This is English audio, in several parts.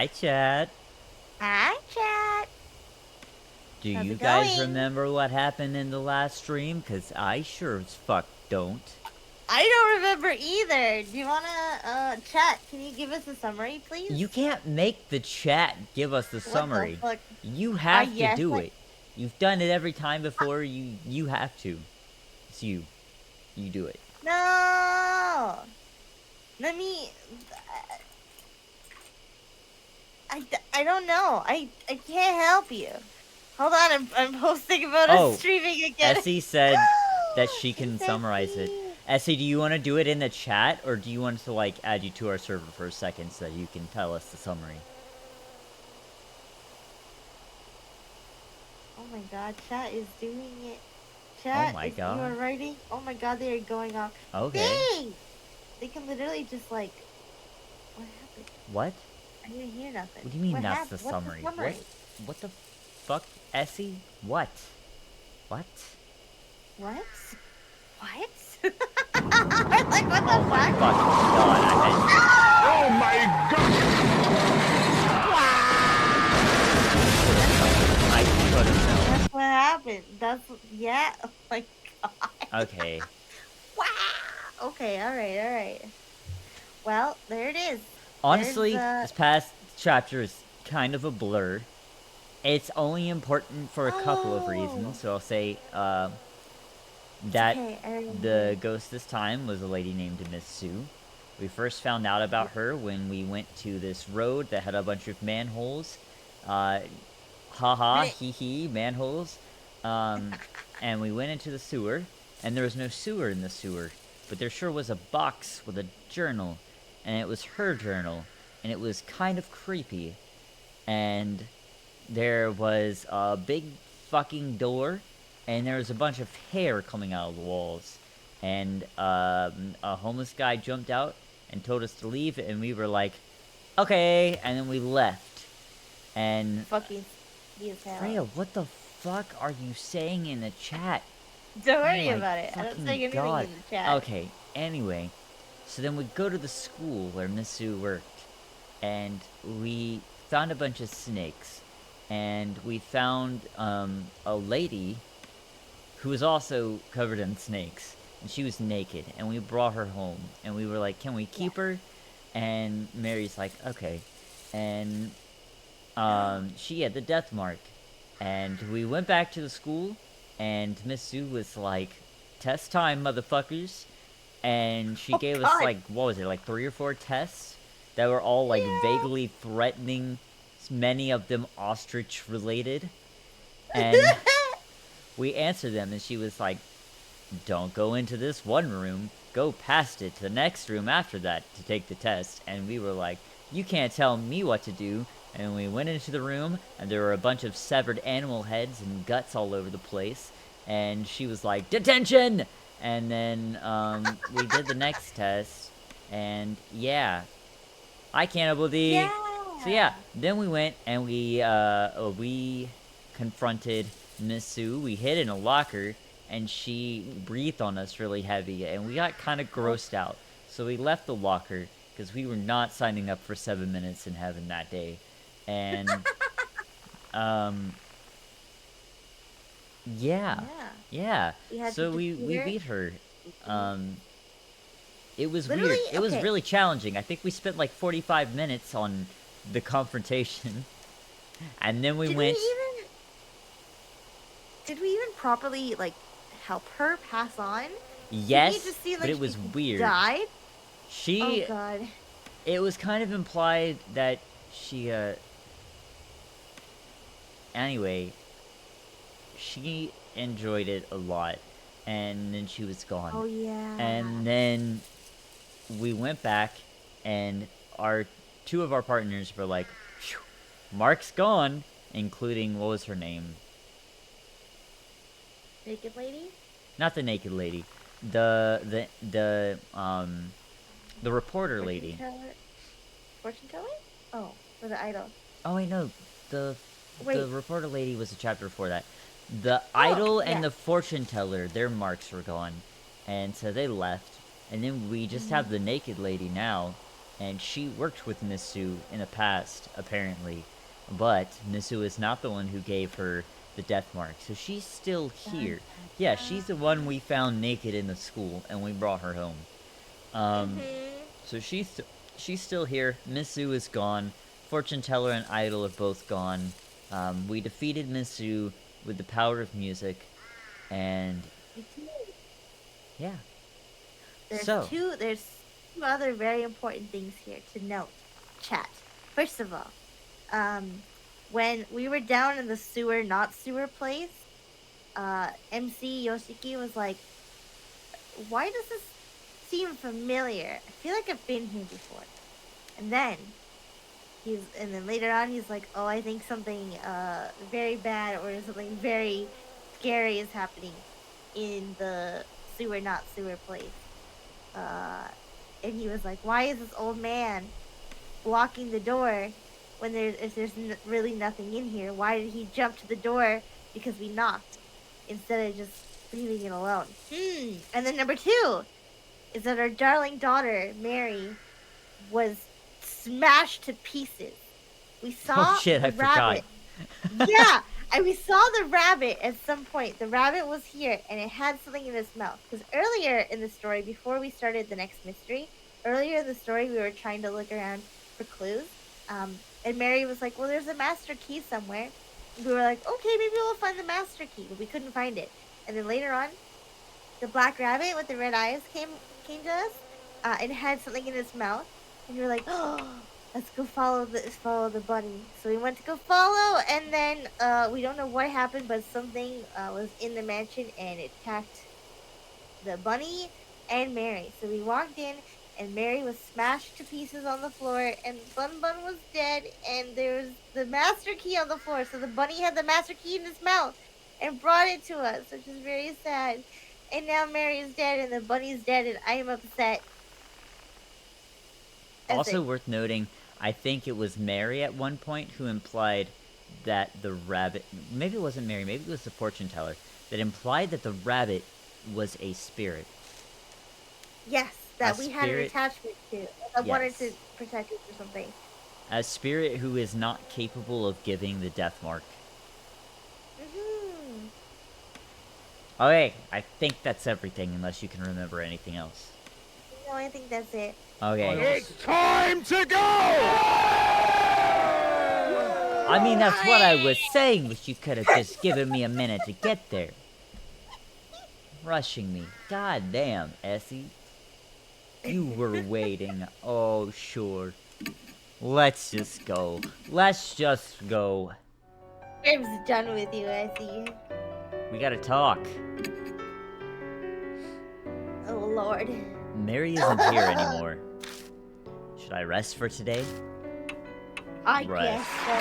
Hi, chat. Hi, chat. Do How's you it guys going? remember what happened in the last stream? Because I sure as fuck don't. I don't remember either. Do you wanna, chat? Can you give us a summary, please? You can't make the chat give us the What the summary. fuck? You have to Yes, do it. You've done it every time before. You have to. It's you. You do it. No! Let me... I don't know. I can't help you. Hold on, I'm posting about us streaming again. Essie said that she can Thanks, summarize it. Essie. Essie, do you want to do it in the chat, or do you want us to, like, add you to our server for a second so that you can tell us the summary? Oh my god, chat is doing it. Oh Chat, my if you god. are writing, oh my god, they are going off. Okay. Dang! They can literally just, like... What happened? What? I didn't hear nothing. What do you mean What that's the happened? What's summary? the summary? What the fuck, Essie? What? What? What? What? Like, what the Oh my fuck? fucking god, Oh my god! I could've known. That's what happened. That's, yeah. Oh my god. Okay. Wow. Okay, alright. Well, there it is. Honestly, this past chapter is kind of a blur. It's only important for a couple of reasons, so I'll say, that the ghost this time was a lady named Miss Sue. We first found out about her when we went to this road that had a bunch of manholes. Haha, hee hee, manholes. And we went into the sewer, and there was no sewer in the sewer, but there sure was a box with a journal, and it was her journal, and it was kind of creepy. And there was a big fucking door, and there was a bunch of hair coming out of the walls. And a homeless guy jumped out and told us to leave, and we were like, okay, and then we left. And fucking Freya, what the fuck are you saying in the chat? Don't worry about it. I don't say anything God. in the chat. Okay, anyway. So then we go to the school where Miss Sue worked, and we found a bunch of snakes. And we found a lady who was also covered in snakes, and she was naked, and we brought her home, and we were like, can we keep her? And Mary's like, okay. And she had the death mark, and we went back to the school, and Miss Sue was like, test time, motherfuckers. And she gave us, like, what was it, like 3 or 4 tests that were all, like, vaguely threatening, many of them ostrich related. And we answered them, and she was like, don't go into this one room, go past it to the next room after that to take the test. And we were like, you can't tell me what to do. And we went into the room, and there were a bunch of severed animal heads and guts all over the place. And she was like, detention! And then we did the next test, and yeah, I can't believe. Yeah. So yeah, then we went and we confronted Miss Sue. We hid in a locker, and she breathed on us really heavy, and we got kind of grossed out. So we left the locker because we were not signing up for 7 minutes in heaven that day, and yeah. So we beat her. It was weird. It was really challenging. I think we spent like 45 minutes on the confrontation, and then we went. Did we even properly like help her pass on? Yes, just see, like, but it was weird. Died? She. Oh god. It was kind of implied that she. Anyway, she enjoyed it a lot, and then she was gone. Oh yeah. And then we went back, and two of our partners were like, phew, Mark's gone, including, what was her name? Naked lady? Not the naked lady. The reporter lady. Fortune teller? Oh, for the idol. Oh wait, no. The reporter lady was a chapter before that. The idol and the fortune teller, their marks were gone. And so they left. And then we just have the naked lady now. and she worked with Misu in the past, apparently. But Misu is not the one who gave her the death mark, so she's still here. Yeah, she's the one we found naked in the school, and we brought her home. So she's still here. Misu is gone. Fortune Teller and Idol are both gone. We defeated Misu with the power of music, and yeah. There's So two other very important things here to note, chat. First of all, when we were down in the sewer, not sewer place, MC Yoshiki was like, why does this seem familiar? I feel like I've been here before. And then later on he's like, oh, I think something very bad or something very scary is happening in the sewer, not sewer place. And he was like, why is this old man blocking the door when there's really nothing in here? Why did he jump to the door because we knocked instead of just leaving it alone? And then number 2 is that our darling daughter, Mary, was smashed to pieces. We saw I rabbit. forgot. Yeah, and we saw the rabbit at some point. The rabbit was here, and it had something in its mouth. Because earlier in the story, before we started the next mystery, earlier in the story, we were trying to look around for clues. And Mary was like, well, there's a master key somewhere. We were like, okay, maybe we'll find the master key. But we couldn't find it. And then later on, the black rabbit with the red eyes came to us. And it had something in its mouth. And we were like, oh, let's go follow the bunny. So we went to go follow, and then we don't know what happened, but something was in the mansion, and it attacked the bunny and Mary. So we walked in, and Mary was smashed to pieces on the floor, and Bun Bun was dead, and there was the master key on the floor. So the bunny had the master key in his mouth and brought it to us, which is very sad. And now Mary is dead, and the bunny's dead, and I am upset. Also worth noting, I think it was Mary at one point who implied that the rabbit... Maybe it wasn't Mary, maybe it was the fortune teller, that implied that the rabbit was a spirit. Yes, that we had an attachment to. I wanted to protect it or something. A spirit who is not capable of giving the death mark. Okay, I think that's everything, unless you can remember anything else. No, I think that's it. Okay. It's time to go! I mean, that's what I was saying, but you could have just given me a minute to get there. Rushing me. God damn, Essie. You were waiting. Oh, sure. Let's just go. Let's just go. I'm done with you, Essie. We gotta talk. Oh, Lord. Mary isn't here anymore. Should I rest for today? I guess so.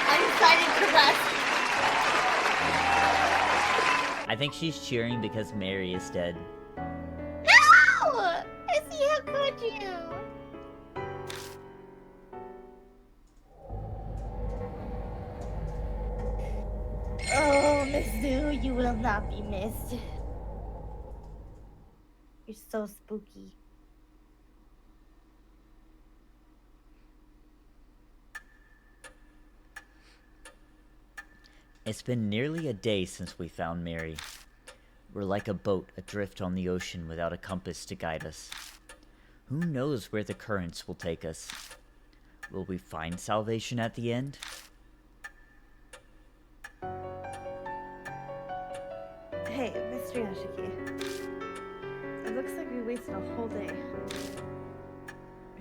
I decided to rest. I think she's cheering because Mary is dead. No! Essie, how could you? Oh, Miss Zoo, you will not be missed. You're so spooky. It's been nearly a day since we found Mary. We're like a boat adrift on the ocean without a compass to guide us. Who knows where the currents will take us? Will we find salvation at the end? Hey, Mr. Yoshiki. It looks like we wasted a whole day.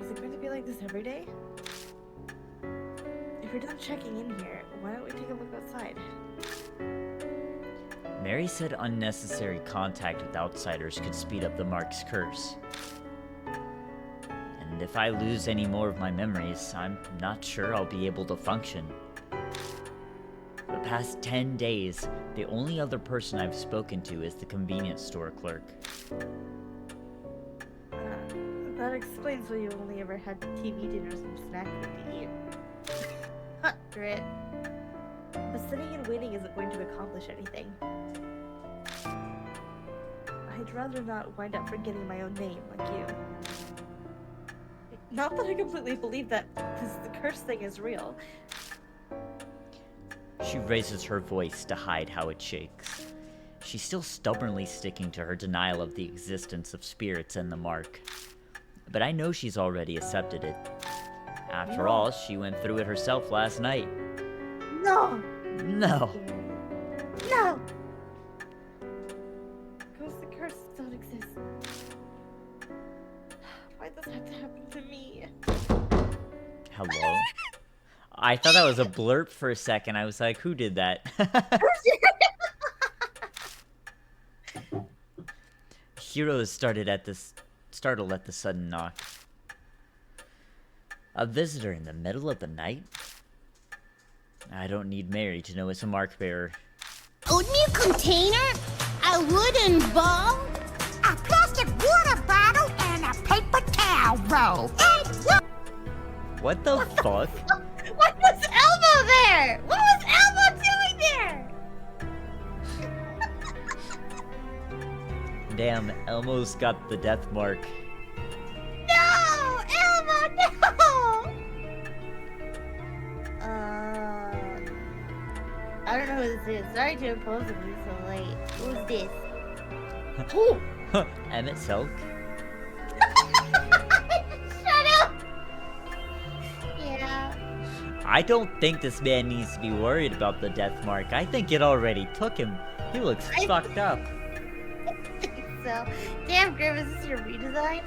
Is it going to be like this every day? If we're done checking in here, why don't we take a look outside? Mary said unnecessary contact with outsiders could speed up the Mark's curse. And if I lose any more of my memories, I'm not sure I'll be able to function. For the past 10 days, the only other person I've spoken to is the convenience store clerk. That explains why you only ever had TV dinners and snack food to eat. Grit. But sitting and waiting isn't going to accomplish anything. I would rather not wind up forgetting my own name like you. Not that I completely believe that the curse thing is real. She raises her voice to hide how it shakes. She's still stubbornly sticking to her denial of the existence of spirits and the mark. But I know she's already accepted it. After all, she went through it herself last night. No! No! No! Ghosts and curses don't exist. Why does that have to happen to me? Hello? I thought that was a blurb for a second. I was like, who did that? Hiro is startled at the sudden knock. A visitor in the middle of the night? I don't need Mary to know it's a mark bearer. Oatmeal container, a wooden bowl, a plastic water bottle, and a paper towel roll. What the fuck? What was Elmo there? What was Elmo doing there? Damn, Elmo's got the death mark. No! Elmo, no! I don't know who this is. Sorry to impose on you so late. Who's this? Who? Emmett Silk? Shut up! Yeah. I don't think this man needs to be worried about the death mark. I think it already took him. He looks fucked up. So, damn, Grim, is this your redesign?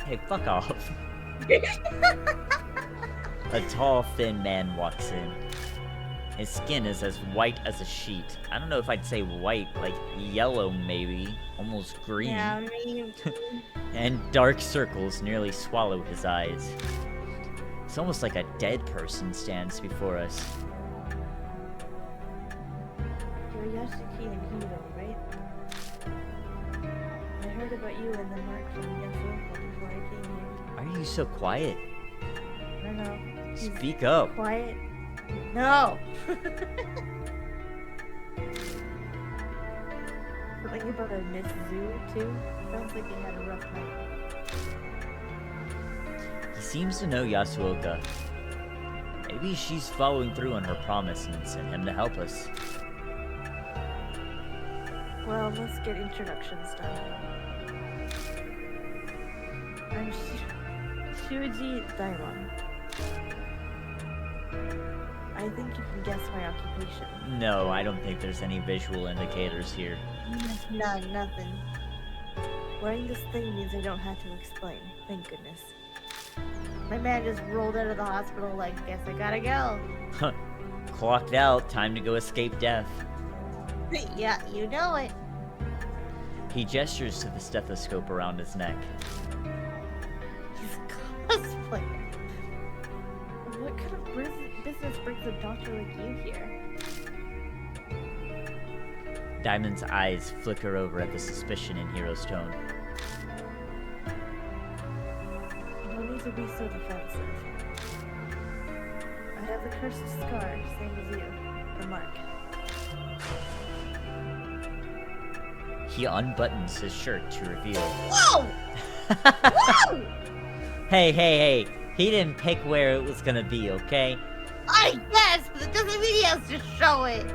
Hey, fuck off. A tall, thin man walks in. His skin is as white as a sheet. I don't know if I'd say white, like yellow maybe, almost green. Yeah, I mean... And dark circles nearly swallow his eyes. It's almost like a dead person stands before us. You're Yasuki and Hiro, right? I heard about you and the mark from Yasuoka before I came here. Why are you so quiet? I don't know. He's Speak up. quiet. No! Something about a Miss Zoo, too? Sounds like they had a rough night. He seems to know Yasuoka. Maybe she's following through on her promise and sent him to help us. Well, let's get introductions done. I'm Shuji Daimon. I think you can guess my occupation. No, I don't think there's any visual indicators here. None, nothing. Wearing this thing means I don't have to explain. Thank goodness. My man just rolled out of the hospital like, guess I gotta go. Huh. Clocked out, time to go escape death. Yeah, you know it. He gestures to the stethoscope around his neck. He's a cosplayer. What kind of business brings a doctor like you here? Diamond's eyes flicker over at the suspicion in Hiro's tone. You don't need to be so defensive. I have the cursed scar, same as you. The mark. He unbuttons his shirt to reveal. Whoa! Whoa! Hey. He didn't pick where it was gonna be, okay? I guess, but it doesn't mean he has to show it.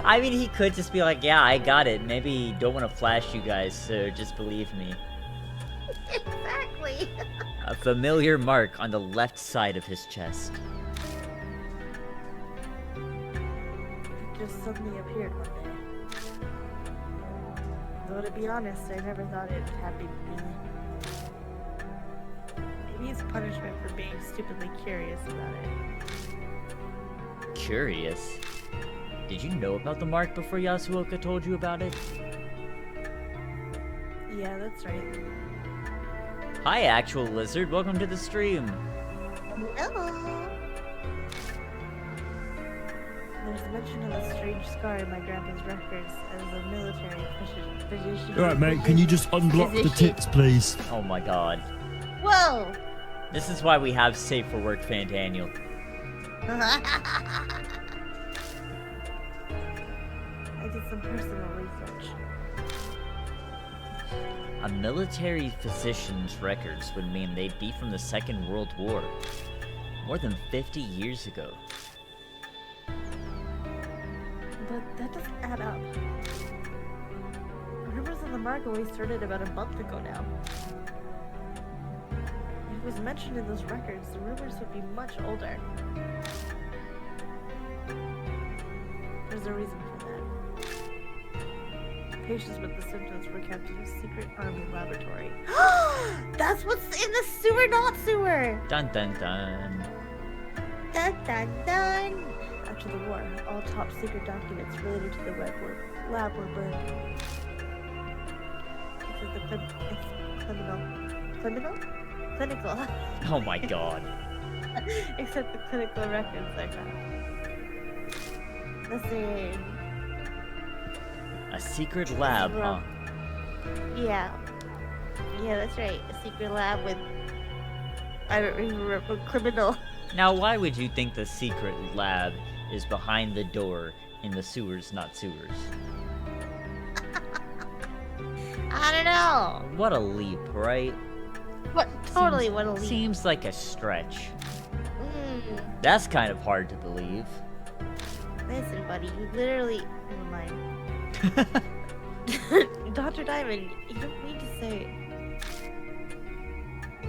I mean, he could just be like, yeah, I got it. Maybe don't want to flash you guys, so just believe me. Exactly. A familiar mark on the left side of his chest. It just suddenly appeared one day. Though to be honest, I never thought it would happen to me. Maybe it's punishment for being stupidly curious about it. Curious? Did you know about the mark before Yasuoka told you about it? Yeah, that's right. Hi, Actual Lizard. Welcome to the stream. Hello. There's mention of a strange scar in my grandpa's records as a military physician. Alright, mate, can you just unblock the tits, please? Oh my god. Whoa! This is why we have Safe for Work Fan Daniel. I did some personal research. A military physician's records would mean they'd be from the Second World War. More than 50 years ago. But that doesn't add up. Rumors on the mark only started about a month ago now. If it was mentioned in those records, the rumors would be much older. There's a reason for that. Patients with the symptoms were kept in a secret army laboratory. That's what's in the sewer, not sewer! Dun dun dun. Dun dun dun! After the war, all top secret documents related to the lab were burned. Except the clinical. Oh my god. Except the clinical records I found. Listen. A secret lab, huh? Yeah. Yeah, that's right. A secret lab with... I don't remember, criminal. Now, why would you think the secret lab is behind the door in the sewers, not sewers? I don't know. What a leap, right? What? Totally, what a leap. Seems like a stretch. Mm. That's kind of hard to believe. Listen, buddy, you literally... Never mind. Dr. Diamond, you don't need to say it.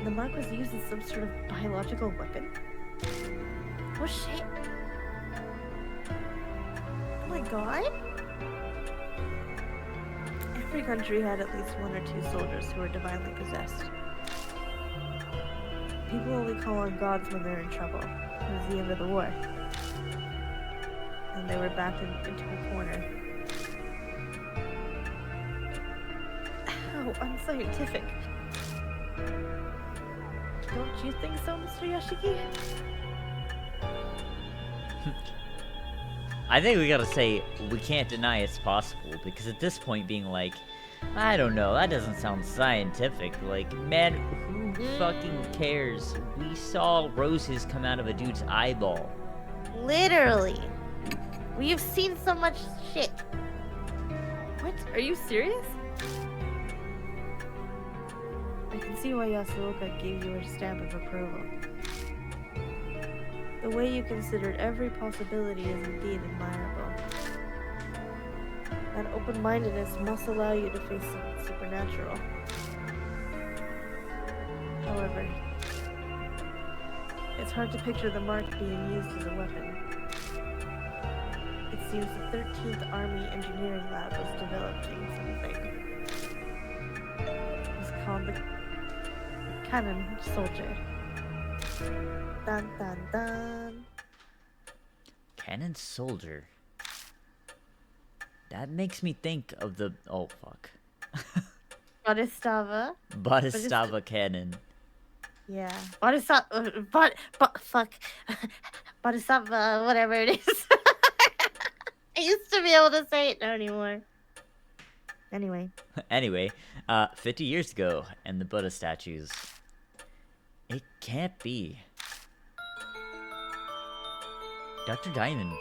The mark was used as some sort of biological weapon? What shit? Oh my god? Every country had at least one or two soldiers who were divinely possessed. People only call on gods when they're in trouble. It was the end of the war. And they were backed into a corner. How unscientific. Don't you think so, Mr. Yoshiki? I think we gotta say, we can't deny it's possible, because at this point being like, I don't know, that doesn't sound scientific. Like, man, who fucking cares? We saw roses come out of a dude's eyeball. Literally. We have seen so much shit. What? Are you serious? I can see why Yasuoka gave you a stamp of approval. The way you considered every possibility is indeed admirable. That open-mindedness must allow you to face something supernatural. However, it's hard to picture the mark being used as a weapon. It seems the 13th Army Engineering Lab was developing something. It was called the Cannon Soldier. Dun dun dun. Cannon Soldier. That makes me think of the... Oh, fuck. Bodhisattva. Bodhisattva Cannon. Yeah. Bodhisattva. Fuck. Bodhisattva, whatever it is. I used to be able to say it, not anymore. Anyway. Anyway, 50 years ago, and the Buddha statues. It can't be. Dr. Diamond,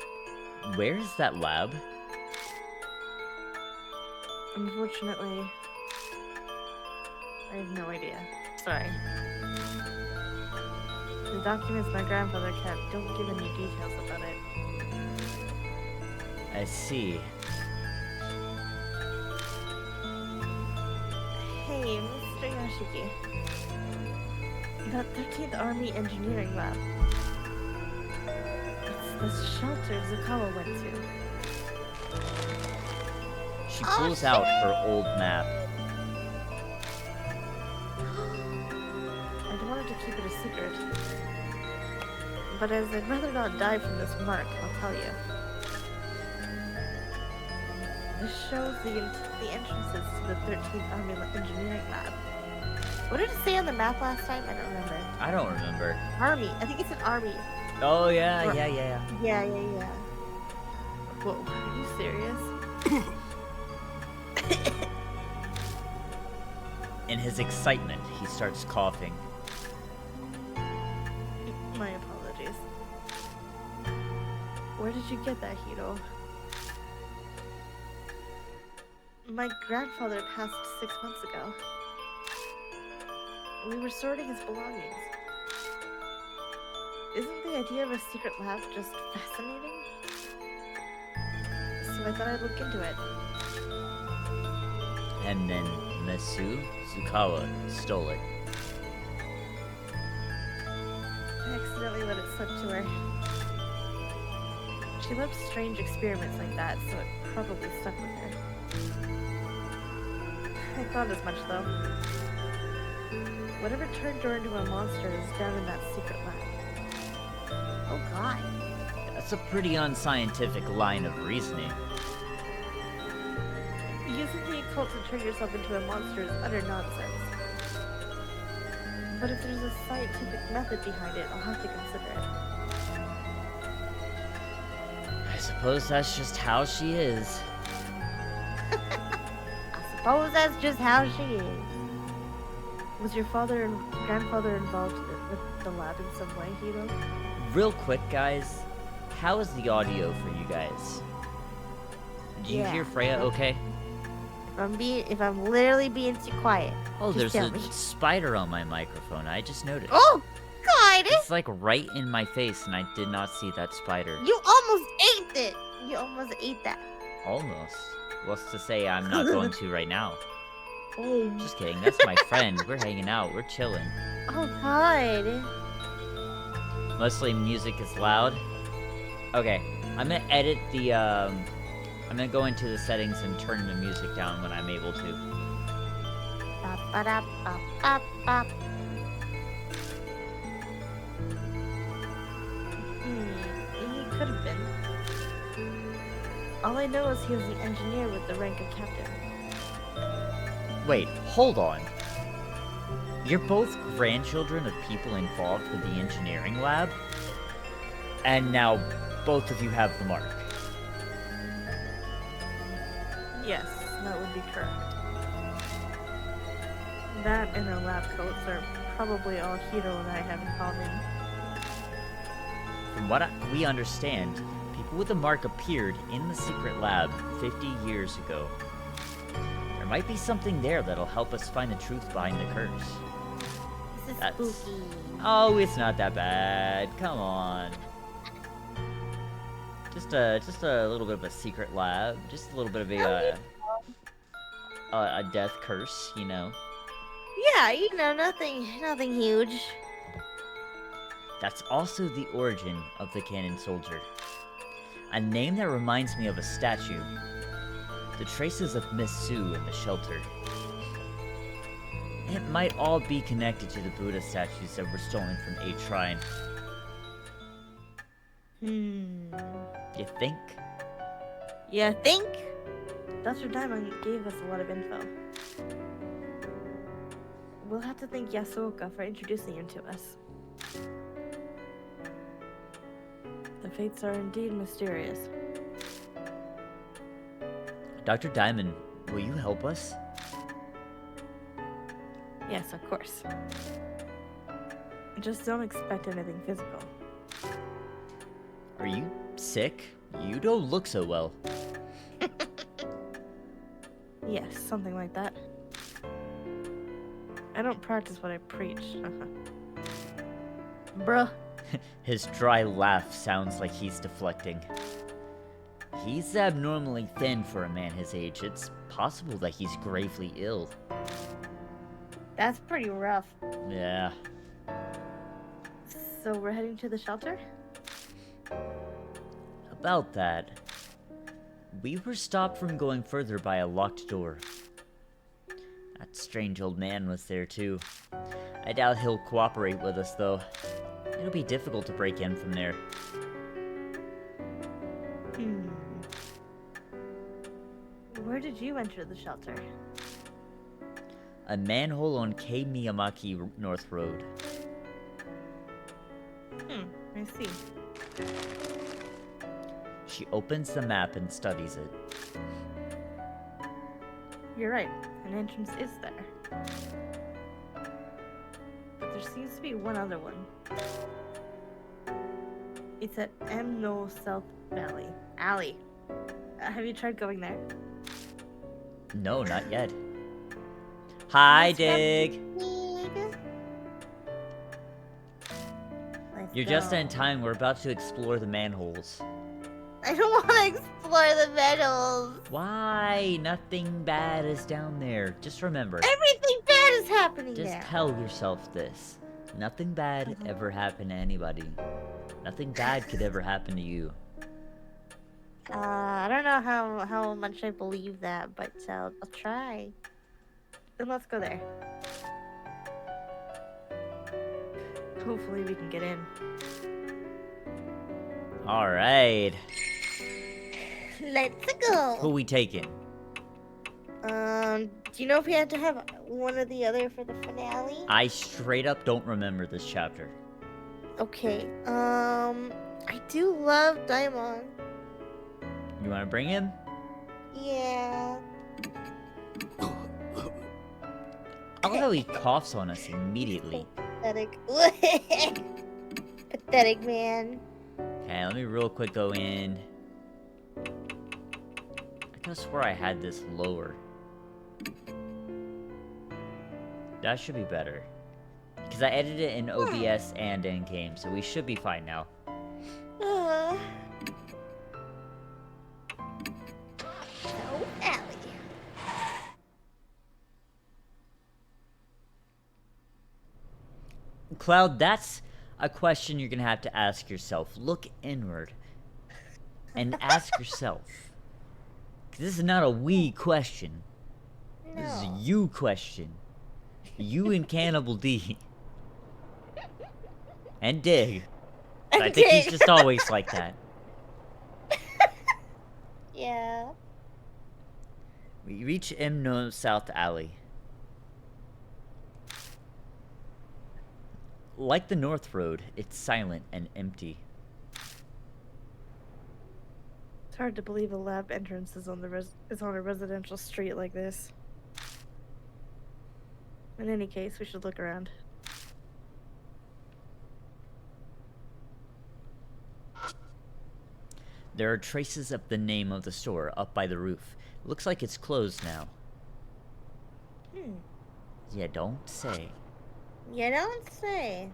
where is that lab? Unfortunately, I have no idea. Sorry. The documents my grandfather kept don't give any details about it. I see. Hey, Mr. Yoshiki. That 13th Army Engineering Lab. It's the shelter Zakawa went to. She pulls out her old map. I wanted to keep it a secret. But as I'd rather not die from this mark, I'll tell you. This shows the entrances to the 13th Army Engineering Lab. What did it say on the map last time? I don't remember. I don't remember. Army. I think it's an army. Oh, yeah, Or- yeah. Yeah. Whoa, are you serious? In his excitement, he starts coughing. My apologies. Where did you get that, Hiro? My grandfather passed 6 months ago. We were sorting his belongings. Isn't the idea of a secret lab just fascinating? So I thought I'd look into it. And then Masu Tsukawa stole it. I accidentally let it slip to her. She loved strange experiments like that, so it probably stuck with her. I thought as much, though. Whatever turned her into a monster is down in that secret lab. Oh god. That's a pretty unscientific line of reasoning. Using the occult to turn yourself into a monster is utter nonsense. But if there's a scientific method behind it, I'll have to consider it. I suppose that's just how she is. I suppose that's just how she is. Was your father and grandfather involved with the lab in some way, Hiro? Real quick, guys, how is the audio for you guys? Do you hear Freya okay? If I'm literally being too quiet. Oh, just there's tell a me. spider on my microphone. I just noticed. Oh, God! It's like right in my face, and I did not see that spider. You almost ate it! You almost ate that. Almost. What's to say I'm not going to right now? Oh, Just kidding. That's my friend. We're hanging out. We're chilling. oh God. Mostly music is loud. Okay, I'm gonna edit the, I'm gonna go into the settings and turn the music down when I'm able to. Ba-ba-da-ba-ba-ba. He could have been. All I know is he was an engineer with the rank of captain. Wait, hold on. You're both grandchildren of people involved with the engineering lab? And now both of you have the mark. Yes, that would be correct. That and our lab coats are probably all Hiro and I have in common. From what we understand, people with the mark appeared in the secret lab 50 years ago. There might be something there that'll help us find the truth behind the curse. This is That's- spooky. Oh, it's not that bad. Come on. Just a little bit of a secret lab. Just a little bit of a death curse, you know. Yeah, nothing huge. That's also the origin of the Cannon Soldier. A name that reminds me of a statue. The traces of Miss Sue in the shelter. It might all be connected to the Buddha statues that were stolen from a shrine. You think? You think? Dr. Diamond gave us a lot of info. We'll have to thank Yasuoka for introducing him to us. The fates are indeed mysterious. Dr. Diamond, will you help us? Yes, of course. Just don't expect anything physical. Are you sick? You don't look so well. Yes, something like that. I don't practice what I preach. Bruh. His dry laugh sounds like he's deflecting. He's abnormally thin for a man his age. It's possible that he's gravely ill. That's pretty rough. Yeah. So we're heading to the shelter? About that. We were stopped from going further by a locked door. That strange old man was there too. I doubt he'll cooperate with us though. It'll be difficult to break in from there. Where did you enter the shelter? A manhole on K Miyamaki North Road. I see. She opens the map and studies it. You're right. An entrance is there. But there seems to be one other one. It's at M No South Alley. Have you tried going there? No, not yet. Hi, Let's grab Dig. Dig. Let's You're just go. in time. We're about to explore the manholes. I don't want to explore the metals. Why? Nothing bad is down there. Just remember. Everything bad is happening Just there. tell yourself this. Nothing bad ever happened to anybody. Nothing bad could ever happen to you. I don't know how much I believe that, but I'll try. Then let's go there. Hopefully we can get in. Alright. Let's Who go. we taking? Do you know if we had to have one or the other for the finale? I straight up don't remember this chapter. Okay. I do love Daimon. You wanna bring him? Yeah. I love how he coughs on us immediately. Pathetic. Pathetic man. Okay, let me real quick go in. I could swear I had this lower. That should be better. Because I edited it in OBS and in game, so we should be fine now. Oh, Allie. Cloud, that's a question you're gonna have to ask yourself. Look inward and ask yourself. 'Cause this is not a we question. This is a No. you question. You and Cannibal D. And Dig. But I think he's Dig. just always like that. Yeah. We reach Imno South Alley. Like the North Road, it's silent and empty. It's hard to believe a lab entrance is on a residential street like this. In any case, we should look around. There are traces of the name of the store up by the roof. Looks like it's closed now. Yeah, don't say. You don't say.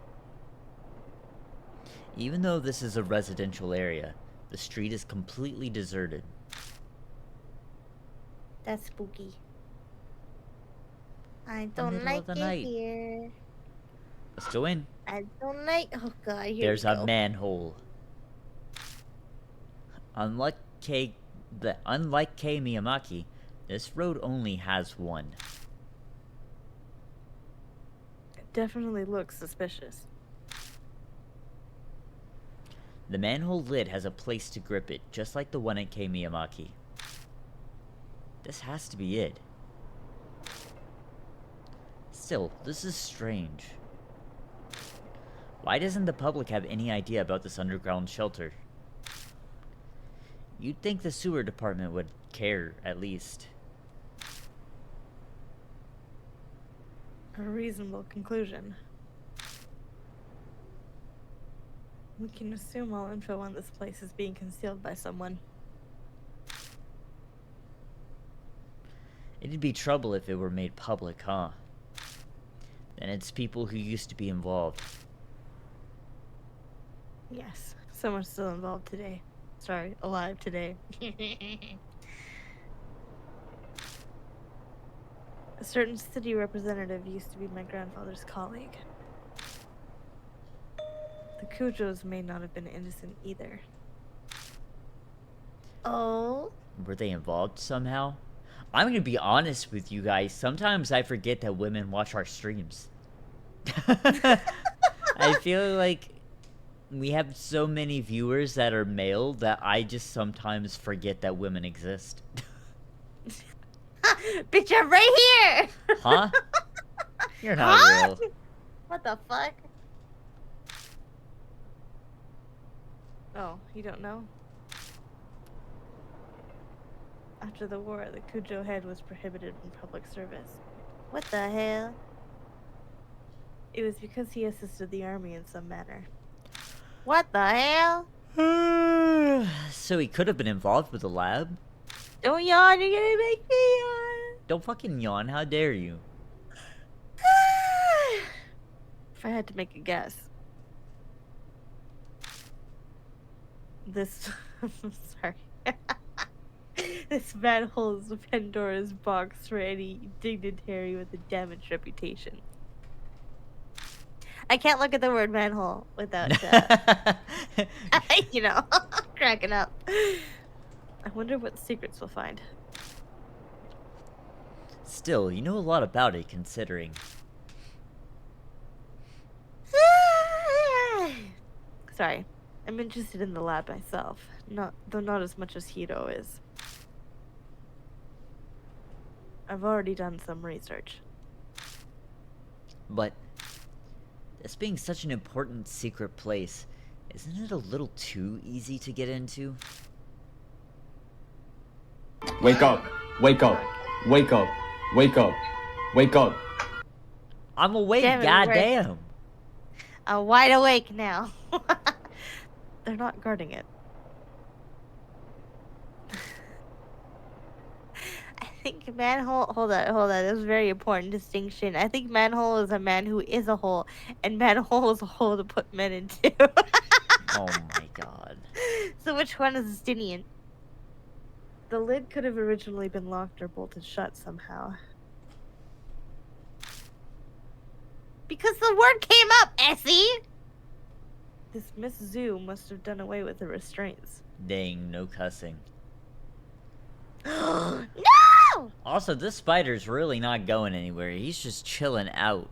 Even though this is a residential area, the street is completely deserted. That's spooky. I The don't middle like of the it night. here. Let's go in. I don't like. Oh god, here There's we a go. manhole. Unlike K Miyamaki, this road only has one. It definitely looks suspicious. The manhole lid has a place to grip it, just like the one at K Miyamaki. This has to be it. Still, this is strange. Why doesn't the public have any idea about this underground shelter? You'd think the sewer department would care, at least. A reasonable conclusion. We can assume all info on this place is being concealed by someone. It'd be trouble if it were made public, huh? Then it's people who used to be involved. Yes, someone's still involved today. Sorry, alive today. A certain city representative used to be my grandfather's colleague. The Cujos may not have been innocent either. Oh? Were they involved somehow? I'm gonna be honest with you guys. Sometimes I forget that women watch our streams. I feel like we have so many viewers that are male that I just sometimes forget that women exist. Bitch, I'm right here! Huh? You're not Huh? real. What the fuck? Oh, you don't know? After the war, the Cujo head was prohibited from public service. What the hell? It was because he assisted the army in some manner. What the hell? So he could have been involved with the lab? Don't yawn, you're gonna make me yawn. Don't fucking yawn. How dare you? If I had to make a guess, this. Sorry. This manhole is Pandora's box for any dignitary with a damaged reputation. I can't look at the word manhole without, cracking up. I wonder what secrets we'll find. Still, you know a lot about it, considering. Sorry, I'm interested in the lab myself. Though not as much as Hiro is. I've already done some research. But this being such an important secret place, isn't it a little too easy to get into? Wake up! Wake up! Wake up! Wake up! Wake up! I'm awake, Damn it, goddamn! I'm wide awake now. They're not guarding it. I think manhole. Hold on. This is a very important distinction. I think manhole is a man who is a hole, and manhole is a hole to put men into. Oh my god. So which one is Justinian? The lid could have originally been locked or bolted shut somehow. Because the word came up, Essie! This Miss Zoo must have done away with the restraints. Dang, no cussing. No! Also, this spider's really not going anywhere. He's just chilling out.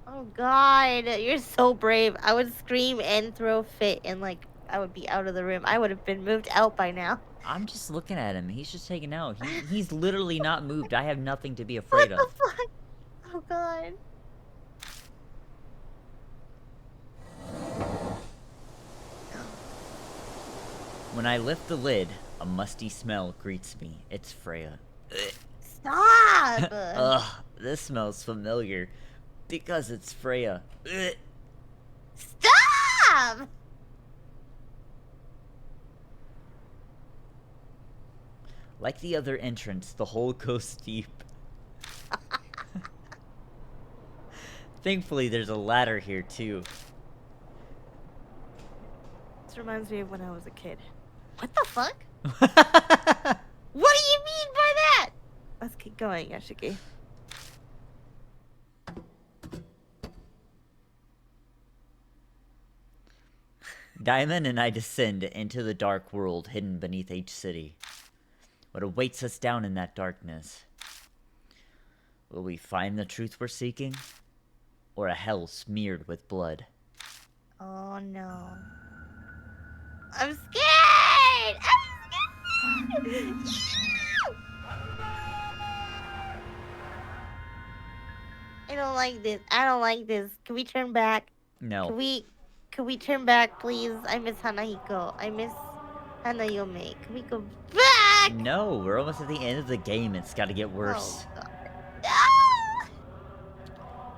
Oh god, you're so brave. I would scream and throw a fit and I would be out of the room. I would have been moved out by now. I'm just looking at him. He's just taking out. He's literally not moved. I have nothing to be afraid of. What the fuck? Oh god. When I lift the lid, a musty smell greets me. It's Freya. Stop! Ugh, this smells familiar. Because it's Freya. Ugh. Stop! Like the other entrance, the hole goes deep. Thankfully, there's a ladder here, too. This reminds me of when I was a kid. What the fuck? What do you mean by that? Let's keep going, Yashiki. Diamond and I descend into the dark world hidden beneath H City. What awaits us down in that darkness? Will we find the truth we're seeking? Or a hell smeared with blood? Oh no. I'm scared! I'm scared! I don't like this. I don't like this. Can we turn back? No. Can we turn back, please? I miss Hanahiko. I miss Hanayome. Can we go back? No, we're almost at the end of the game. It's gotta get worse. Oh, God. No!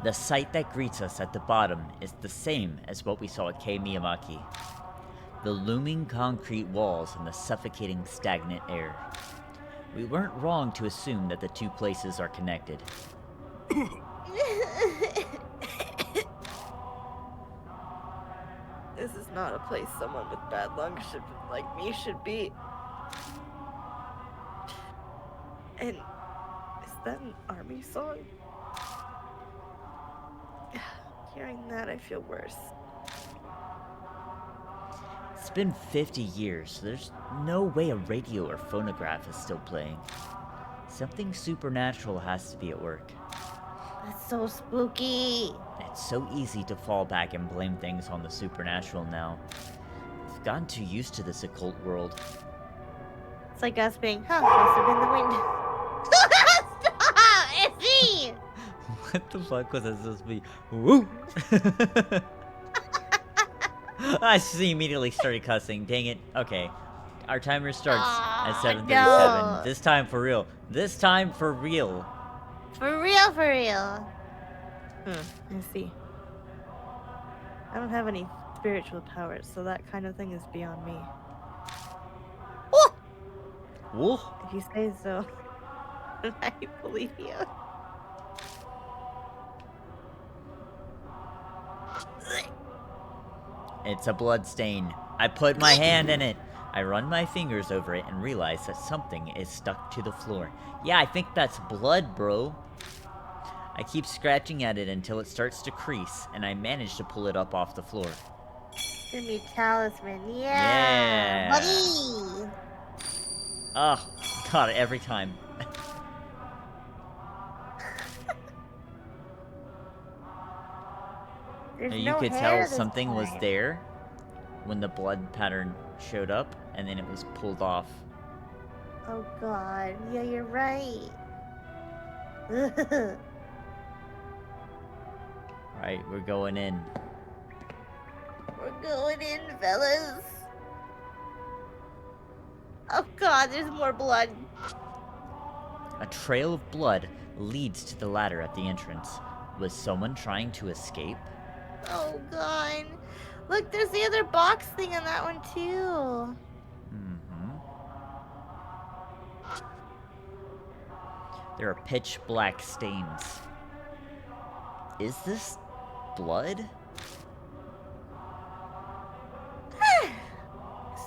The sight that greets us at the bottom is the same as what we saw at K Miyamaki. The looming concrete walls and the suffocating stagnant air. We weren't wrong to assume that the two places are connected. This is not a place someone with bad lungs like me should be. And is that an army song? Hearing that, I feel worse. It's been 50 years, so there's no way a radio or phonograph is still playing. Something supernatural has to be at work. That's so spooky. It's so easy to fall back and blame things on the supernatural now. I've gotten too used to this occult world. It's like us being, must have been the wind. Stop! Izzy! What the fuck was that supposed to be? Woo! I see immediately started cussing. Dang it. Okay. Our timer starts at 7:37. No. This time for real. This time for real. For real, for real. I see. I don't have any spiritual powers, so that kind of thing is beyond me. Woo! If you say so. I believe you. It's a blood stain. I put my hand in it. I run my fingers over it and realize that something is stuck to the floor. Yeah, I think that's blood, bro. I keep scratching at it until it starts to crease, and I manage to pull it up off the floor. Give me talisman. Yeah. Buddy! Oh, God, every time. There's You no could hair tell this something was time. there when the blood pattern showed up, and then it was pulled off. Oh god. Yeah, you're right. Alright, we're going in. We're going in, fellas. Oh god, there's more blood. A trail of blood leads to the ladder at the entrance. Was someone trying to escape? Oh god. Look, there's the other box thing on that one too. Mm-hmm. There are pitch black stains. Is this blood?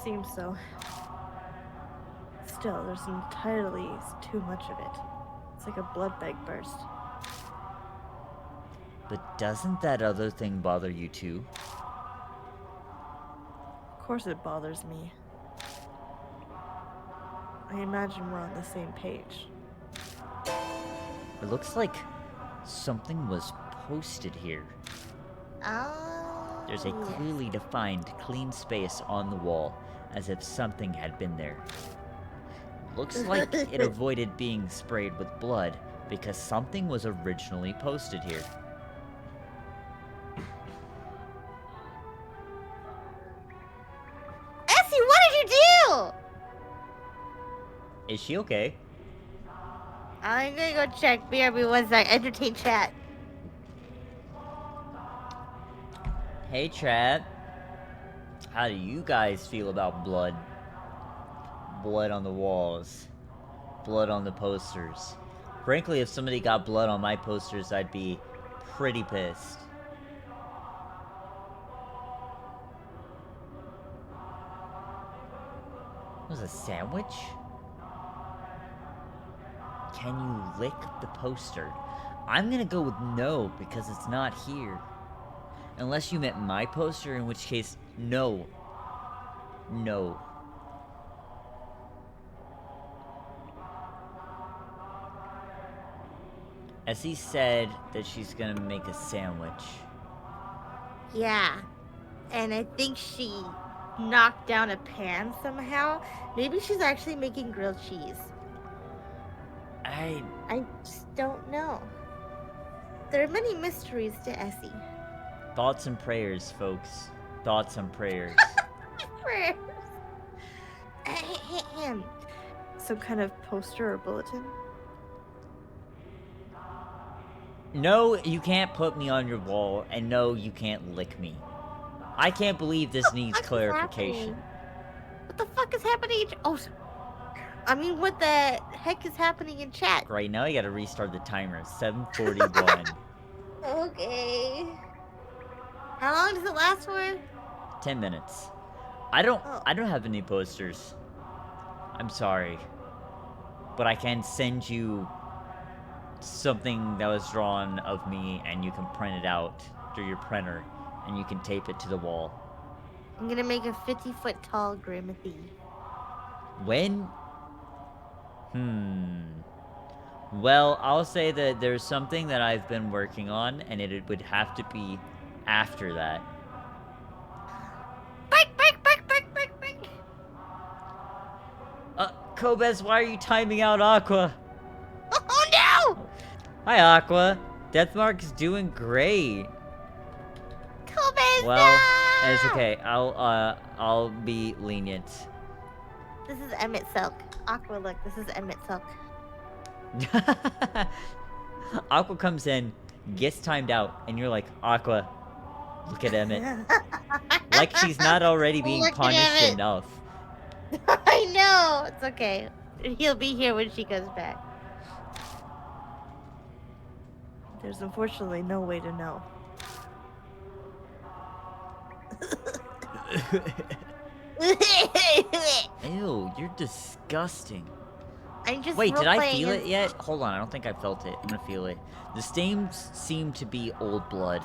Seems so. Still, there's entirely too much of it. It's like a blood bag burst. But doesn't that other thing bother you too? Of course it bothers me. I imagine we're on the same page. It looks like something was posted here. Oh. There's a clearly defined, clean space on the wall, as if something had been there. Looks like it avoided being sprayed with blood, because something was originally posted here. Essie, what did you do? Is she okay? I'm gonna go check. BRB, one sec. Entertain chat. Hey, chat. How do you guys feel about blood? Blood on the walls. Blood on the posters. Frankly, if somebody got blood on my posters, I'd be pretty pissed. Was a sandwich? Can you lick the poster? I'm gonna go with no, because it's not here. Unless you meant my poster, in which case, no. No. Essie said that she's gonna make a sandwich. Yeah. And I think she knocked down a pan somehow. Maybe she's actually making grilled cheese. I just don't know. There are many mysteries to Essie. Thoughts and prayers, folks. Thoughts and prayers. Prayers. Ahem. Some kind of poster or bulletin? No, you can't put me on your wall, and no, you can't lick me. I can't believe this needs What the fuck is clarification. happening? What the fuck is happening? I mean, what the heck is happening in chat? Right now, you gotta restart the timer. 7:41. Okay. How long does it last for? 10 minutes. I don't Oh. have any posters. I'm sorry. But I can send you something that was drawn of me, and you can print it out through your printer, and you can tape it to the wall. I'm gonna make a 50-foot tall Grimothy. When? Well, I'll say that there's something that I've been working on, and it would have to be after that. Bark, bark, bark, bark, bark, bark. Kobes, why are you timing out Aqua? Oh no! Hi, Aqua. Deathmark's doing great. Kobe, Well, no! it's okay. I'll be lenient. This is Emmett Silk. Aqua, look, this is Emmett Silk. Aqua comes in, gets timed out, and you're like, Aqua, look at Emmett. Like she's not already being Look at punished Emmett. enough. I know. It's okay. He'll be here when she goes back. There's unfortunately no way to know. Ew, you're disgusting. I'm just Wait, did I role-playing feel as- it yet? Hold on, I don't think I felt it. I'm gonna feel it. The stains seem to be old blood.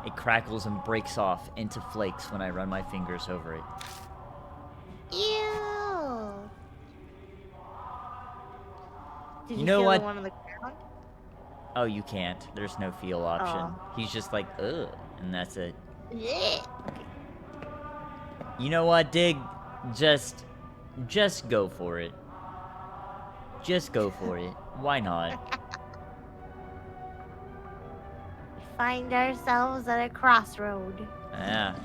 It crackles and breaks off into flakes when I run my fingers over it. Ew. Did You you know feel what? the one on the ground? Oh, you can't. There's no feel option. Oh. He's just like, ugh, and that's it. Yeah. You know what, Dig? Just go for it. Just go for it. Why not? Find ourselves at a crossroad. Yeah.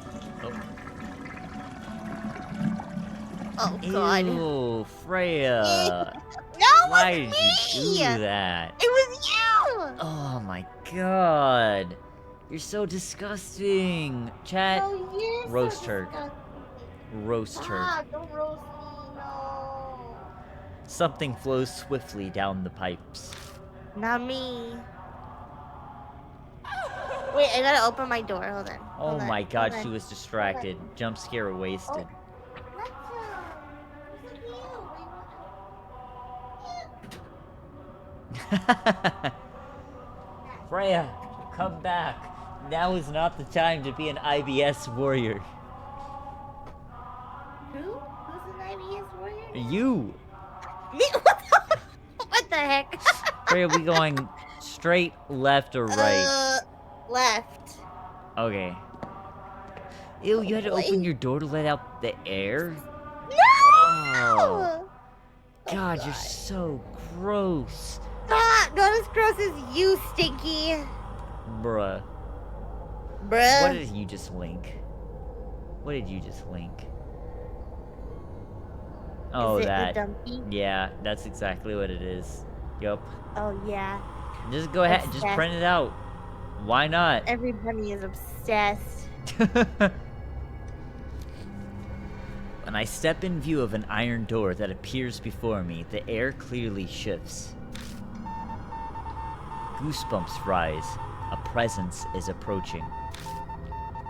Oh god. Ew, Freya. No, Why it did was you me! do that? It was you! Oh my god. You're so disgusting. Chat, No, you're roast so her. disgusting. Roast her. Ah, don't roast me, no. Something flows swiftly down the pipes. Not me. Wait, I gotta open my door. Hold on. Oh Hold on, my god, hold she on. was distracted. Jump scare wasted. What Freya, come back. Now is not the time to be an IBS warrior. Who? Who's an IBS warrior? You! Me? What the heck? Freya, we going straight, left, or right? Left. Okay. Ew, you had to open Wait. your door to let out the air? No! Oh. God, you're so gross. Ah, not as gross as you, Stinky. Bruh. Bruh. What did you just link? What did you just link? Oh, Is it that. the dumpy? Yeah, that's exactly what it is. Yup. Oh, yeah. Just go ahead, just Obsessed. print it out. Why not? Everybody is obsessed. When I step in view of an iron door that appears before me, the air clearly shifts. Goosebumps rise. A presence is approaching.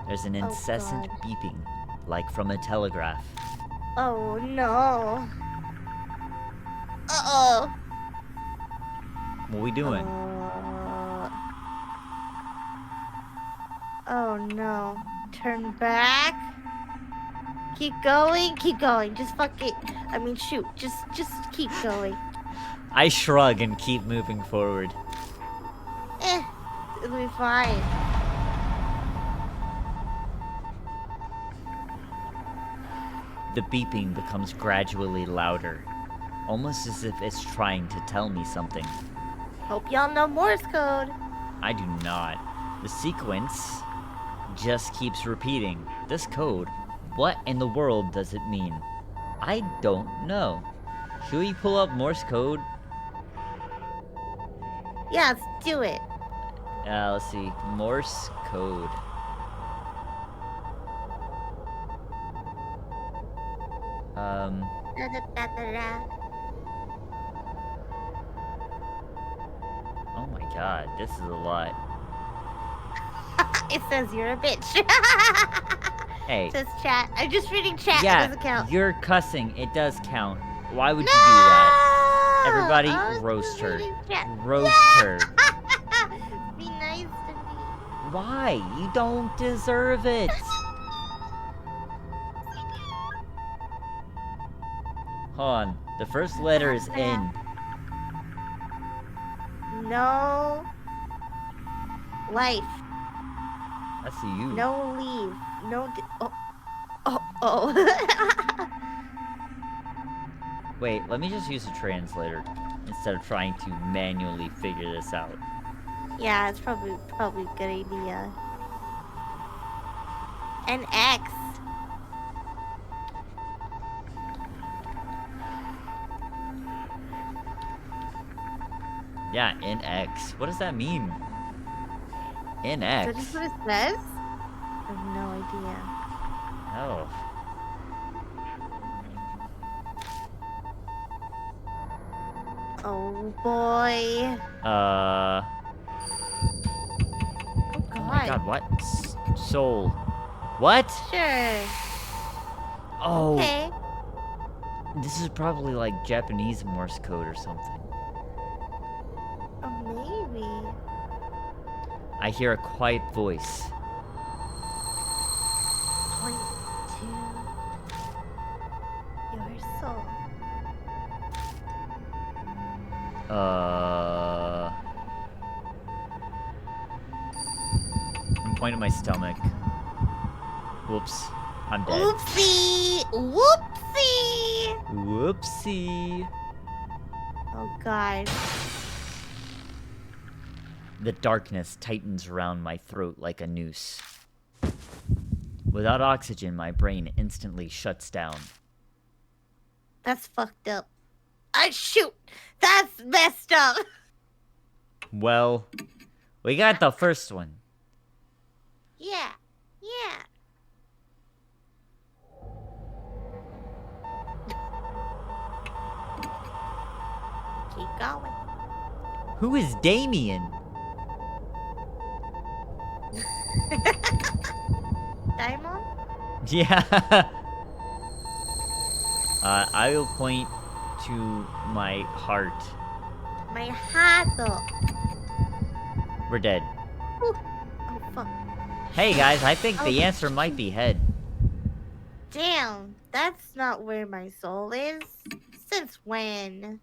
There's an Oh, incessant God. beeping, like from a telegraph. Oh, no. Uh-oh. What we doing? Oh, no. Turn back. Keep going. Keep going. Just fuck it. I mean, shoot. Just keep going. I shrug and keep moving forward. It'll be fine. The beeping becomes gradually louder, almost as if it's trying to tell me something. Hope y'all know Morse code. I do not. The sequence just keeps repeating. This code, what in the world does it mean? I don't know. Should we pull up Morse code? Yeah, let's do it. Let's see. Morse code. Da-da-da-da-da. Oh my god, this is a lot. It says you're a bitch. Hey. It says chat. I'm just reading chat. It Yeah, doesn't count. you're cussing. It does count. Why would you do that? No! Everybody, I was roast just her. reading chat. Roast her. Be nice to me. Why? You don't deserve it. Hold on. The first letter is N. No life. That's you. No leave. No. Oh. Wait, let me just use a translator instead of trying to manually figure this out. Yeah, it's probably a good idea. An X. Yeah, NX. What does that mean? Is that just NX. what it says? I have no idea. Oh. Oh boy. God, what? Soul. What? Sure. Oh, Okay. this is probably like Japanese Morse code or something. Oh, maybe. I hear a quiet voice. Point to your soul. I'm pointing at my stomach. Whoops. I'm dead. Oopsie! Whoopsie! Whoopsie. Oh god. The darkness tightens around my throat like a noose. Without oxygen, my brain instantly shuts down. That's fucked up. Shoot! That's messed up! Well, we got the first one. Yeah. Yeah. Keep going. Who is Damien? Diamond? Yeah. I will point to my heart. My heart though. We're dead. Oh fuck. Hey guys, I think the Oh, answer might be head. Damn, that's not where my soul is. Since when?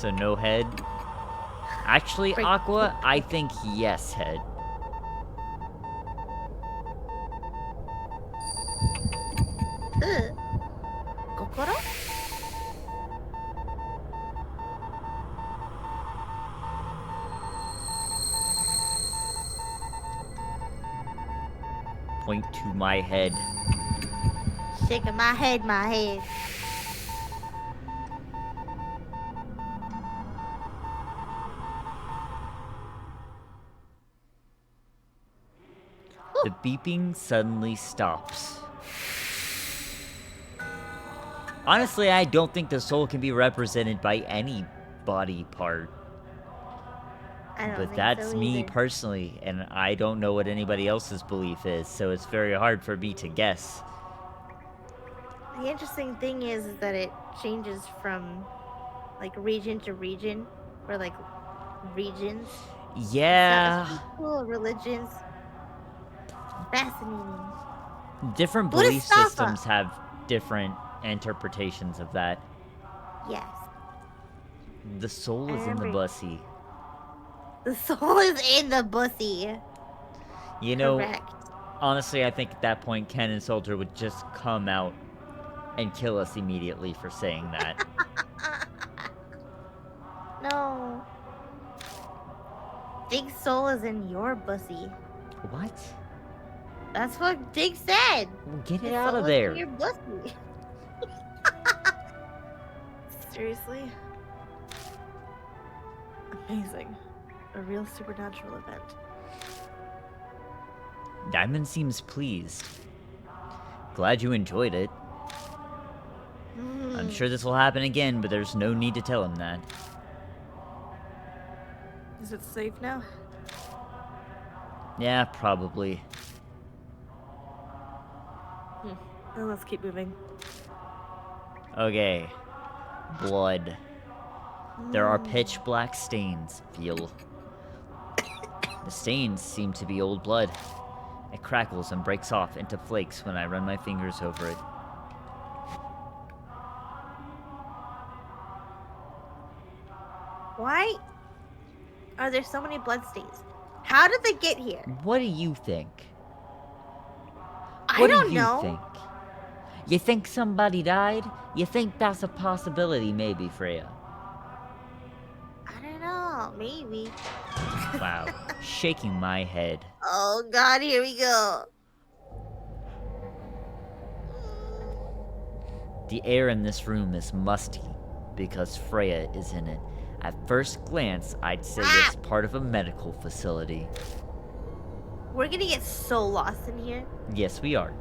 So no head. Actually, Break- Aqua, I think yes head. Ugh. Kokoro? Point to my head. Shaking my head, my head. The beeping suddenly stops. Honestly, I don't think the soul can be represented by any body part. I don't But think that's so me either. personally, and I don't know what anybody else's belief is, so it's very hard for me to guess. The interesting thing is that it changes from like region to region, or like regions. Yeah, It's cool. Religions. Fascinating. different belief Bodhisattva. systems have different interpretations of that. Yes. The soul I is in the remember- bussy. The soul is in the bussy. You know, Correct. honestly, I think at that point, Ken and Soldier would just come out and kill us immediately for saying that. No. Big soul is in your bussy. What? That's what Dig said. Well, get it His out soul of is in there. your bussy. Seriously? Amazing. A real supernatural event. Diamond seems pleased. Glad you enjoyed it. I'm sure this will happen again, but there's no need to tell him that. Is it safe now? Yeah, probably. Then let's keep moving. Okay. Blood. There are pitch black stains, feel. The stains seem to be old blood. It crackles and breaks off into flakes when I run my fingers over it. Why are there so many bloodstains? How did they get here? What do you think? I What don't do you know. think? You think somebody died? You think that's a possibility, maybe, Freya? I don't know. Maybe. Wow. Shaking my head. Oh god, here we go. The air in this room is musty because Freya is in it. At first glance, I'd say it's part of a medical facility. We're gonna get so lost in here. Yes, we are.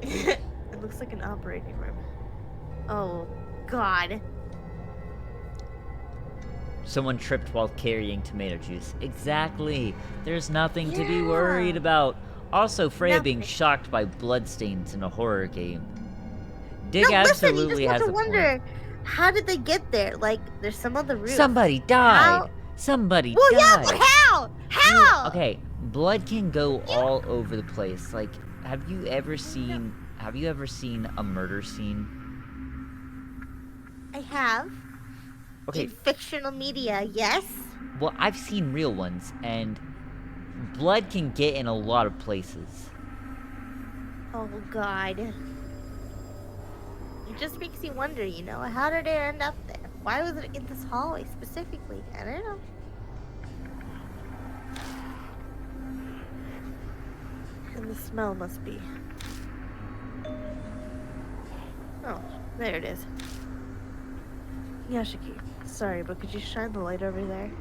It looks like an operating room. Oh god. Someone tripped while carrying tomato juice. Exactly. There's nothing to be Yeah. worried about. Also, Freya being Nothing. shocked by bloodstains in a horror game. Dig No, listen, absolutely you just has have a to point. wonder, how did they get there? Like, there's some on the roof. Somebody died. How? Somebody Well, yeah, died. but how? How? Okay, blood can go all over the place. Like, have you ever seen a murder scene? I have. Okay, In fictional media, yes. well, I've seen real ones, and blood can get in a lot of places. Oh, God. It just makes you wonder, you know, how did it end up there? Why was it in this hallway specifically? I don't know. And the smell must be... Oh, there it is. Yashiki, sorry, but could you shine the light over there?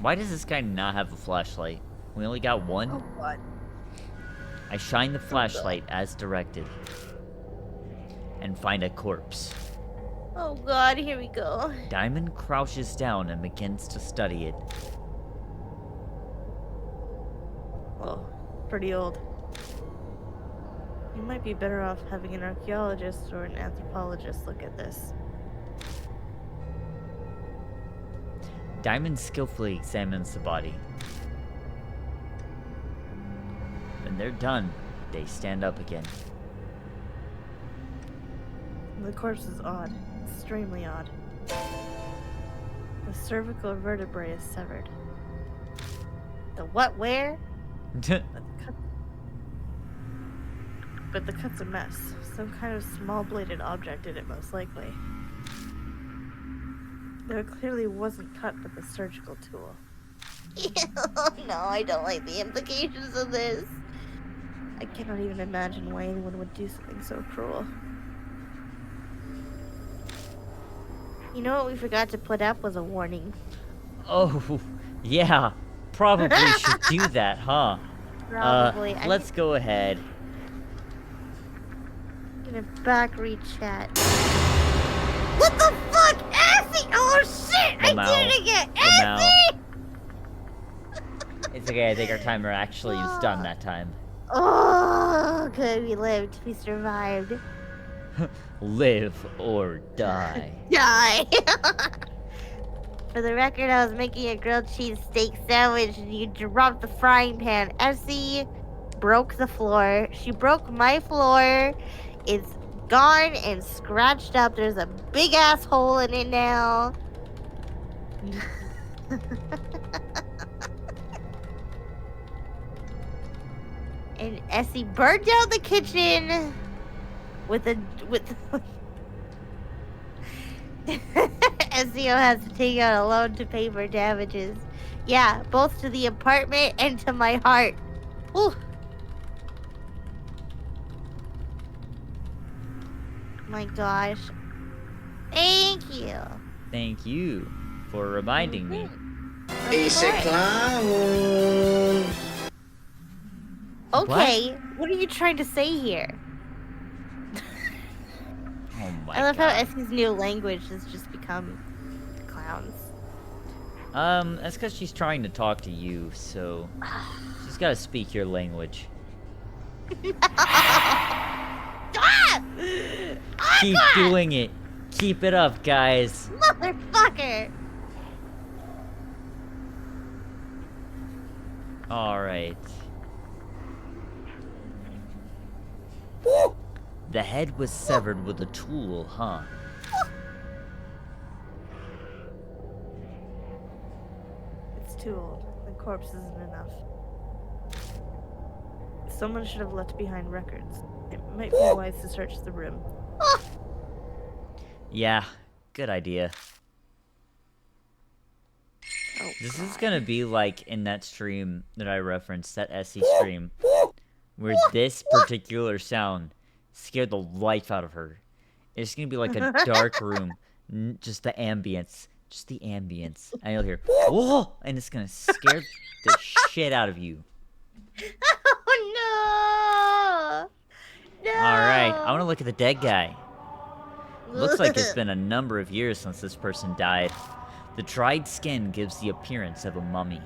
Why does this guy not have a flashlight? We only got one? Oh, God. I shine the flashlight as directed. And find a corpse. Oh, God, here we go. Diamond crouches down and begins to study it. Well, pretty old. You might be better off having an archaeologist or an anthropologist look at this. Diamond skillfully examines the body. When they're done, they stand up again. The corpse is odd. Extremely odd. The cervical vertebrae is severed. The what, where? But the cut's a mess. Some kind of small-bladed object did it, most likely. There clearly wasn't cut with a surgical tool. No, I don't like the implications of this. I cannot even imagine why anyone would do something so cruel. You know what we forgot to put up was a warning. Oh, yeah. Probably should do that, huh? Probably. Let's go ahead. I'm gonna back read chat. What the fuck? Essie! Oh shit! I did it again! Essie! It's okay, I think our timer actually is done that time. Oh, good. We lived. We survived. Live or die. Die! For the record, I was making a grilled cheese steak sandwich and you dropped the frying pan. Essie broke the floor. She broke my floor. It's gone and scratched up. There's a big ass hole in it now. And Essie burned down the kitchen with SEO has to take out a loan to pay for damages. Yeah, both to the apartment and to my heart. Ooh. My gosh. Thank you. Thank you for reminding me. Ese clown. Okay, what are you trying to say here? Oh my I love god. how Essie's new language has just become clowns. That's because she's trying to talk to you, so she's gotta speak your language. Ah! Keep doing it. Keep it up, guys. Motherfucker! Alright. The head was severed with a tool, huh? It's too old. The corpse isn't enough. Someone should have left behind records. It might be wise to search the room. Yeah, good idea. Oh, This is God. gonna be like in that stream that I referenced, that SE stream, where this particular sound scared the life out of her. It's gonna be like a dark room, just the ambience, and you'll hear, whoa, and it's gonna scare the shit out of you. Oh no! No! Alright, I wanna look at the dead guy. Looks like it's been a number of years since this person died. The dried skin gives the appearance of a mummy.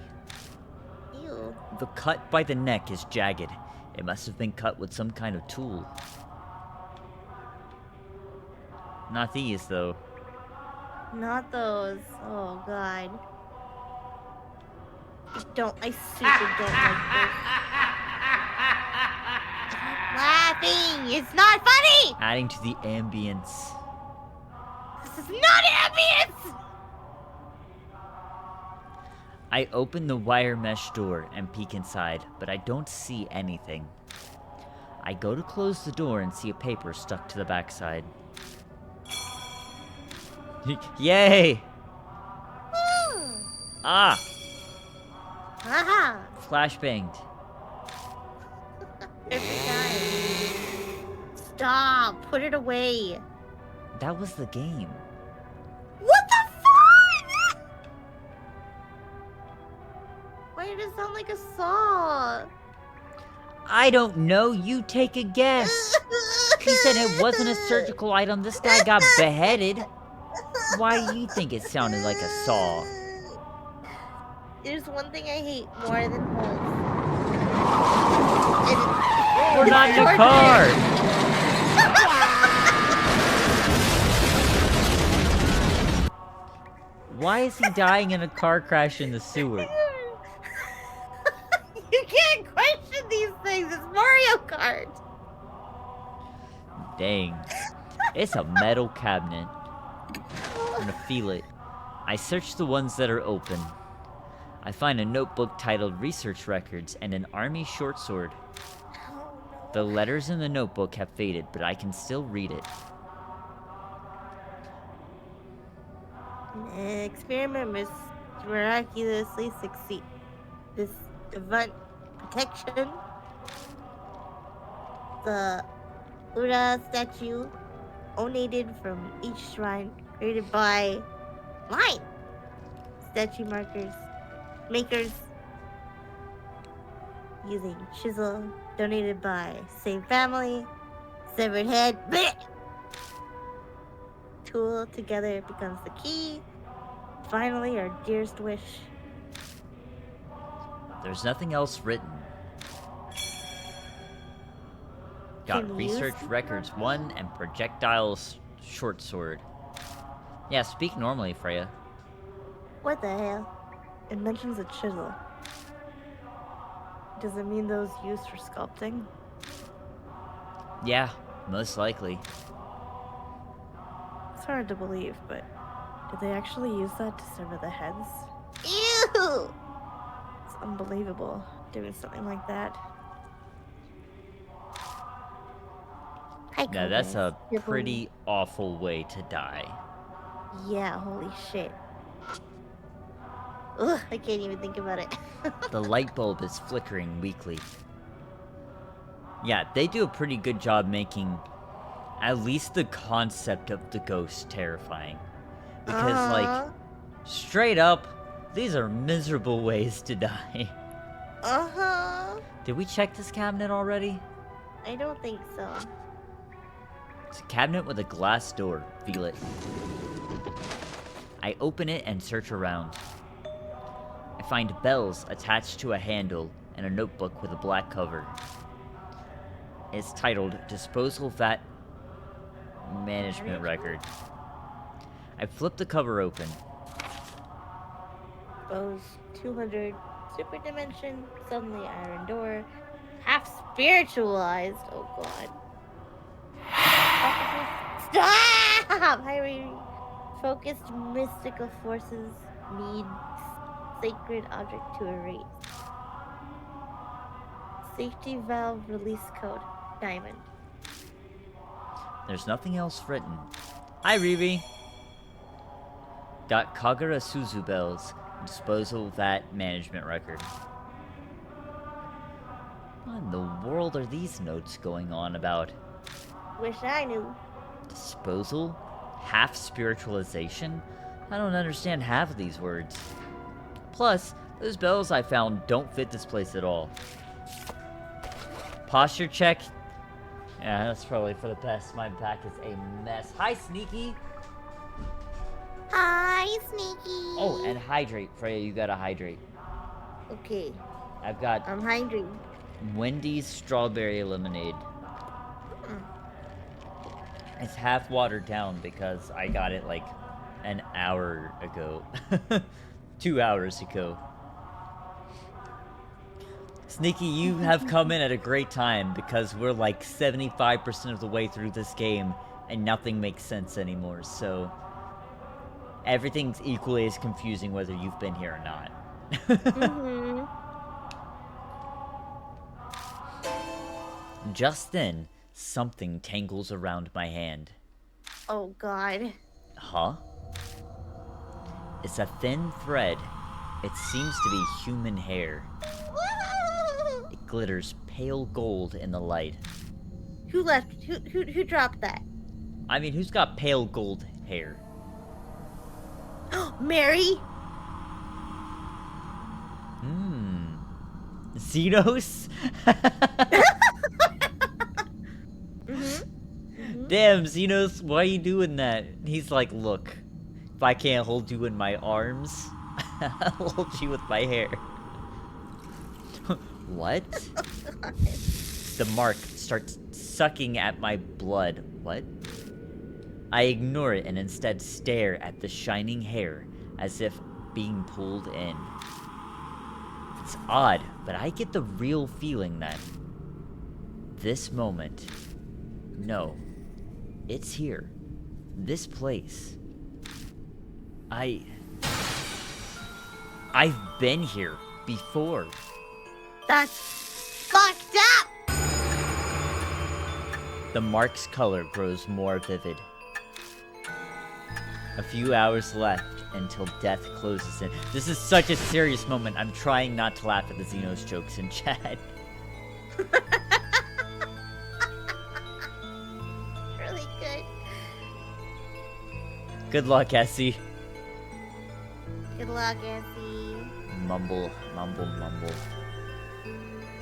Ew. The cut by the neck is jagged. It must have been cut with some kind of tool. Not these, though. Not those. Oh god. I super don't like this. Stop laughing! It's not funny! Adding to the ambience. This is not ambience! I open the wire mesh door and peek inside, but I don't see anything. I go to close the door and see a paper stuck to the backside. Yay! Ah! Haha! Flashbanged. Every time. Stop! Put it away! That was the game. What the fuck? Why did it sound like a saw? I don't know, you take a guess. He said it wasn't a surgical item, this guy got beheaded. Why do you think it sounded like a saw? There's one thing I hate more than holes. We're not in a car! Why is he dying in a car crash in the sewer? You can't question these things. It's Mario Kart. Dang. It's a metal cabinet. I'm gonna feel it. I search the ones that are open. I find a notebook titled Research Records and an army short sword. The letters in the notebook have faded, but I can still read it. An experiment must miraculously succeed. This event protection. The Ura statue donated from each shrine created by mine. Statue makers using chisel donated by same family. Severed head. Blech! Tool together becomes the key. Finally, our dearest wish. There's nothing else written. Got Can you Research use Records 1 and Projectiles Short Sword. Yeah, speak normally, Freya. What the hell? It mentions a chisel. Does it mean those used for sculpting? Yeah, most likely. It's hard to believe, but did they actually use that to sever the heads? Ew! It's unbelievable doing something like that. Yeah, that's a pretty awful way to die. Yeah, holy shit. Ugh, I can't even think about it. The light bulb is flickering weakly. Yeah, they do a pretty good job making at least the concept of the ghost terrifying. Because, like, straight up, these are miserable ways to die. Uh-huh. Did we check this cabinet already? I don't think so. It's a cabinet with a glass door. Feel it. I open it and search around. I find bells attached to a handle and a notebook with a black cover. It's titled Disposal Vat Management Record. I flip the cover open. Bose 200 super dimension, suddenly iron door, half spiritualized. Oh god. Stop! Highway focused mystical forces need sacred object to erase. Safety valve release code, diamond. There's nothing else written. Hi, Rivi. Got Kagura Suzu bells. Disposal Vat Management Record. What in the world are these notes going on about? Wish I knew. Disposal? Half spiritualization? I don't understand half of these words. Plus, those bells I found don't fit this place at all. Posture check? Yeah, that's probably for the best. My back is a mess. Hi, Sneaky! Hi! Bye, Sneaky. Oh, and hydrate, Freya. You gotta hydrate. Okay, I've got I'm hungry. Wendy's strawberry lemonade. It's half watered down because I got it like an hour ago. 2 hours ago. Sneaky, you have come in at a great time because we're like 75% of the way through this game and nothing makes sense anymore, so everything's equally as confusing whether you've been here or not. Just then, something tangles around my hand. Oh God. Huh? It's a thin thread. It seems to be human hair. It glitters pale gold in the light. Who left? Who dropped that? I mean, who's got pale gold hair? Mary. Xenos? Damn, Xenos, why are you doing that? He's like, look, if I can't hold you in my arms, I'll hold you with my hair. What? The mark starts sucking at my blood. What? I ignore it and instead stare at the shining hair as if being pulled in. It's odd, but I get the real feeling that this moment, no, it's here. This place. I've been here before. That's fucked up. The mark's color grows more vivid. A few hours left until death closes in. This is such a serious moment. I'm trying not to laugh at the Xenos jokes in chat. Really good. Good luck, Essie. Good luck, Essie. Mumble, mumble, mumble.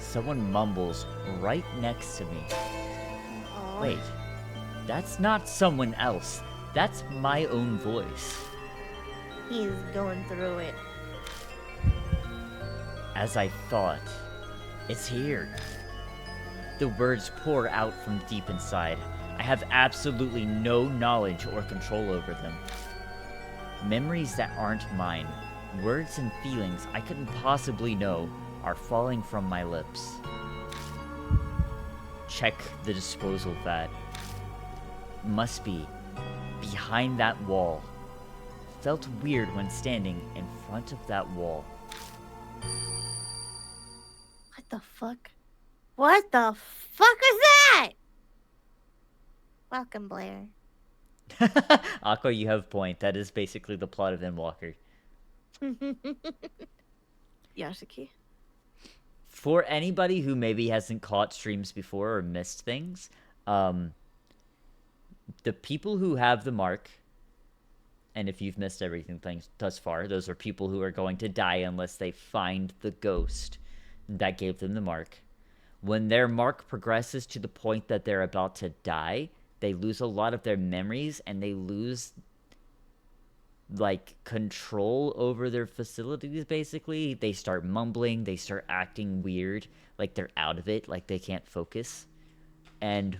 Someone mumbles right next to me. Aw. Wait, that's not someone else. That's my own voice. He's going through it. As I thought, it's here. The words pour out from deep inside. I have absolutely no knowledge or control over them. Memories that aren't mine, words and feelings I couldn't possibly know, are falling from my lips. Check the disposal vat. Must be behind that wall. Felt weird when standing in front of that wall. What the fuck? What the fuck is that? Welcome, Blair. Aqua, you have a point. That is basically the plot of Endwalker. Yashiki. For anybody who maybe hasn't caught streams before or missed things, the people who have the mark, and if you've missed everything thus far, those are people who are going to die unless they find the ghost that gave them the mark. When their mark progresses to the point that they're about to die, they lose a lot of their memories and they lose like control over their facilities. Basically, they start mumbling, they start acting weird, like they're out of it, like they can't focus. And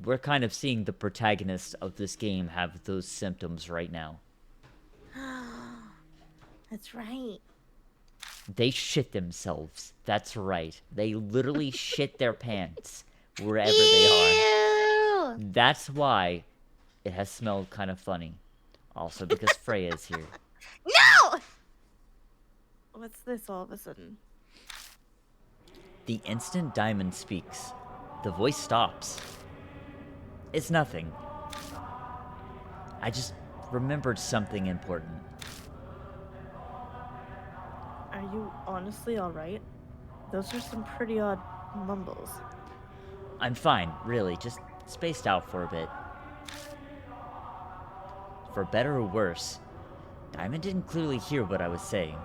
we're kind of seeing the protagonist of this game have those symptoms right now. That's right. They shit themselves. That's right. They literally shit their pants wherever they are. Ew! That's why it has smelled kind of funny. Also because Freya is here. No! What's this all of a sudden? The instant Diamond speaks, the voice stops. It's nothing. I just remembered something important. Are you honestly alright? Those are some pretty odd mumbles. I'm fine, really, just spaced out for a bit. For better or worse, Diamond didn't clearly hear what I was saying.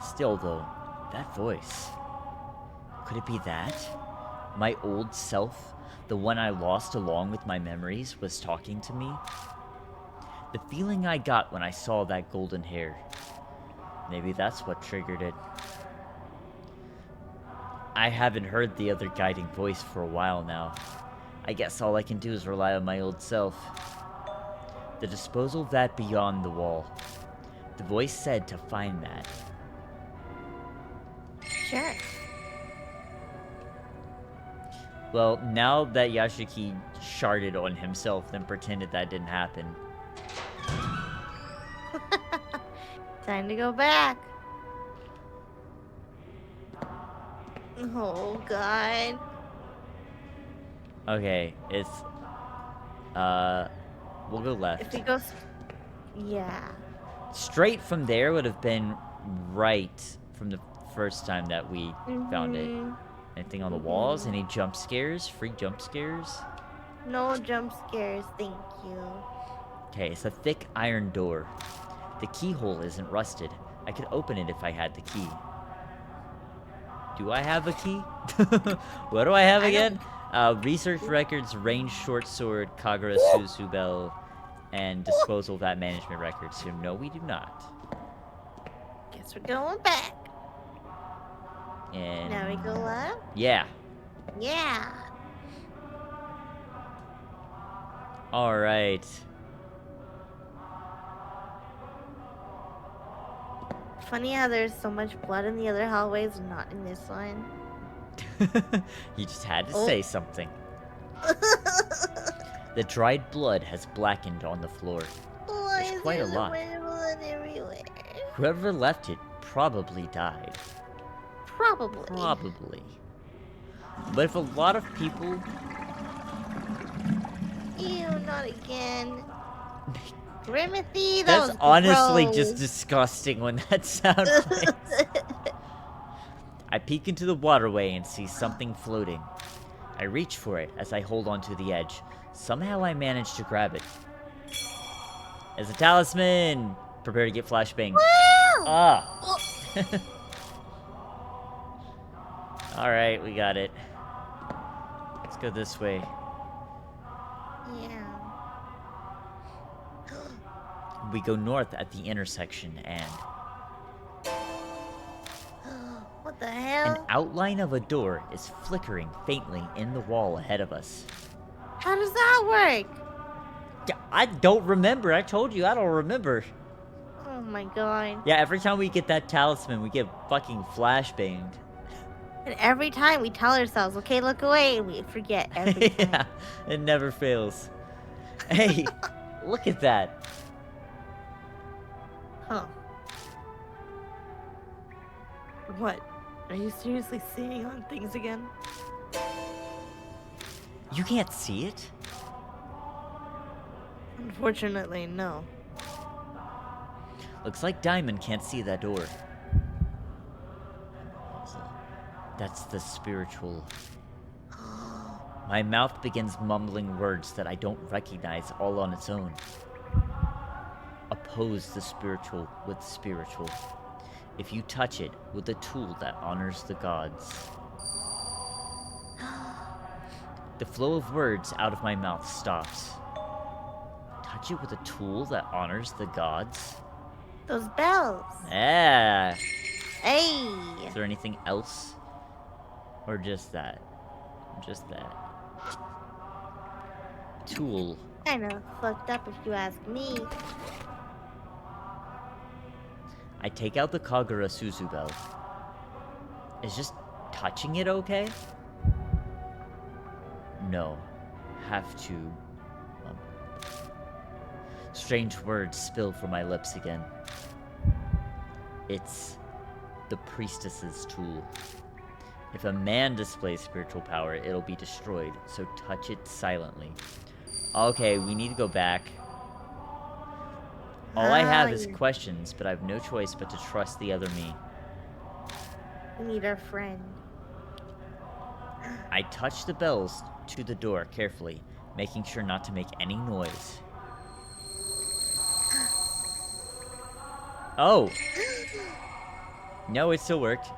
Still, though, that voice. Could it be that? my old self, the one I lost along with my memories, was talking to me. The feeling I got when I saw that golden hair. Maybe that's what triggered it. I haven't heard the other guiding voice for a while now. I guess all I can do is rely on my old self. The disposal of that beyond the wall. The voice said to find that. Sure. Well, now that Yashiki sharded on himself, then pretended that didn't happen. Time to go back. Oh, God. Okay, it's... we'll go left. If we go... Yeah. Straight from there would have been right from the first time that we found it. Anything on the walls? Any jump scares? Free jump scares? No jump scares, thank you. Okay, it's a thick iron door. The keyhole isn't rusted. I could open it if I had the key. Do I have a key? What do I have again? Research records, range short sword, Kagura Susubel, and disposal of that management record. So no, we do not. Guess we're going back. And Now we go left? yeah. Yeah. All right. Funny how there's so much blood in the other hallways and not in this one. You just had to say something. The dried blood has blackened on the floor. Why There's is quite a there so lot. much blood everywhere? Whoever left it probably died. Probably. Probably. But if a lot of people... Ew, not again. Grimothy, that That's was honestly gross. just disgusting when that sound plays. I peek into the waterway and see something floating. I reach for it as I hold onto the edge. Somehow I manage to grab it. It's a talisman! Prepare to get flashbanged. Ah! Alright, we got it. Let's go this way. Yeah. We go north at the intersection and... What the an hell? outline of a door is flickering faintly in the wall ahead of us. How does that work? I don't remember. I told you, I don't remember. Oh my god. Yeah, every time we get that talisman, we get fucking flashbanged. And every time we tell ourselves, okay, look away, and we forget every time. Yeah, it never fails. Hey, look at that. Huh. What? Are you seriously seeing on things again? You can't see it? Unfortunately, no. Looks like Diamond can't see that door. That's the spiritual. My mouth begins mumbling words that I don't recognize all on its own. Oppose the spiritual with spiritual. If you touch it with a tool that honors the gods. The flow of words out of my mouth stops. Touch it with a tool that honors the gods? Those bells. Yeah. Hey. Is there anything else? Or just that? Just that. Tool. Kinda fucked up if you ask me. I take out the Kagura Susubel. Is just touching it okay? No. Have to. Strange words spill from my lips again. It's the priestess's tool. If a man displays spiritual power, it'll be destroyed, so touch it silently. Okay, we need to go back. All I have is questions, but I have no choice but to trust the other me. We need our friend. I touch the bells to the door carefully, making sure not to make any noise. Oh! No, it still worked.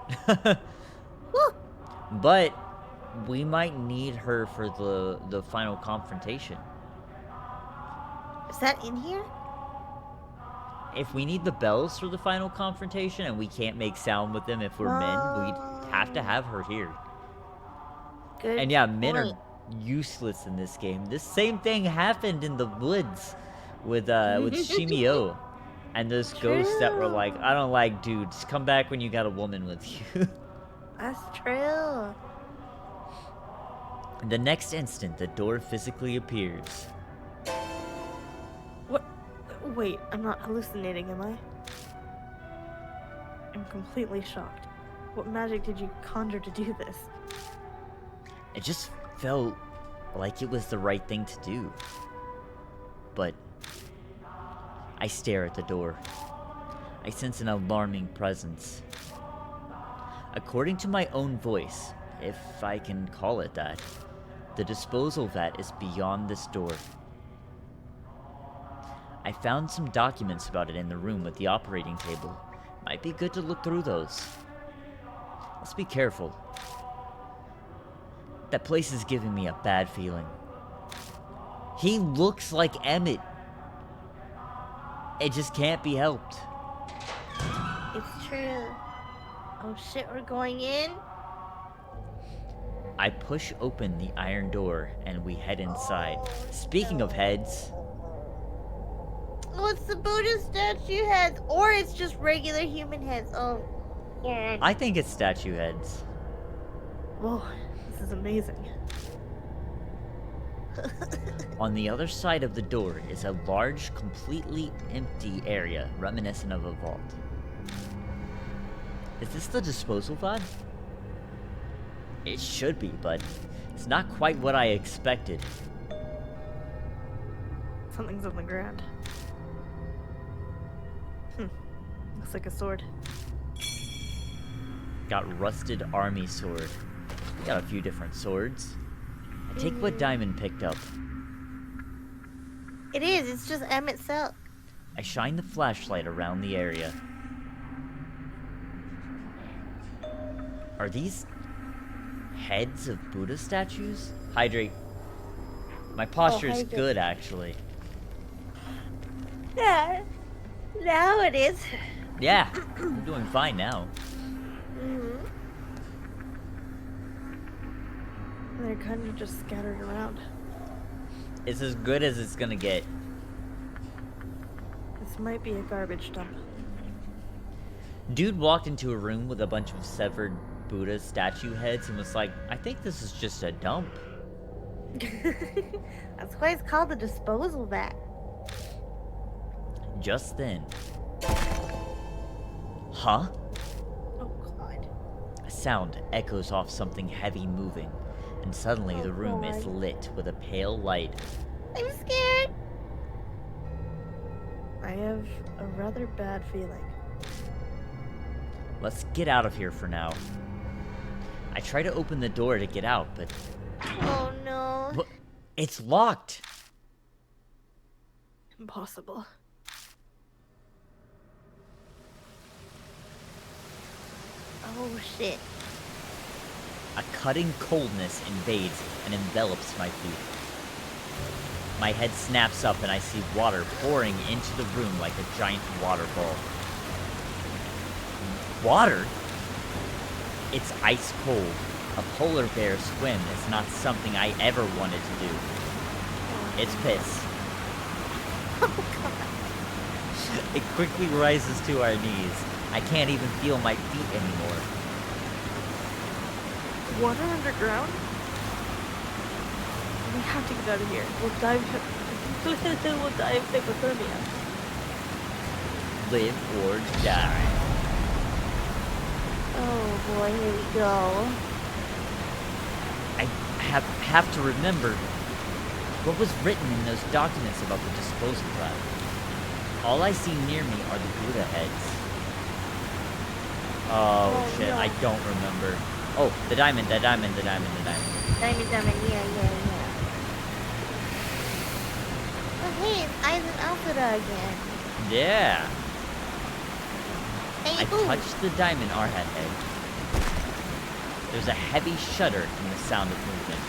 But we might need her for the final confrontation. Is that in here? If we need the bells for the final confrontation and we can't make sound with them if we're men, we'd have to have her here. Good. And yeah, men point. are useless in this game. This same thing happened in the woods with Shimio. And those ghosts that were like, I don't like dudes. Come back when you got a woman with you. That's true. The next instant, the door physically appears. What? Wait, I'm not hallucinating, am I? I'm completely shocked. What magic did you conjure to do this? It just felt like it was the right thing to do. But I stare at the door. I sense an alarming presence. According to my own voice, if I can call it that, the disposal vat is beyond this door. I found some documents about it in the room with the operating table. Might be good to look through those. Let's be careful. That place is giving me a bad feeling. He looks like Emmett. It just can't be helped. It's true. Oh shit, we're going in? I push open the iron door and we head inside. Speaking of heads, Oh, it's the Buddha statue heads. Or it's just regular human heads. Oh, yeah. I think it's statue heads. Whoa, this is amazing. On the other side of the door is a large, completely empty area reminiscent of a vault. Is this the disposal vat? It should be, but it's not quite what I expected. Something's on the ground. Looks like a sword. Got rusted army sword. Got a few different swords. I take what Diamond picked up. It is. It's just Emmett Silk. I shine the flashlight around the area. Are these heads of Buddha statues? Hydrate. My posture's hydrate. good, actually. Yeah. Now it is. Yeah, I'm doing fine now. Mm-hmm. They're kind of just scattered around. It's as good as it's gonna get. This might be a garbage dump. Dude walked into a room with a bunch of severed Buddha statue heads and was like, I think this is just a dump. That's why it's called the disposal vat. Just then. Huh? Oh god. A sound echoes off something heavy moving, and suddenly the room is God. lit with a pale light. I'm scared. I have a rather bad feeling. Let's get out of here for now. I try to open the door to get out, but Oh no. it's locked. Impossible. Oh shit. A cutting coldness invades and envelops my feet. My head snaps up and I see water pouring into the room like a giant waterfall. Water? It's ice cold. A polar bear swim is not something I ever wanted to do. It's piss. It quickly rises to our knees. I can't even feel my feet anymore. Water underground? We have to get out of here. We'll die of hypothermia. Live or die. Oh boy, here we go. I have to remember what was written in those documents about the disposal vat. All I see near me are the Buddha heads. Oh shit, no. I don't remember. Oh, the diamond. Diamond, yeah. Oh hey, it's Aizen Alpha again. Yeah. Hey, I ooh. touched the diamond Arhat head. There's a heavy shudder from the sound of movement.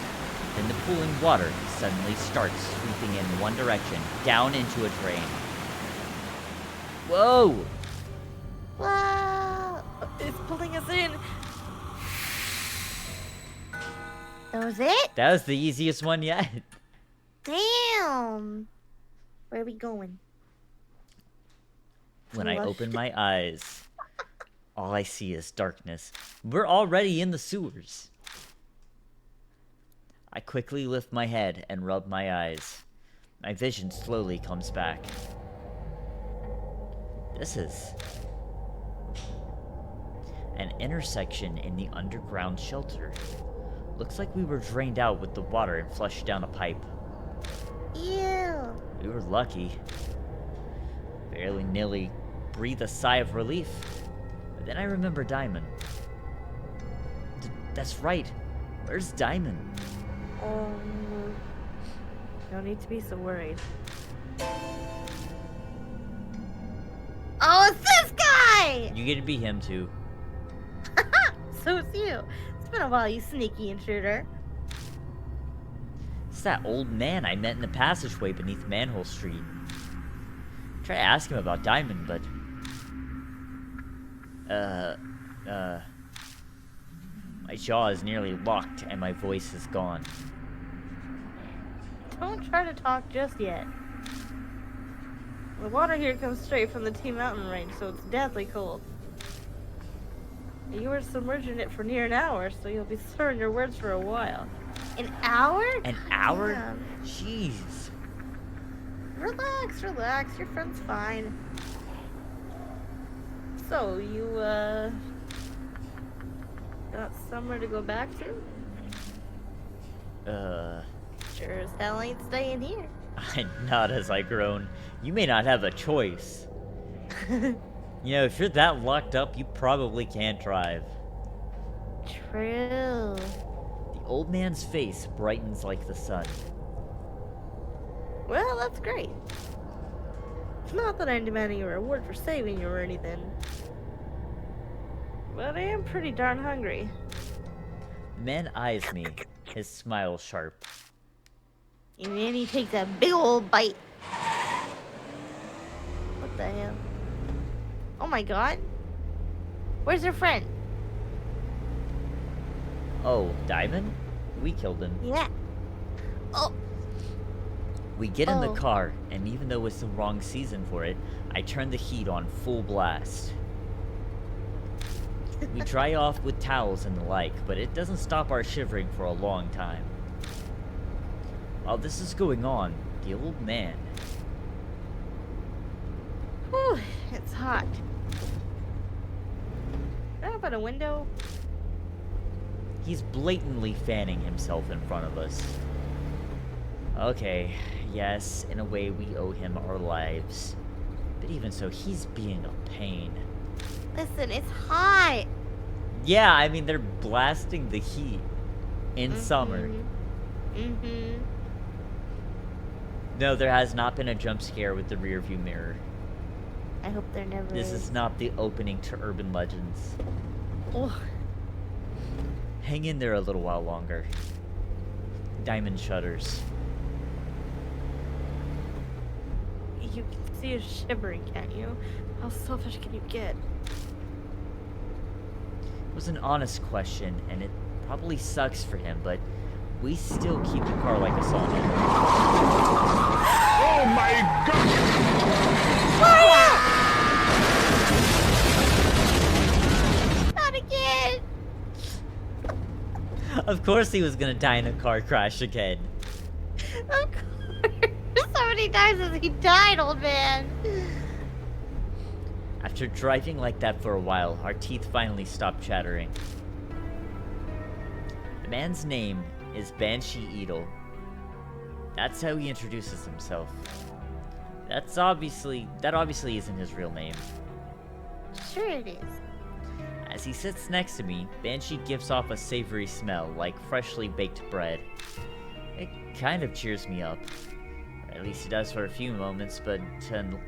Then the pooling water suddenly starts sweeping in one direction, down into a drain. Whoa! Whoa! It's pulling us in. That was it? That was the easiest one yet. Damn! Where are we going? When I Flush. open my eyes, all I see is darkness. We're already in the sewers. I quickly lift my head and rub my eyes. My vision slowly comes back. This is an intersection in the underground shelter. Looks like we were drained out with the water and flushed down a pipe. Ew! We were lucky. Barely nearly breathe a sigh of relief. But then I remember Diamond. That's right. Where's Diamond? No need to be so worried. Oh, it's this guy! You get to be him too. So it's you. It's been a while, you sneaky intruder. It's that old man I met in the passageway beneath Manhole Street. Try to ask him about Diamond, but... My jaw is nearly locked and my voice is gone. Don't try to talk just yet. The water here comes straight from the T Mountain range, so it's deathly cold. You were submerged in it for near an hour, so you'll be slurring your words for a while. An hour? An hour? Damn. Jeez. Relax, relax. Your friend's fine. So, you, got somewhere to go back to? Sure as hell ain't staying here. Not as I groan. You may not have a choice. You know, if you're that locked up, you probably can't drive. True. The old man's face brightens like the sun. Well, that's great. Not that I'm demanding a reward for saving you or anything. But I am pretty darn hungry. The man eyes me, his smile sharp. And then he takes a big old bite. What the hell? Oh my god. Where's your friend? Oh, Diamond? We killed him. Yeah. Oh. We get in the Oh. car, and even though it's the wrong season for it, I turn the heat on full blast. We dry off with towels and the like, but it doesn't stop our shivering for a long time. While this is going on, the old man... Whew, it's hot. Can I open a window? He's blatantly fanning himself in front of us. Okay, yes, in a way we owe him our lives. But even so, he's being a pain. Listen, it's hot. Yeah, I mean, they're blasting the heat in summer. Mm-hmm. No, there has not been a jump scare with the rear view mirror. I hope there never This is. is not the opening to Urban Legends. Oh, Hang in there a little while longer. Diamond shudders. You can see us shivering, can't you? How selfish can you get? It was an honest question, and it probably sucks for him, but we still keep the car like a sauna. Oh my god! not again. Of course he was gonna die in a car crash again. Of course. So many times as he died, old man. After driving like that for a while, our teeth finally stopped chattering. The man's name is Banshee Eagle. That's how he introduces himself. That obviously isn't his real name. Sure it is. As he sits next to me, Banshee gives off a savory smell like freshly baked bread. It kind of cheers me up. Or at least it does for a few moments, but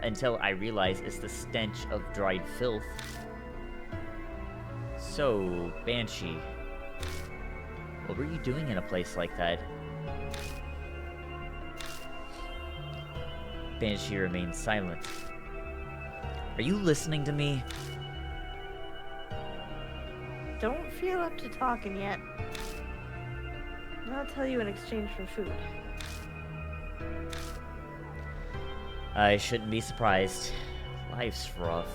until I realize it's the stench of dried filth. So, Banshee, What were you doing in a place like that? Banshee remains silent. Are you listening to me? Don't feel up to talking yet. I'll tell you in exchange for food. I shouldn't be surprised. Life's rough.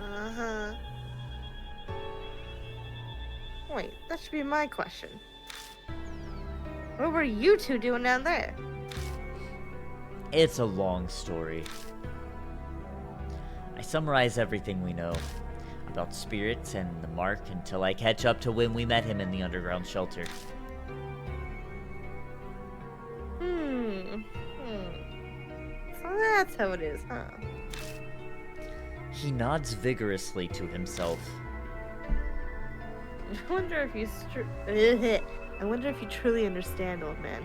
Uh-huh. Wait, that should be my question. What were you two doing down there? It's a long story. I summarize everything we know about spirits and the mark until I catch up to when we met him in the underground shelter. So that's how it is, huh? He nods vigorously to himself. I wonder if you I wonder if you truly understand, old man.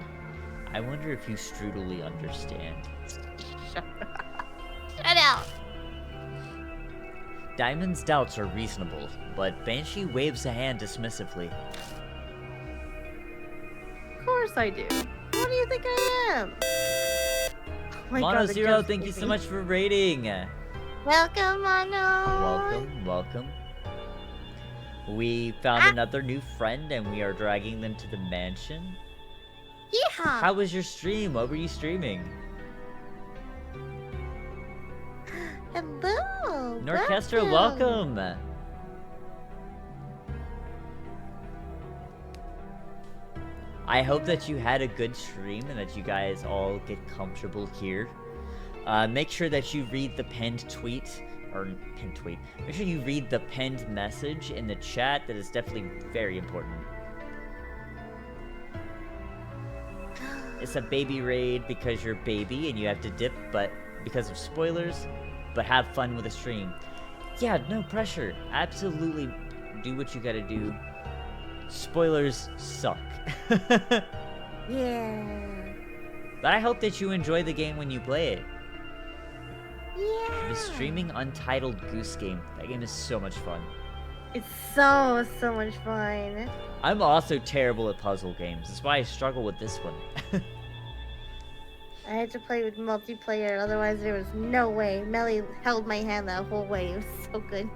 I wonder if you strudely understand. Shut up! Diamond's doubts are reasonable, but Banshee waves a hand dismissively. Of course I do. What do you think I am? Oh my Mono God, the Zero, joke's thank you so leaving. much for raiding. Welcome, Mono. Welcome. We found another new friend and we are dragging them to the mansion. Yeehaw. How was your stream? What were you streaming? Hello. Norchestra, welcome! I hope that you had a good stream and that you guys all get comfortable here. Make sure that you read the pinned tweet, make sure you read the pinned message in the chat. That is definitely very important. It's a baby raid because you're baby and you have to dip, but because of spoilers, but have fun with the stream. Yeah, no pressure. Absolutely do what you gotta do. Spoilers suck. Yeah. But I hope that you enjoy the game when you play it. Yeah. The streaming Untitled Goose Game. That game is so much fun. It's so much fun. I'm also terrible at puzzle games. That's why I struggle with this one. I had to play with multiplayer, otherwise there was no way. Melly held my hand that whole way. It was so good.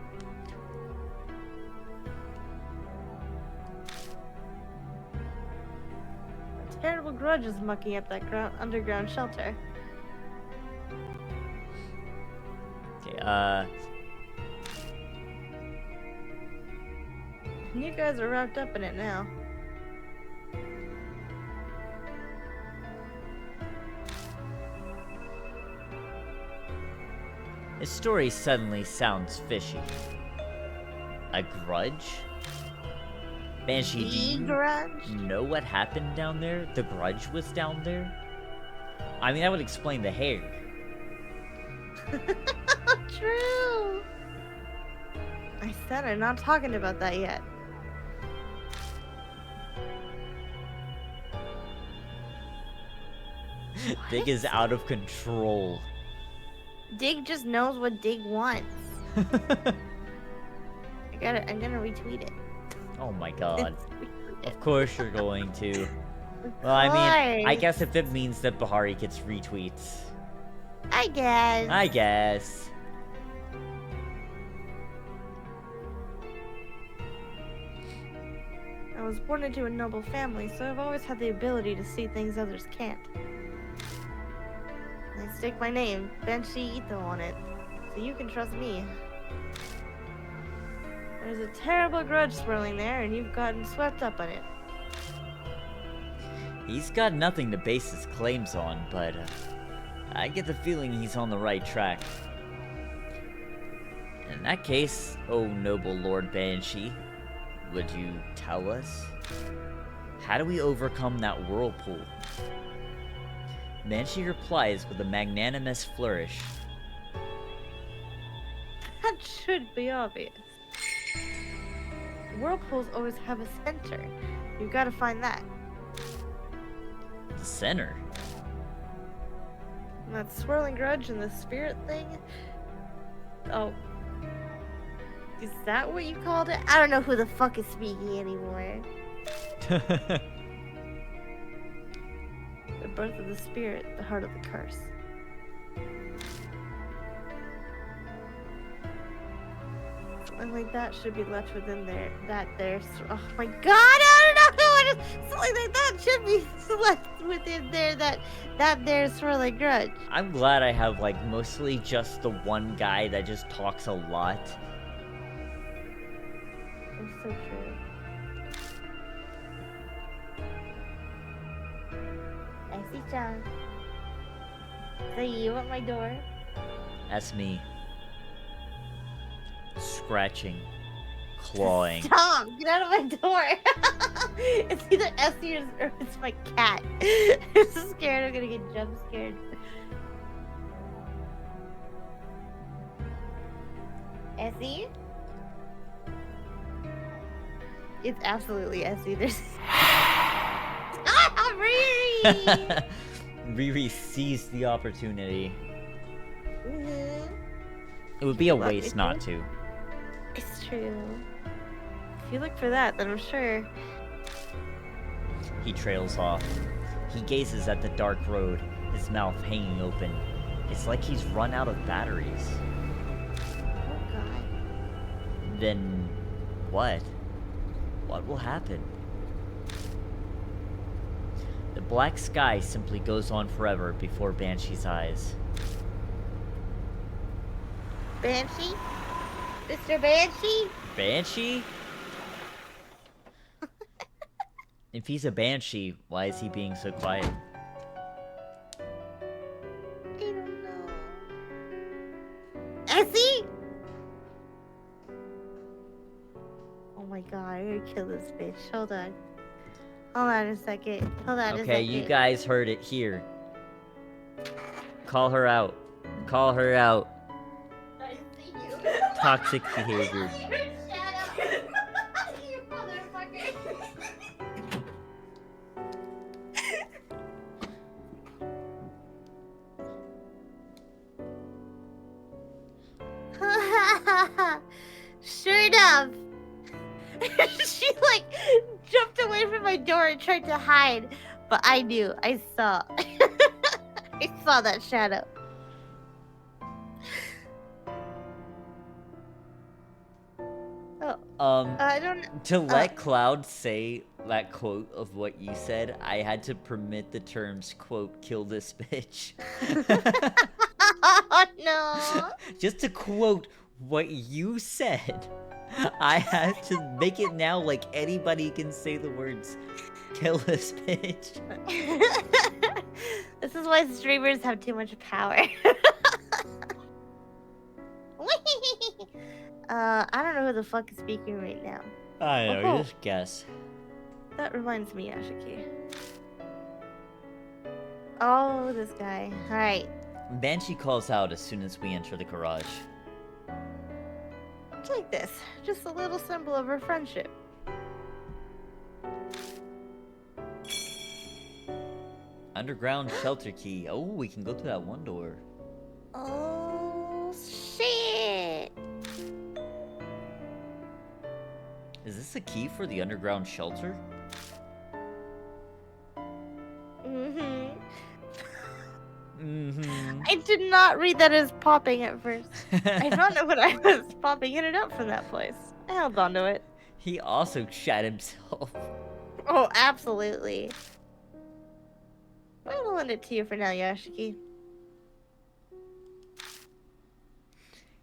A terrible grudge is mucking up that underground shelter. Okay, You guys are wrapped up in it now. this story suddenly sounds fishy. A grudge? Banshee, do you Grudge? know what happened down there? The grudge was down there? I mean, that would explain the hair. True. I said I'm not talking about that yet. Dig is out of control. Dig just knows what Dig wants. I'm gonna retweet it. Oh my god. Retweet Of it. course you're going to. Of Well, I mean, I course. guess if it means that Bahari gets retweets. I guess. I guess. I was born into a noble family, so I've always had the ability to see things others can't. I stick my name, Banshee Ito, on it, so you can trust me. There's a terrible grudge swirling there, and you've gotten swept up in it. He's got nothing to base his claims on, but I get the feeling he's on the right track. In that case, oh noble Lord Banshee, would you tell us? How do we overcome that whirlpool? Banshee replies with a magnanimous flourish. That should be obvious. Whirlpools always have a center. You've got to find that. The center? And that swirling grudge and the spirit thing? Oh. Is that what you called it? I don't know who the fuck is speaking anymore. The birth of the spirit, the heart of the curse. Something like that should be left within there. Oh my god, I don't know what something like that should be left within there. That there swirling grudge. I'm glad I have, like, mostly just the one guy that just talks a lot. It's so true. I see John. So you at my door? That's me. Scratching. Clawing. Stop! Get out of my door! It's either Essie or it's my cat. I'm so scared I'm gonna get jump scared. Essie? It's absolutely Essie. There's ah, Riri! Riri seized the opportunity. Mhm. It would be a Love waste it, not dude. to. It's true. If you look for that, then I'm sure. He trails off. He gazes at the dark road, his mouth hanging open. It's like he's run out of batteries. Oh god. Then what? What will happen? The black sky simply goes on forever before Banshee's eyes. Banshee? Mr. Banshee? Banshee? If he's a banshee, why is he being so quiet? I don't know. Essie? Oh my god, I'm gonna kill this bitch. Hold on. Hold on a second. Hold on a second. Okay, you guys heard it here. Call her out. Call her out. I see you. Toxic behavior. You motherfucker. Sure enough. She like jumped away from my door and tried to hide, but I knew. I saw. I saw that shadow. Oh, I don't. To let Cloud say that quote of what you said, I had to permit the terms, quote, kill this bitch. Oh no. Just to quote what you said, I had to make it now like anybody can say the words, kill this bitch. This is why streamers have too much power. I don't know who the fuck is speaking right now. I know, Oh. just guess. That reminds me, Ashiki. Oh, this guy. Alright. Banshee calls out as soon as we enter the garage. Take this. Just a little symbol of our friendship. Underground shelter key. Oh, we can go through that one door. Oh, shit. Is this a key for the underground shelter? Mm-hmm. Mm-hmm. I did not read that as popping at first. I found it when I was popping in and out from that place. I held on to it. He also shat himself. Oh, absolutely. I'll lend it to you for now, Yashiki.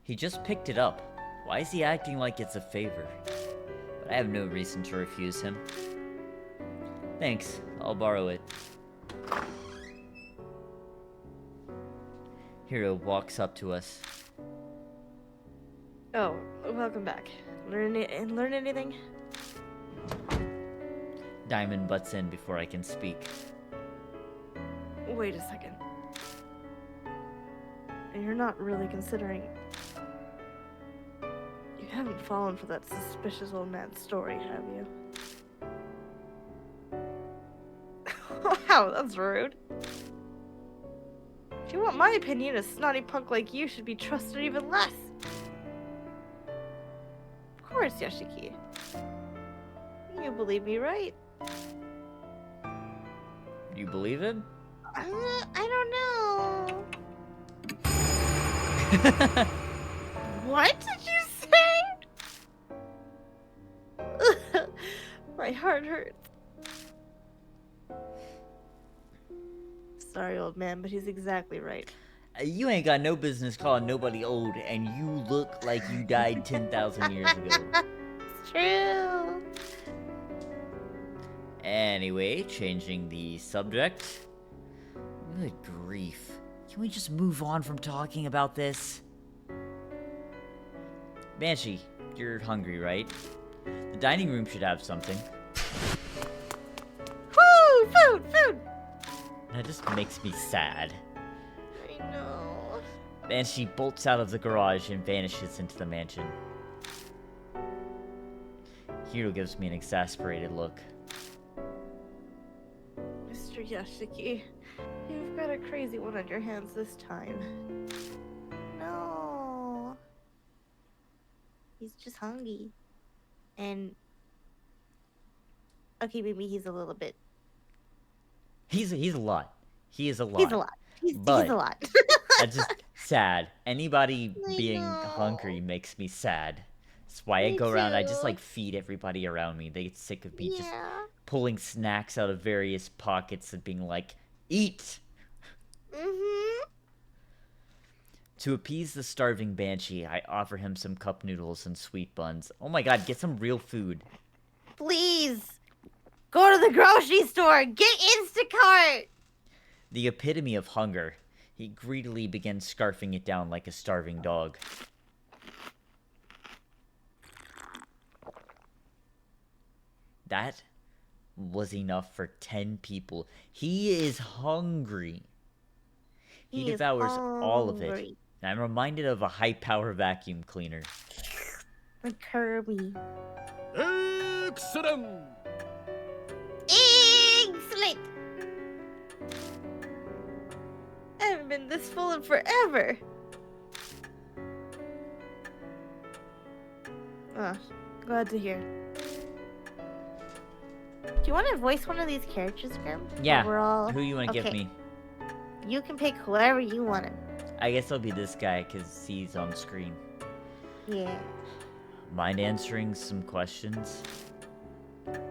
He just picked it up. Why is he acting like it's a favor? But I have no reason to refuse him. Thanks, I'll borrow it. Hiro walks up to us. Oh, welcome back. Learn anything? Diamond butts in before I can speak. Wait a second. You're not really considering... You haven't fallen for that suspicious old man's story, have you? Wow, that's rude. If you want my opinion, a snotty punk like you should be trusted even less. Of course, Yashiki. You believe me, right? You believe him? I don't know. What did you say? My heart hurts. Sorry, old man, but he's exactly right. You ain't got no business calling nobody old, and you look like you died 10,000 years ago. It's true. Anyway, changing the subject. Good grief. Can we just move on from talking about this? Banshee, you're hungry, right? The dining room should have something. Food! That just makes me sad. I know. Banshee bolts out of the garage and vanishes into the mansion. Hiro gives me an exasperated look. Mr. Yashiki, you've got a crazy one on your hands this time. No. He's just hungry. And... okay, maybe he's a little bit... He's a lot. He is a lot. He's a lot. He's a lot. That's just sad. Anybody I being know. hungry makes me sad. That's why I Me go around, I too. just like feed everybody around me. They get sick of me just Yeah. pulling snacks out of various pockets and being like, eat! Mm-hmm. To appease the starving Banshee, I offer him some cup noodles and sweet buns. Oh my god, get some real food. Please. Go to the grocery store. Get Instacart. The epitome of hunger, he greedily begins scarfing it down like a starving dog. That was enough for 10 people. He is hungry. He He is devours all of it. hungry. And I'm reminded of a high-power vacuum cleaner. Like Kirby. Excellent! Excellent. I haven't been this full in forever. Oh, glad to hear. Do you want to voice one of these characters, Grim? Yeah, We're all... who you want to give okay. me? You can pick whoever you want to. I guess I'll be this guy, because he's on screen. Yeah. Mind answering some questions?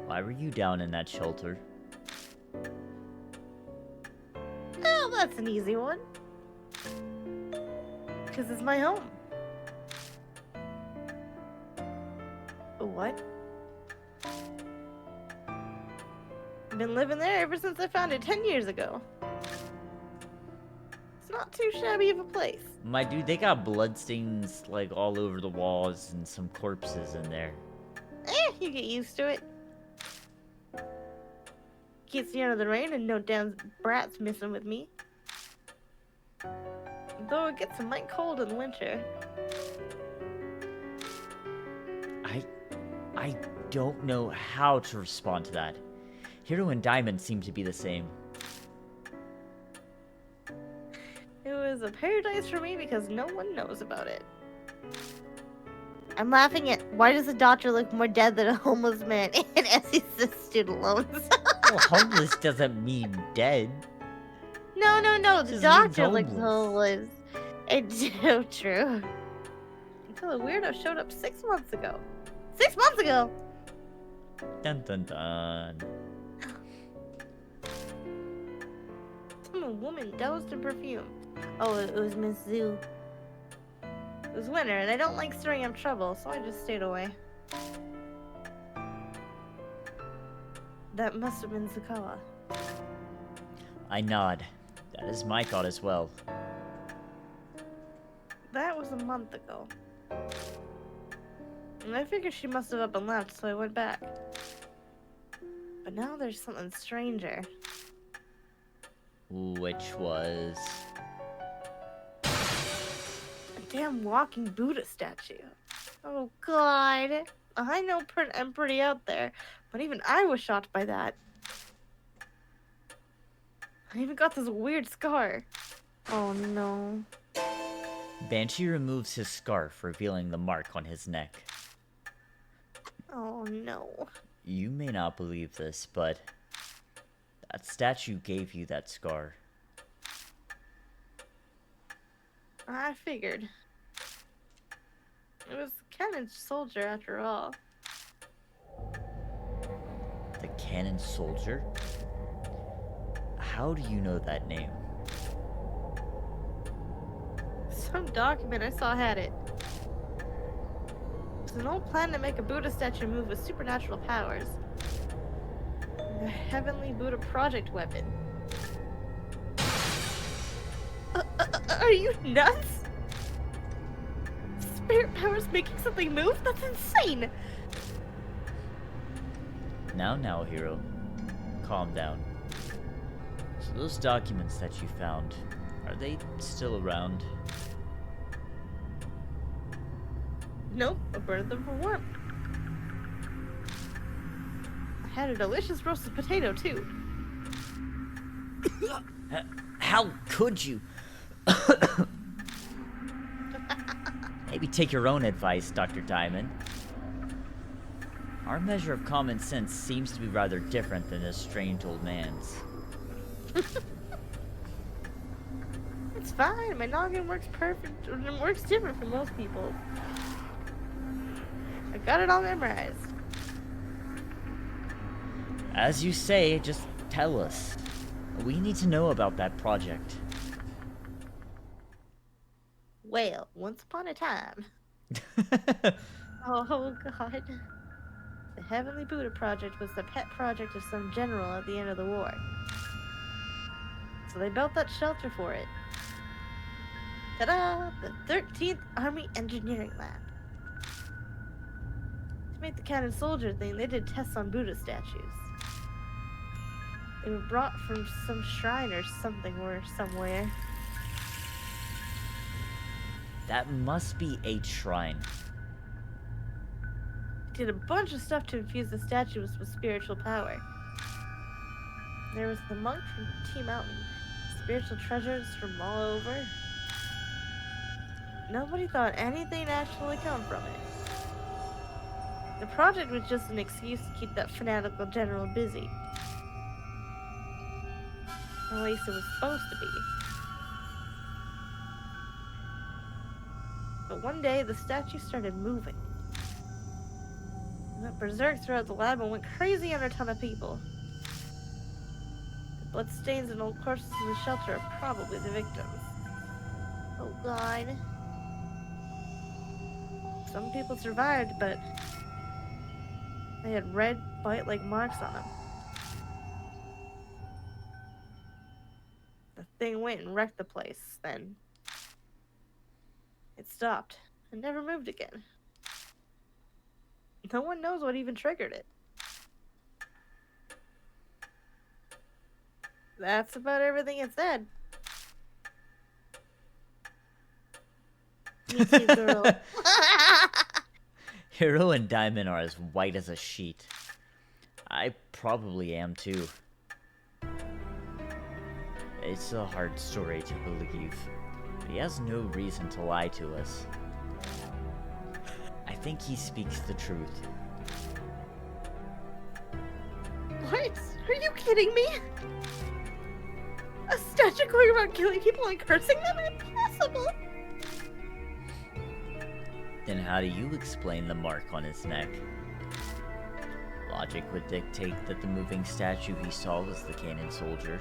Why were you down in that shelter? Oh, that's an easy one. Because it's my home. What? I've been living there ever since I found it 10 years ago. It's not too shabby of a place. My dude, they got bloodstains, like, all over the walls and some corpses in there. You get used to it. Keeps me out of the rain and no damn brats messing with me. Though it gets a mite cold in the winter. I don't know how to respond to that. Hero and Diamond seem to be the same. It was a paradise for me because no one knows about it. I'm laughing at why does the doctor look more dead than a homeless man and Essie's the student loans? Well, homeless doesn't mean dead. No, the Just doctor looks looks homeless. It's so true. Until a weirdo showed up 6 months ago. 6 months ago! Dun dun dun. Some woman doused in perfume. Oh, it was Miss Zoo. It was winter, and I don't like stirring up trouble, so I just stayed away. That must have been Sakawa. I nod. That is my thought as well. That was a month ago. And I figured she must have up and left, so I went back. But now there's something stranger. Which was... A damn walking Buddha statue. Oh god. I know I'm pretty out there, but even I was shocked by that. I even got this weird scar. Oh no. Banshee removes his scarf, revealing the mark on his neck. Oh no. You may not believe this, but that statue gave you that scar. I figured. It was the cannon soldier after all. The cannon soldier? How do you know that name? Some document I saw had it. It's an old plan to make a Buddha statue move with supernatural powers. The Heavenly Buddha Project weapon. Are you nuts? Spirit powers making something move? That's insane! Now, hero. Calm down. So those documents that you found, are they still around? Nope, I burned them for warmth. I had a delicious roasted potato, too. How could you? Maybe take your own advice, Dr. Diamond. Our measure of common sense seems to be rather different than this strange old man's. It's fine, my noggin works perfect, it works different from most people. I got it all memorized. As you say, just tell us. We need to know about that project. Well, once upon a time. Oh god. The Heavenly Buddha Project was the pet project of some general at the end of the war. So they built that shelter for it. Ta-da! The 13th Army Engineering Lab. To make the cannon soldier thing, they did tests on Buddha statues. They were brought from some shrine or something or somewhere. That must be a shrine. Did a bunch of stuff to infuse the statues with spiritual power. There was the monk from Tea Mountain, spiritual treasures from all over. Nobody thought anything actually come from it. The project was just an excuse to keep that fanatical general busy. At least it was supposed to be. But one day, the statue started moving. It went berserk throughout the lab and went crazy on a ton of people. The bloodstains and old corpses in the shelter are probably the victims. Oh god. Some people survived, but they had red, bite-like marks on them. The thing went and wrecked the place, then it stopped and never moved again. No one knows what even triggered it. That's about everything it said. Me too, girl. Hero and Diamond are as white as a sheet. I probably am too. It's a hard story to believe, but he has no reason to lie to us. I think he speaks the truth. What? Are you kidding me? A statue going around killing people and cursing them? Impossible! Then how do you explain the mark on his neck? Logic would dictate that the moving statue he saw was the cannon soldier.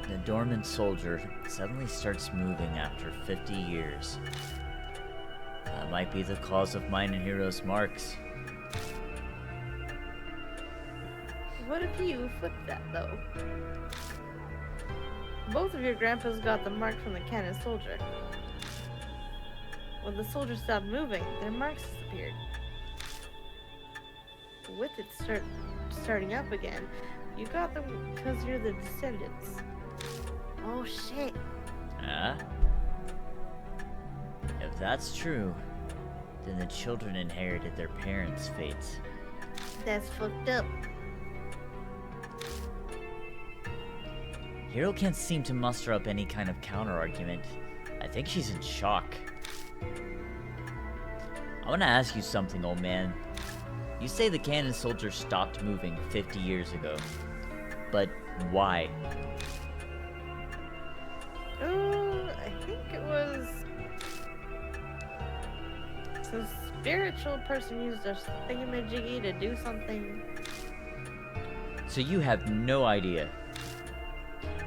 The dormant soldier suddenly starts moving after 50 years. That might be the cause of mine and Hero's marks. What if you flipped that, though? Both of your grandpas got the mark from the cannon soldier. When the soldier stopped moving, their marks disappeared. With it starting up again, you got them because you're the descendants. Oh shit. Huh? If that's true, then the children inherited their parents' fates. That's fucked up. Hero can't seem to muster up any kind of counter-argument. I think she's in shock. I want to ask you something, old man. You say the cannon soldier stopped moving 50 years ago. But why? I think it was... some spiritual person used a thingamajiggy to do something. So you have no idea.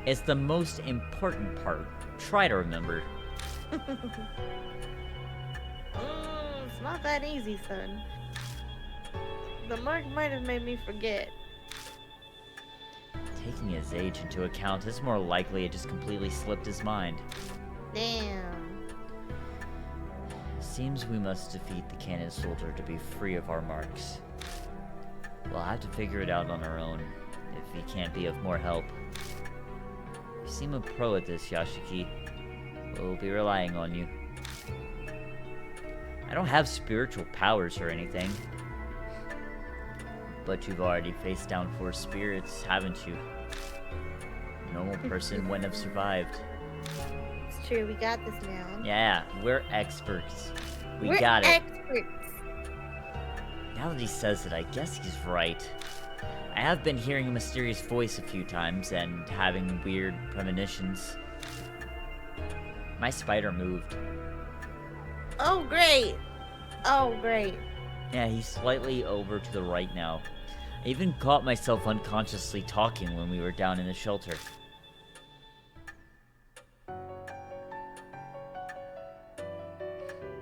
It's the most important part. Try to remember. It's not that easy, son. The mark might have made me forget. Taking his age into account, it's more likely it just completely slipped his mind. Damn. Seems we must defeat the cannon soldier to be free of our marks. We'll have to figure it out on our own, if he can't be of more help. You seem a pro at this, Yashiki. We'll be relying on you. I don't have spiritual powers or anything. But you've already faced down 4 spirits, haven't you? A normal person wouldn't have survived. It's true, we got this now. Yeah, we're experts. We're got it. experts. Now that he says it, I guess he's right. I have been hearing a mysterious voice a few times and having weird premonitions. My spider moved. Oh, great. Oh, great. Yeah, he's slightly over to the right now. I even caught myself unconsciously talking when we were down in the shelter.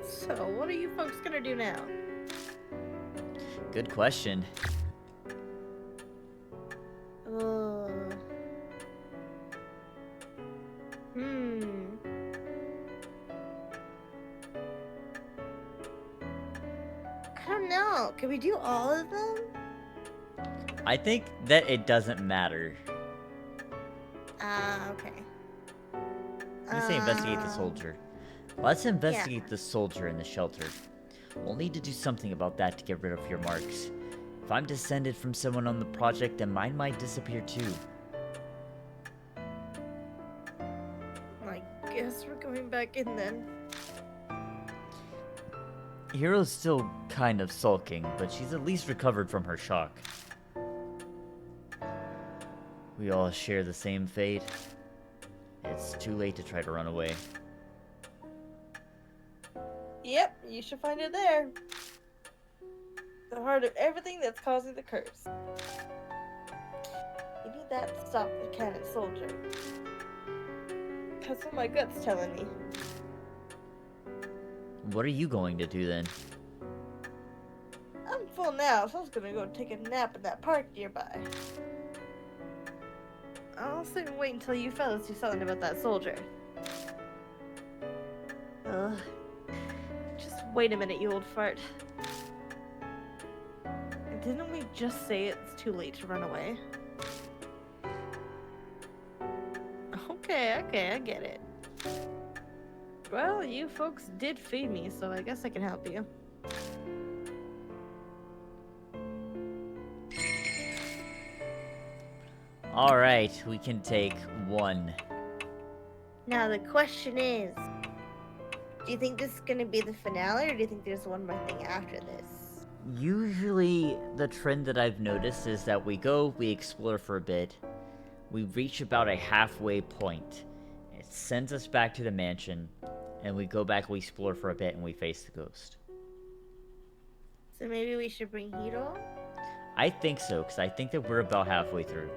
So, what are you folks gonna do now? Good question. I don't know. Can we do all of them? I think that it doesn't matter. Okay. Let's say investigate the soldier. Let's investigate the soldier in the shelter. We'll need to do something about that to get rid of your marks. If I'm descended from someone on the project, then mine might disappear too. I guess we're going back in then. Hiro's still kind of sulking, but she's at least recovered from her shock. We all share the same fate. It's too late to try to run away. Yep, you should find it there. The heart of everything that's causing the curse. You need that to stop the cannon soldier. That's what my gut's telling me. What are you going to do then? I'm full now, so I was gonna go take a nap in that park nearby. I'll sit and wait until you fellas do something about that soldier. Ugh. Just wait a minute, you old fart. Didn't we just say it's too late to run away? Okay, I get it. Well, you folks did feed me, so I guess I can help you. Alright, we can take 1. Now the question is, do you think this is gonna be the finale, or do you think there's one more thing after this? Usually, the trend that I've noticed is that we go, we explore for a bit, we reach about a halfway point. It sends us back to the mansion, and we go back, we explore for a bit, and we face the ghost. So maybe we should bring Hiro? I think so, because I think that we're about halfway through.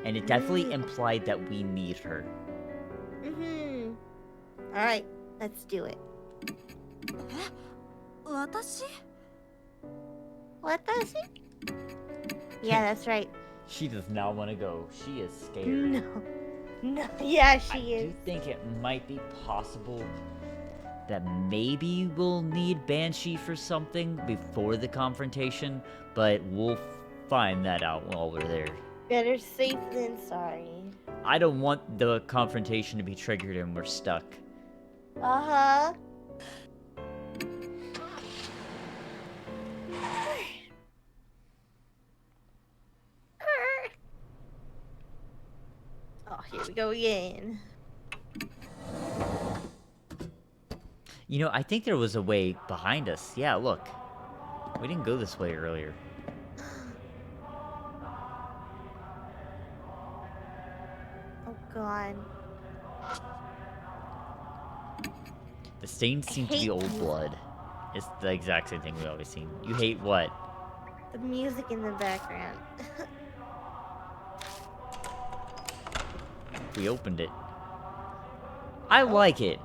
And it definitely implied that we need her. Mm-hmm. Alright, let's do it. 私 Watashi? Yeah, that's right. She does not want to go. She is scared. No. No, yeah, she I is. do think it might be possible that maybe we'll need Banshee for something before the confrontation, but we'll find that out while we're there. Better safe than sorry. I don't want the confrontation to be triggered and we're stuck. Uh-huh. Oh, here we go again. You know, I think there was a way behind us. Yeah, look. We didn't go this way earlier. Oh god. The stains seem to be old blood. It's the exact same thing we've always seen. You hate what? The music in the background. We opened it. I like it.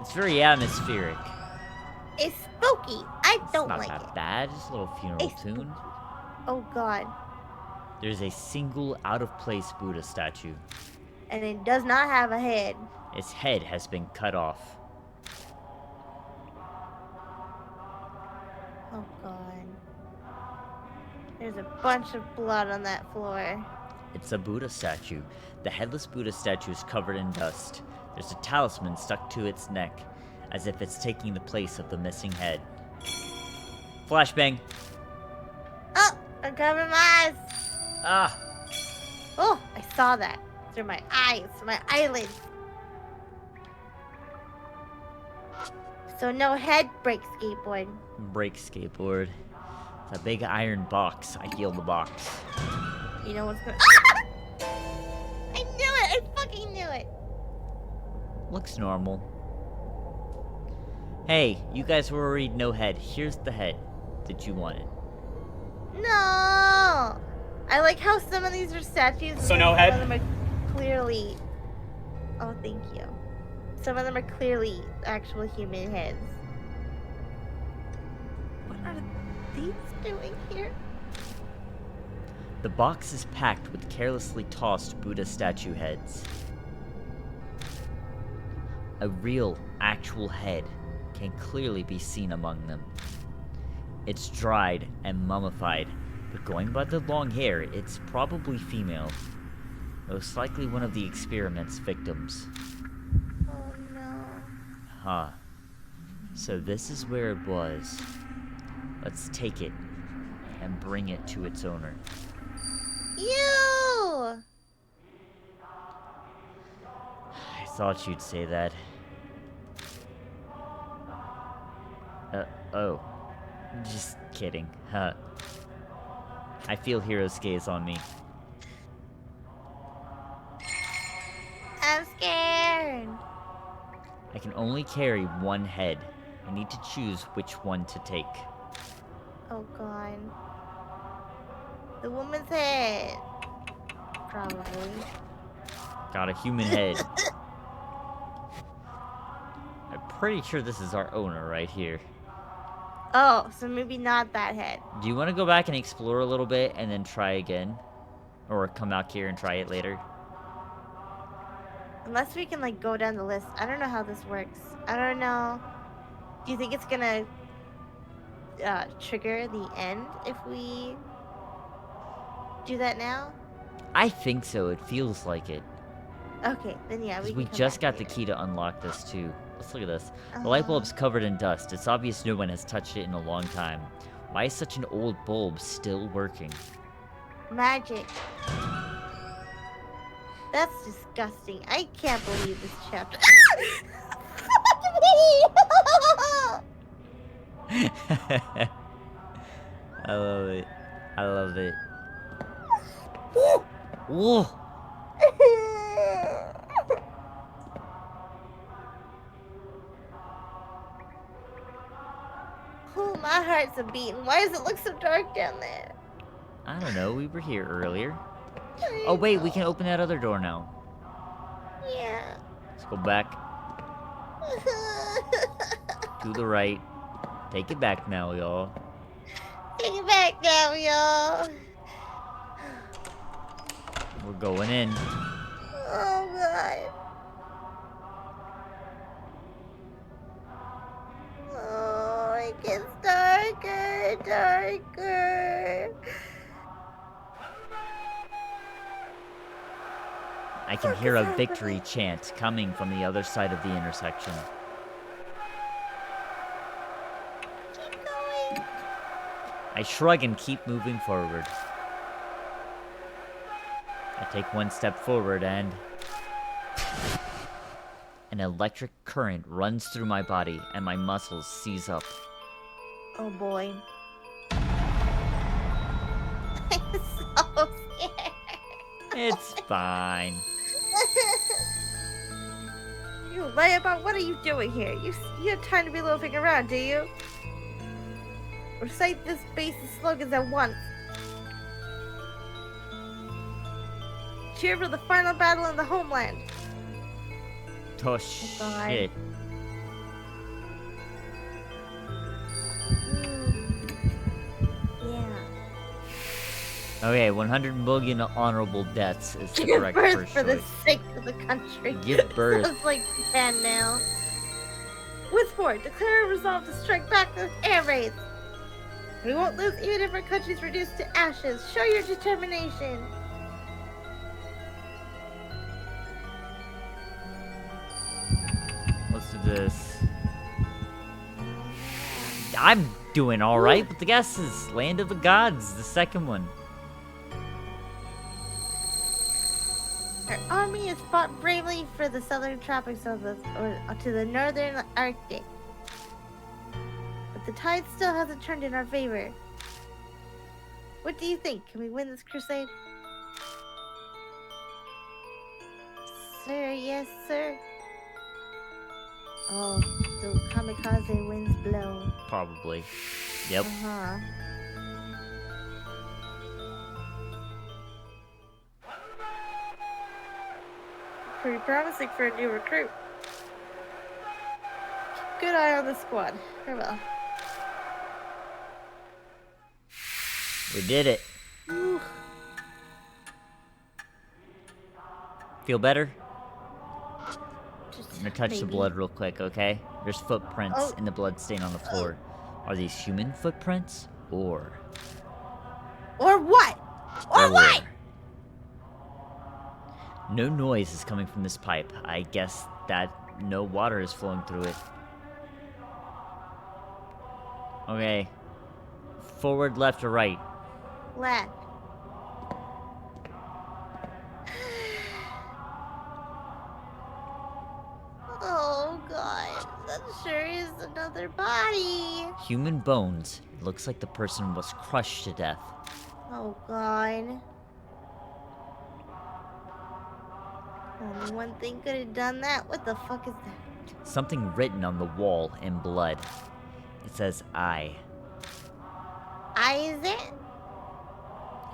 It's very atmospheric. It's spooky. I don't It's not like that it. bad. Just a little funeral It's tune. Oh god. There's a single out-of-place Buddha statue. And it does not have a head. Its head has been cut off. Oh god. There's a bunch of blood on that floor. It's a Buddha statue. The headless Buddha statue is covered in dust. There's a talisman stuck to its neck, as if it's taking the place of the missing head. Flashbang! Oh! I'm covering my eyes! Ah! Oh! I saw that. Through my eyes. My eyelids. So no head break skateboard. Break skateboard. It's a big iron box. I heal the box. You know what's going Ah! I knew it! I fucking knew it! Looks normal. Hey, you guys were worried no head. Here's the head. Did you want it? No! I like how some of these are statues. So and no some head? of them are clearly. Oh, thank you. Some of them are clearly actual human heads. What are these doing here? The box is packed with carelessly tossed Buddha statue heads. A real, actual head can clearly be seen among them. It's dried and mummified, but going by the long hair, it's probably female. Most likely one of the experiment's victims. Oh no. Huh. So this is where it was. Let's take it and bring it to its owner. You! I thought you'd say that. Oh. Just kidding. Huh. I feel Hero's gaze on me. I'm scared. I can only carry one head. I need to choose which one to take. Oh god. The woman's head. Probably. Got a human head. I'm pretty sure this is our owner right here. Oh, so maybe not that head. Do you want to go back and explore a little bit and then try again? Or come out here and try it later? Unless we can like go down the list. I don't know how this works. I don't know. Do you think it's gonna trigger the end if we do that now? I think so. It feels like it. Okay, then yeah, Because we we can come just back got the later. key to unlock this too. Let's look at this. The light bulb's covered in dust. It's obvious no one has touched it in a long time. Why is such an old bulb still working? Magic. That's disgusting. I can't believe this chapter. I love it. I love it. Whoa! Oh, my heart's a beating. Why does it look so dark down there? I don't know. We were here earlier. I Oh wait, we know. can open that other door now. Yeah. Let's go back to the right. Take it back now, y'all. Take it back now, y'all. We're going in. Oh, God. Oh, it gets darker, darker. I can hear a victory chant coming from the other side of the intersection. Keep going. I shrug and keep moving forward. I take one step forward and... An electric current runs through my body, and my muscles seize up. Oh boy. I'm so scared. It's fine. You layabouts, what are you doing here? You have time to be loafing around, do you? Recite this base's slogans at once. Cheer for the final battle in the homeland. Oh, God. shit. Yeah. Okay, 100 million honorable deaths is the Give correct birth first for the choice. sake of the country. Give birth. Sounds like Japan now. Withport, declare a resolve to strike back with air raids. We won't lose even if our country's reduced to ashes. Show your determination. Let's do this. I'm doing alright, but the guess is Land of the Gods, the second one. Our army has fought bravely for the southern tropics of the, or to the northern Arctic. But the tide still hasn't turned in our favor. What do you think? Can we win this crusade? Sir, yes, sir. Oh, the kamikaze winds blow. Probably. Yep. Uh-huh. Pretty promising for a new recruit. Good eye on the squad. Farewell. We did it. Ooh. Feel better? Just I'm gonna touch the maybe. blood real quick, okay? There's footprints Oh. in the blood stain on the floor. Are these human footprints? Or what? Or what? No noise is coming from this pipe. I guess that no water is flowing through it. Okay. Forward, left, or right? Left. Oh god, that sure is another body. Human bones. It looks like the person was crushed to death. Oh god. Only one thing could have done that. What the fuck is that? Something written on the wall in blood. It says I. Is it?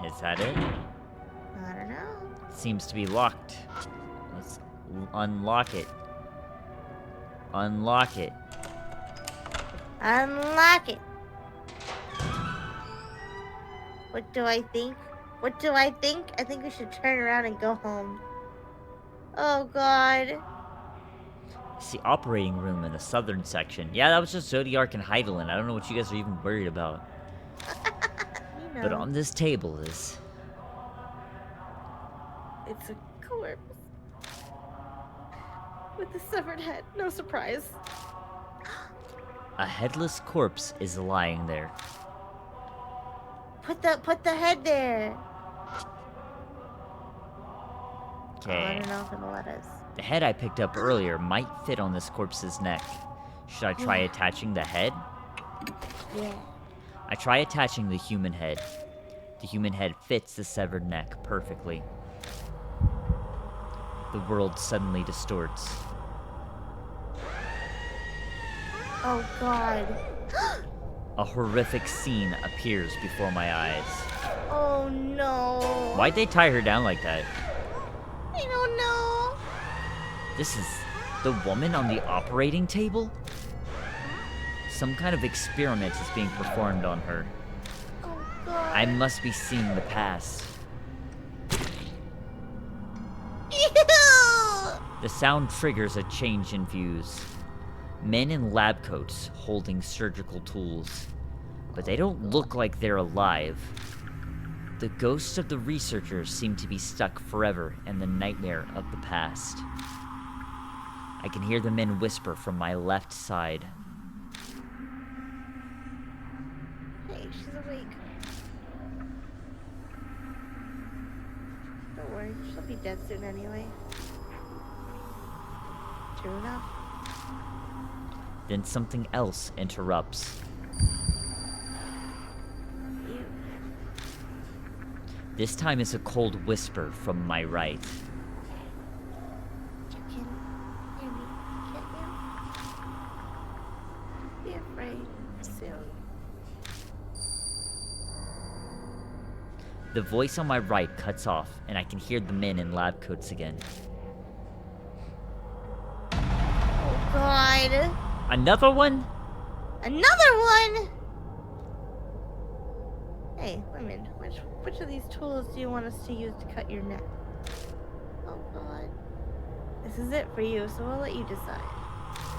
Is that it? I don't know. It seems to be locked. Let's unlock it. Unlock it. Unlock it. What do I think? What do I think? I think we should turn around and go home. Oh god. It's the operating room in the southern section. Yeah, that was just Zodiac and Heidelin. I don't know what you guys are even worried about. You know, But on this table is... it's a corpse. With a severed head. No surprise. a headless corpse is lying there. Put the head there. Oh, I Okay. don't know if it'll let us. The head I picked up earlier might fit on this corpse's neck. Should I try attaching the head? Yeah. I try attaching the human head. The human head fits the severed neck perfectly. The world suddenly distorts. Oh god. A horrific scene appears before my eyes. Oh no. Why'd they tie her down like that? I don't know. This is the woman on the operating table? Some kind of experiment is being performed on her. Oh god. I must be seeing the past. Ew! The sound triggers a change in views. Men in lab coats holding surgical tools. But they don't look like they're alive. The ghosts of the researchers seem to be stuck forever in the nightmare of the past. I can hear the men whisper from my left side. Hey, she's awake. Don't worry, she'll be dead soon anyway. True enough. Then something else interrupts. You. This time it's a cold whisper from my right. You can hear me, can't you? Be afraid soon. The voice on my right cuts off, and I can hear the men in lab coats again. Oh God. Another one? Another one! Hey, women, which of these tools do you want us to use to cut your neck? Oh God. This is it for you, so I'll let you decide.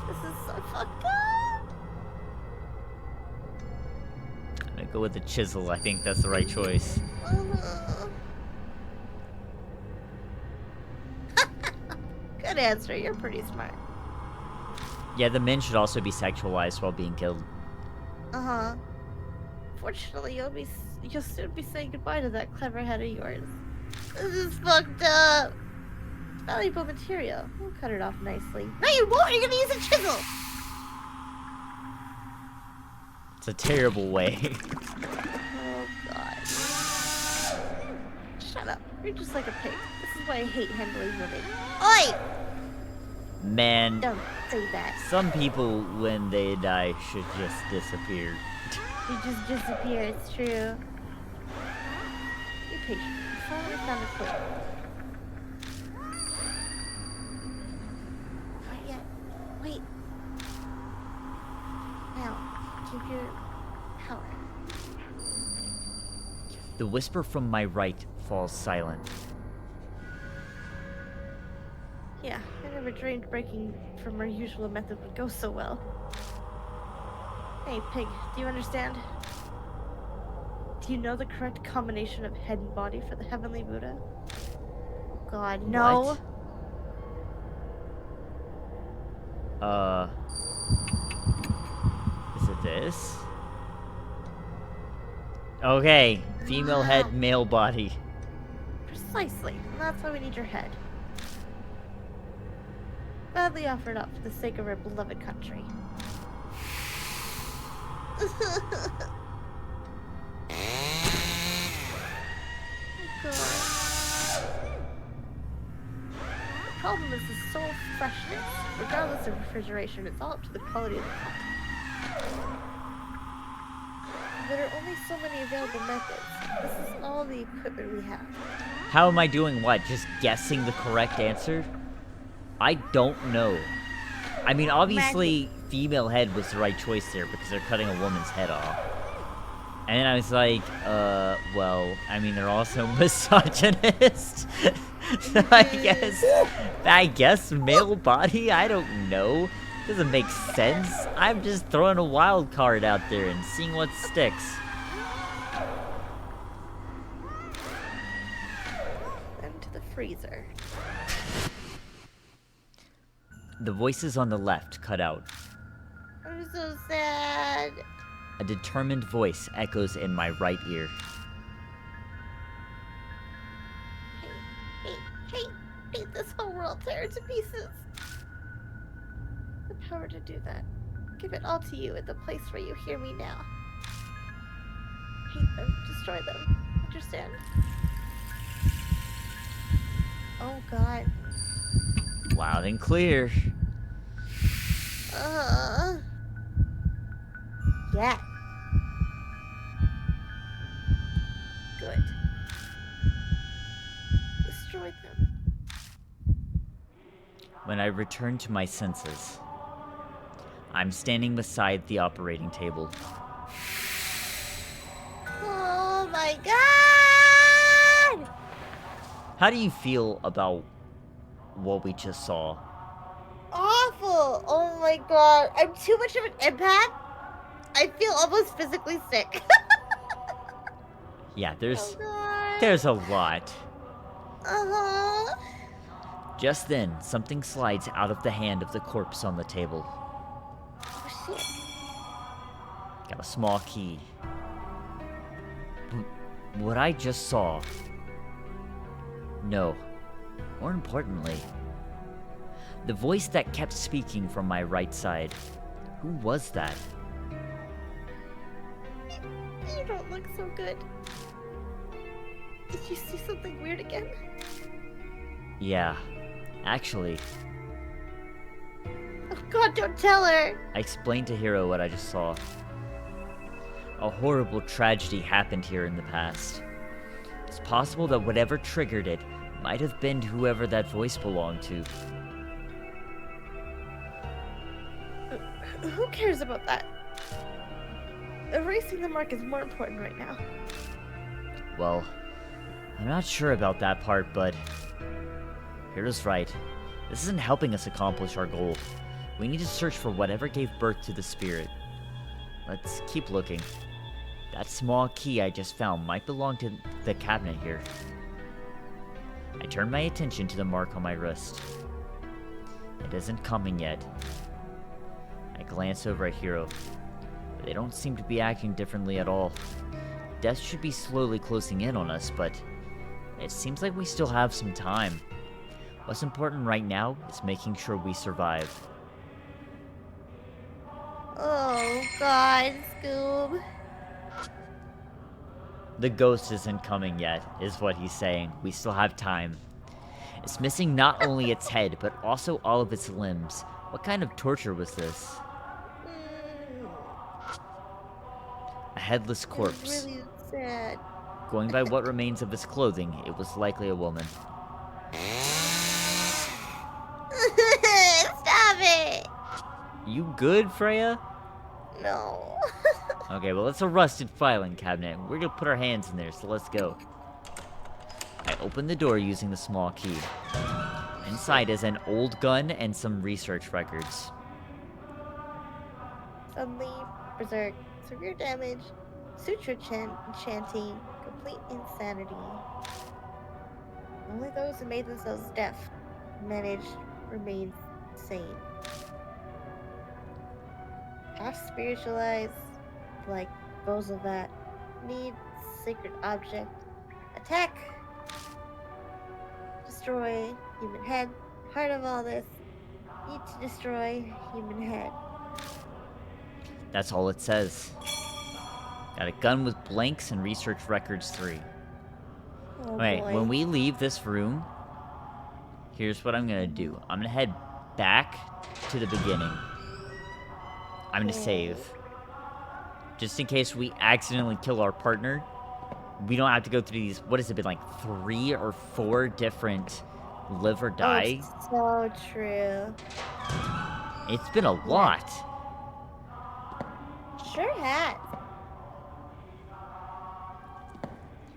This is so fucked up! I'm gonna go with the chisel. I think that's the right choice. Good answer, you're pretty smart. Yeah, the men should also be sexualized while being killed. Uh-huh. Fortunately, you'll soon be saying goodbye to that clever head of yours. This is fucked up. It's valuable material. We'll cut it off nicely. No, you won't! You're gonna use a chisel! It's a terrible way. Oh, God. Shut up. You're just like a pig. This is why I hate handling women. Oi! Man, Don't say that. some people, when they die, should just disappear. You just disappear, it's true. Be patient. I finally found a clue. Not yet. Wait. Now, give your power. The whisper from my right falls silent. Yeah, I never dreamed breaking from our usual method would go so well. Hey, pig, do you understand? Do you know the correct combination of head and body for the Heavenly Buddha? Oh God, no. What? Is it this? Okay, female head, male body. Precisely, and that's why we need your head. Gladly offered up for the sake of our beloved country. Oh God. The problem is the soul freshness. Regardless of refrigeration, it's all up to the quality of the content. There are only so many available methods. This is all the equipment we have. How am I doing what? Just guessing the correct answer? I don't know. I mean, obviously, female head was the right choice there because they're cutting a woman's head off. And then I was like, well, I mean, they're also misogynist. So I guess male body? I don't know. Doesn't make sense. I'm just throwing a wild card out there and seeing what sticks. Into the freezer. The voices on the left cut out. I'm so sad. A determined voice echoes in my right ear. Hate this whole world tear to pieces. The power to do that. Give it all to you at the place where you hear me now. Hate them. Destroy them. Understand? Oh God. Loud and clear. Yeah. Good. Destroy them. When I return to my senses, I'm standing beside the operating table. Oh my God! How do you feel about what we just saw? Awful! Oh my God. I'm too much of an empath. I feel almost physically sick. Yeah, Oh God. there's a lot. Uh-huh. Just then, something slides out of the hand of the corpse on the table. Oh shit. Got a small key. What I just saw... No. More importantly, The voice that kept speaking from my right side. Who was that? You don't look so good. Did you see something weird again? Yeah, actually, Oh God, don't tell her. I explained to Hiro what I just saw. A horrible tragedy happened here in the past. It's possible that whatever triggered it might have been whoever that voice belonged to. Who cares about that? Erasing the mark is more important right now. Well, I'm not sure about that part, but Hiro's right. This isn't helping us accomplish our goal. We need to search for whatever gave birth to the spirit. Let's keep looking. That small key I just found might belong to the cabinet here. I turn my attention to the mark on my wrist. It isn't coming yet. I glance over at Hiro. They don't seem to be acting differently at all. Death should be slowly closing in on us, but it seems like we still have some time. What's important right now is making sure we survive. Oh God, Scoob. The ghost isn't coming yet, is what he's saying. We still have time. It's missing not only its head, but also all of its limbs. What kind of torture was this? A headless corpse. It's really sad. Going by what remains of his clothing, it was likely a woman. Stop it! You good, Freya? No. Okay, well, it's a rusted filing cabinet. We're gonna put our hands in there, so let's go. I open the door using the small key. Inside is an old gun and some research records. Suddenly, berserk, severe damage, suture chanting, complete insanity. Only those who made themselves deaf managed remain sane. Half spiritualized, like Bozavat, need sacred object, attack, destroy human head. Heart of all this, need to destroy human head. That's all it says. Got a gun with blanks and research records 3. Oh Wait, boy. when we leave this room, here's what I'm gonna do. I'm gonna head back to the beginning. I'm gonna save. Just in case we accidentally kill our partner, we don't have to go through these, what has it been, like 3 or 4 different live or die? Oh, it's so true. It's been a lot. Sure has.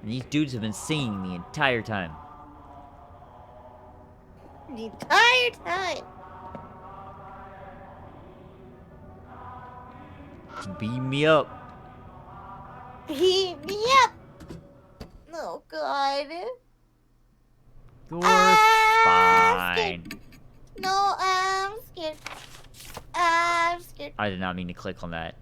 And these dudes have been singing the entire time. The entire time. Beam me up. Beat me up. Oh God. You're Ah, fine. No, I'm scared. I'm scared. I did not mean to click on that.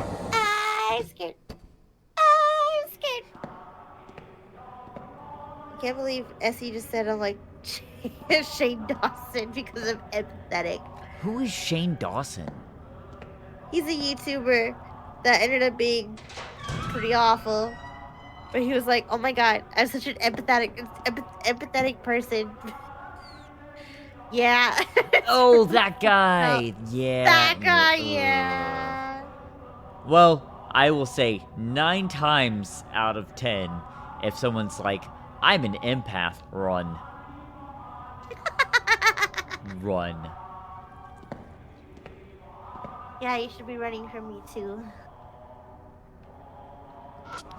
I'm scared. I'm scared. I can't believe Essie just said I'm like Shane Dawson because of empathetic. Who is Shane Dawson? He's a YouTuber that ended up being pretty awful. But he was like, oh my God, I'm such an empathetic person. Yeah. Oh, that guy. Yeah. That guy, Ugh. yeah. Well, I will say 9 times out of 10, if someone's like, I'm an empath, run. Run. Yeah, you should be running from me too.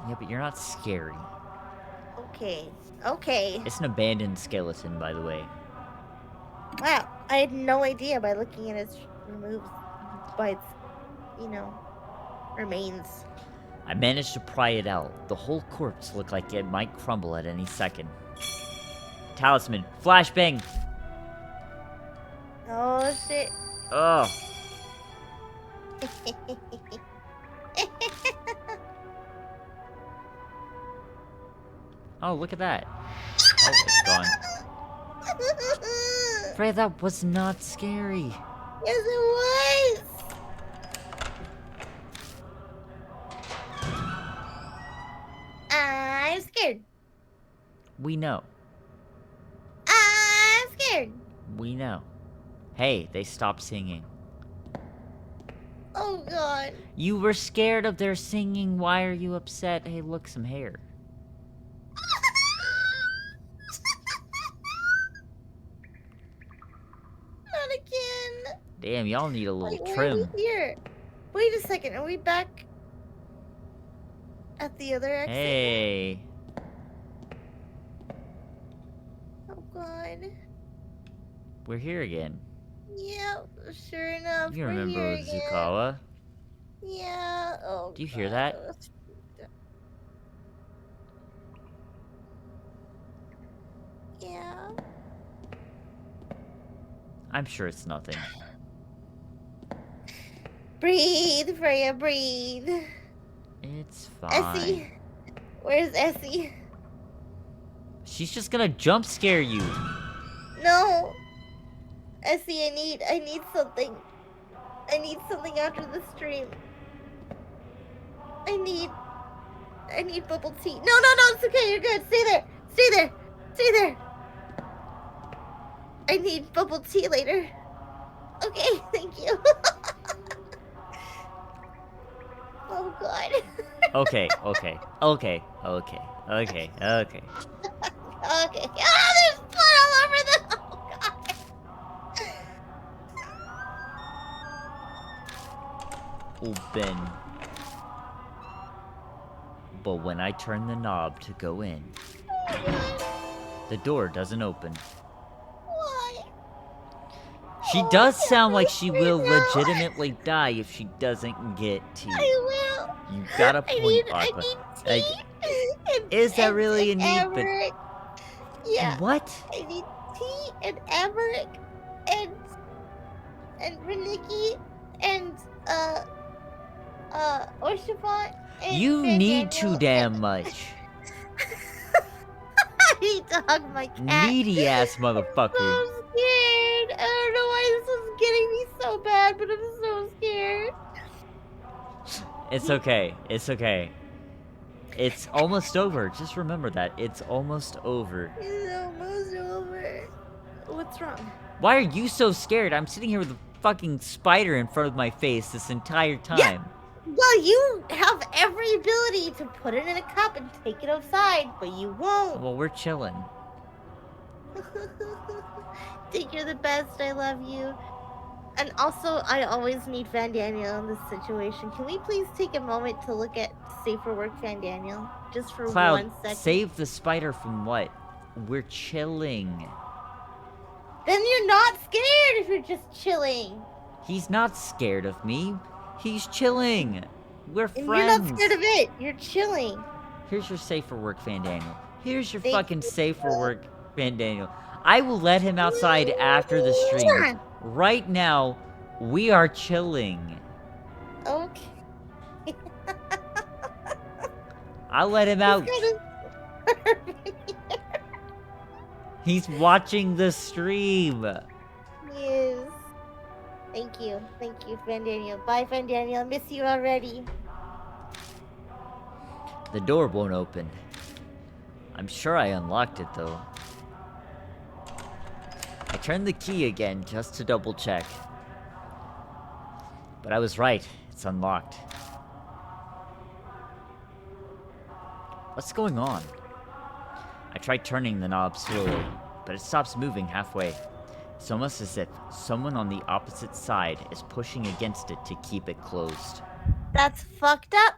Yeah, but you're not scary. Okay. Okay. It's an abandoned skeleton, by the way. Wow. I had no idea by looking at its removes by its, remains. I managed to pry it out. The whole corpse looked like it might crumble at any second. Talisman, flashbang! Oh shit. Ugh. Oh, look at that. Oh, it's gone. Freya, that was not scary. Yes, it was. I'm scared. We know. I'm scared. We know. Hey, they stopped singing. Oh god. You were scared of their singing. Why are you upset? Hey, look, some hair. Not again. Damn, y'all need a little Wait, why are trim. we here? Wait a second. Are we back at the other exit? Hey. Oh god. We're here again. Yeah, sure enough. You we're remember here again. Zukawa? Yeah. Oh. Do you hear God, that? was- Yeah. I'm sure it's nothing. Breathe, Freya, breathe. It's fine. Essie. Where's Essie? She's just gonna jump scare you. No. Essie, I need something. I need something after the stream. I need bubble tea. No, it's okay, you're good. Stay there. Stay there. Stay there. I need bubble tea later. Okay, thank you. Oh god. Okay. Okay. Okay. Okay. Ah, there's blood all over the. Oh god. Open. But when I turn the knob to go in, the door doesn't open. Why? She Oh, does I can't sound like breathe she right will now. legitimately die if she doesn't get tea. I will. You got a point, I Aqua. need Like, tea. And, is that and- really a and need? But Amaric. Yeah. and what? I need tea and Amaric and Reniki and Oshafont and You Van need too Daniel damn and- much. I need to hug my cat. Needy ass I'm motherfucker. so scared. I don't know why this is getting me so bad, but I'm so scared. It's okay. It's okay. It's almost over. Just remember that. It's almost over. It's almost over. What's wrong? Why are you so scared? I'm sitting here with a fucking spider in front of my face this entire time. Well, you have every ability to put it in a cup and take it outside, but you won't. Well, we're chilling. Think you're the best. I love you. And also, I always need Van Daniel in this situation. Can we please take a moment to look at Safe for Work Van Daniel? Just for Cloud, 1 second. save the spider from what? We're chilling. Then you're not scared if you're just chilling. He's not scared of me. He's chilling. We're And friends. you're not scared of it. You're chilling. Here's your safe for work, Van Daniel. Here's your Thank fucking you. safe for work, Van Daniel. I will let him outside after the stream. Right now, we are chilling. Okay. I'll let him out. He's watching the stream. Yes. Thank you. Thank you, Van Daniel. Bye, Van Daniel. I miss you already. The door won't open. I'm sure I unlocked it, though. I turned the key again just to double check. But I was right. It's unlocked. What's going on? I tried turning the knob slowly, but it stops moving halfway. It's almost as if someone on the opposite side is pushing against it to keep it closed. That's fucked up.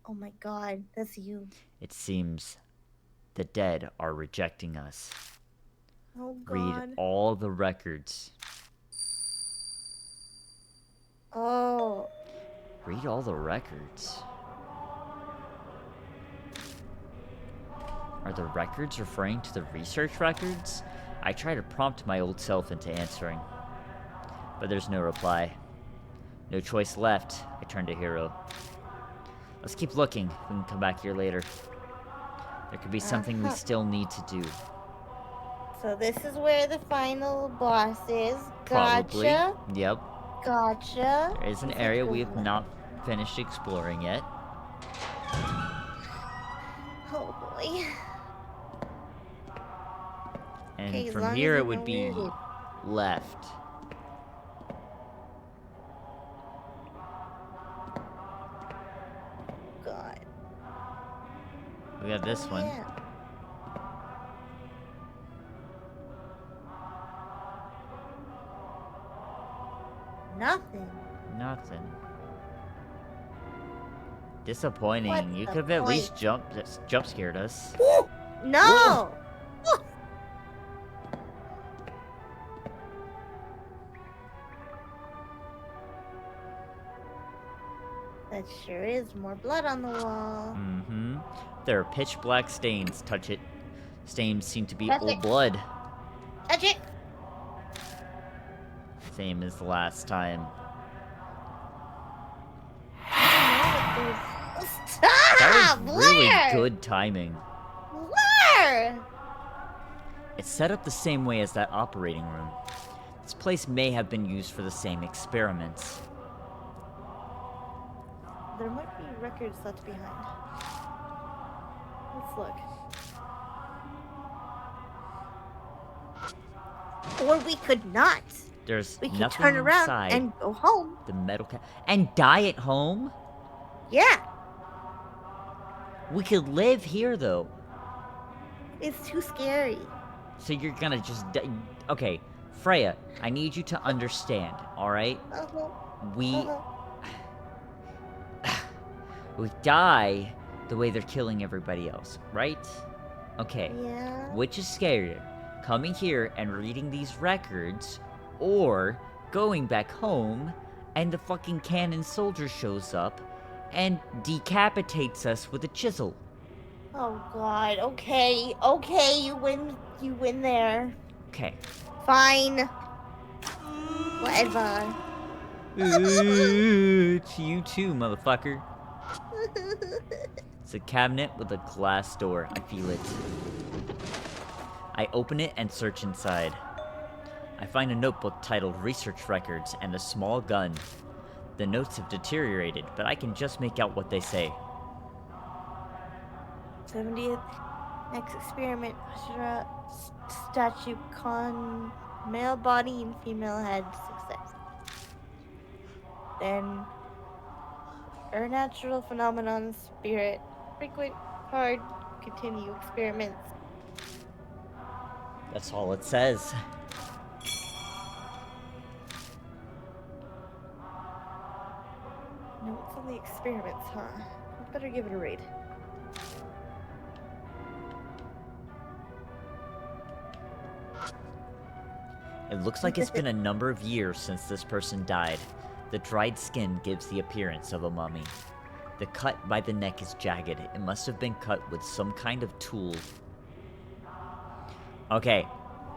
Oh my god, that's you. It seems the dead are rejecting us. Oh god. Read all the records. Oh. Read all the records. Are the records referring to the research records? I try to prompt my old self into answering, but there's no reply. No choice left. I turn to Hero. Let's keep looking. We can come back here later. There could be something we still need to do. So this is where the final boss is. Probably. Gotcha. Yep. Gotcha. There is an It's area we have equivalent. not finished exploring yet. Oh boy. And Okay, as from long as here you it would know be where it is. left. God. We got this one. Yeah. Nothing. Nothing. Disappointing. What's You the could have at least point? jump scared us. No. That sure is more blood on the wall. Mm-hmm. There are pitch black stains. Touch it. Stains seem to be Touch old it. blood. Touch it. Same as the last time. Stop! That was really Blair! good timing. Blair! It's set up the same way as that operating room. This place may have been used for the same experiments. There might be records left behind. Let's look. Or we could not. There's We could nothing turn around inside and go home. the metal and die at home? Yeah. We could live here though. It's too scary. So you're gonna just okay, Freya, I need you to understand, alright? Uh-huh. We Uh-huh. we die the way they're killing everybody else, right? Okay. Yeah. Which is scarier? Coming here and reading these records, or going back home and the fucking cannon soldier shows up and decapitates us with a chisel? Oh god. Okay. Okay, you win there. Okay. Fine. Whatever. It's you too, motherfucker. It's a cabinet with a glass door. I feel it. I open it and search inside. I find a notebook titled Research Records and a small gun. The notes have deteriorated, but I can just make out what they say. 70th next experiment. Statue con male body and female head success. Then natural phenomenon spirit frequent hard continue experiments. That's all it says. Notes on the experiments, huh? I better give it a read. It looks like it's been a number of years since this person died. The dried skin gives the appearance of a mummy. The cut by the neck is jagged. It must have been cut with some kind of tool. Okay,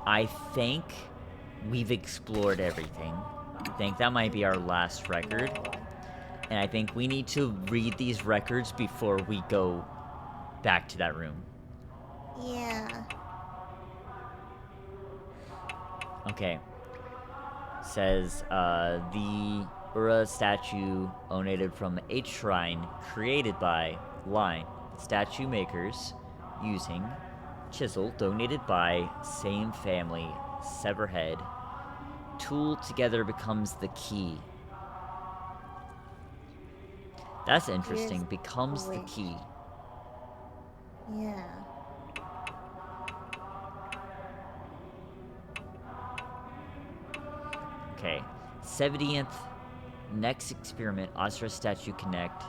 I think we've explored everything. I think that might be our last record. And I think we need to read these records before we go back to that room. Yeah. Okay. Says, the Ura statue donated from a shrine created by line statue makers using chisel donated by same family sever head. Tool together becomes the key. That's interesting. Here's Becomes the wish. key. Yeah. Okay. 70th next experiment, Asura statue connect.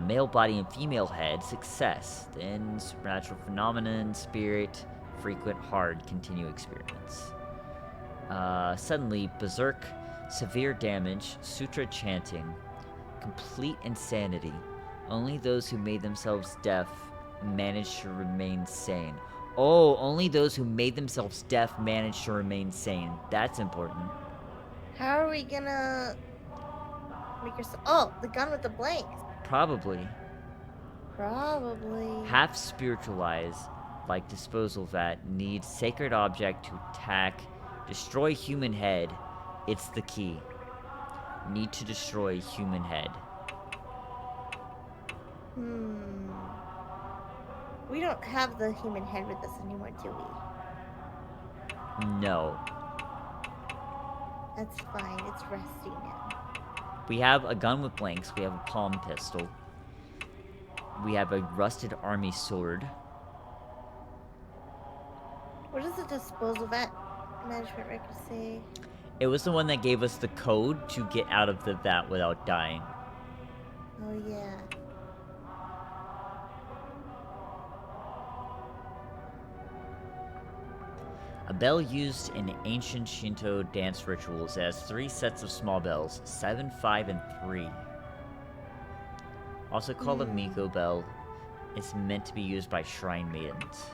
Male body and female head, success. Then supernatural phenomenon, spirit, frequent hard, continue experiments. Suddenly, berserk, severe damage, sutra chanting, complete insanity. Only those who made themselves deaf managed to remain sane. Oh, only those who made themselves deaf managed to remain sane. That's important. How are we gonna make yourself? Oh, the gun with the blanks. Probably. Probably. Half spiritualized, like disposal vat, needs sacred object to attack, destroy human head. It's the key. Need to destroy human head. We don't have the human head with us anymore, do we? No. That's fine. It's resting now. We have a gun with blanks. We have a palm pistol. We have a rusted army sword. What does the disposal vat management record say? It was the one that gave us the code to get out of the vat without dying. Oh, yeah. A bell used in ancient Shinto dance rituals. It has 3 sets of small bells, 7, 5, and 3. Also called a Miko bell, it's meant to be used by shrine maidens.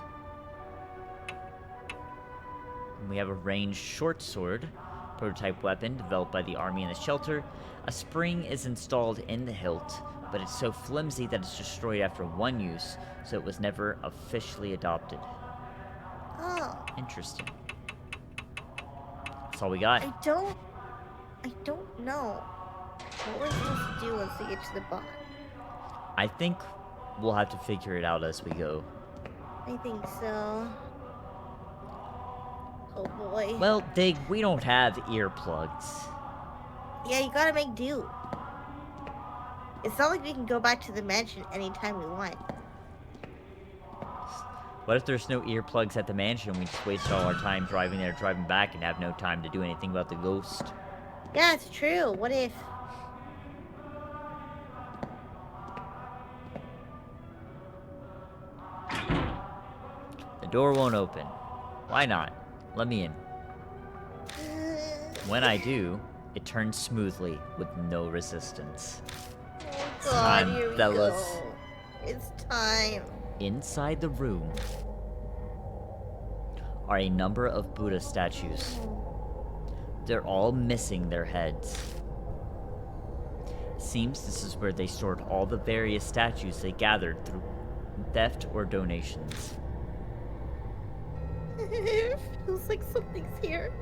And we have a ranged short sword, prototype weapon developed by the army in the shelter. A spring is installed in the hilt, but it's so flimsy that it's destroyed after 1 use, so it was never officially adopted. Oh. Interesting. That's all we got. I don't know. What we're supposed to do once we get to the bot. I think we'll have to figure it out as we go. I think so. Oh boy. Well, Dig, we don't have earplugs. Yeah, you gotta make do. It's not like we can go back to the mansion anytime we want. What if there's no earplugs at the mansion? We just waste all our time driving there, driving back, and have no time to do anything about the ghost. Yeah, it's true. What if? The door won't open. Why not? Let me in. When I do, it turns smoothly with no resistance. Oh god, Time, here we fellas. go. It's time. Inside the room are a number of Buddha statues. They're all missing their heads. Seems this is where they stored all the various statues they gathered through theft or donations. It feels like something's here.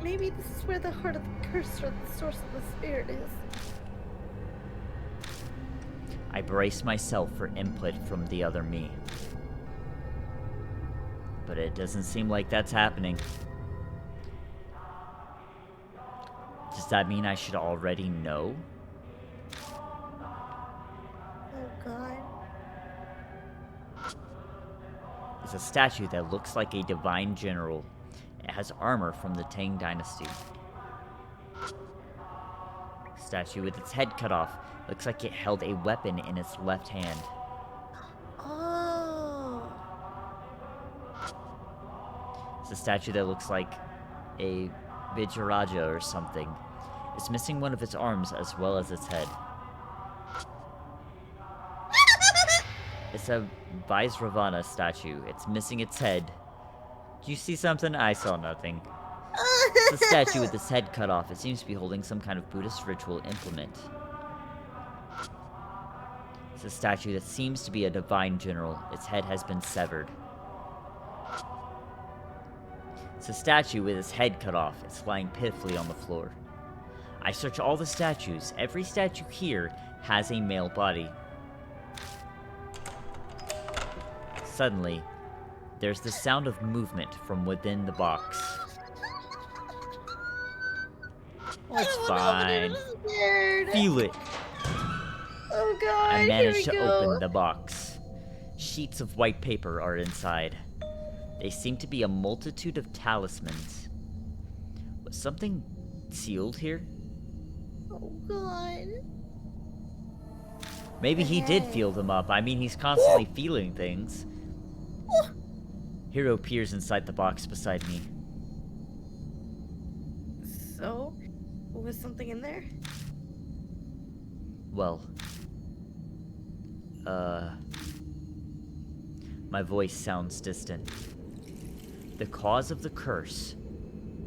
Maybe this is where the heart of the curse or the source of the spirit is. I brace myself for input from the other me. But it doesn't seem like that's happening. Does that mean I should already know? Oh god. It's a statue that looks like a divine general. It has armor from the Tang Dynasty. Statue with its head cut off. Looks like it held a weapon in its left hand. Oh. It's a statue that looks like a Vijayaraja or something. It's missing one of its arms as well as its head. It's a Vaisravana statue. It's missing its head. Do you see something? I saw nothing. It's a statue with its head cut off. It seems to be holding some kind of Buddhist ritual implement. It's a statue that seems to be a divine general. Its head has been severed. It's a statue with its head cut off. It's lying pitifully on the floor. I search all the statues. Every statue here has a male body. Suddenly, there's the sound of movement from within the box. Oh, it's fine. Feel it. Oh god, I managed to here we go. open the box. Sheets of white paper are inside. They seem to be a multitude of talismans. Was something sealed here? Oh god. Maybe he did feel them up. I mean, he's constantly feeling things. Hero peers inside the box beside me. So, was something in there? Well, my voice sounds distant. The cause of the curse,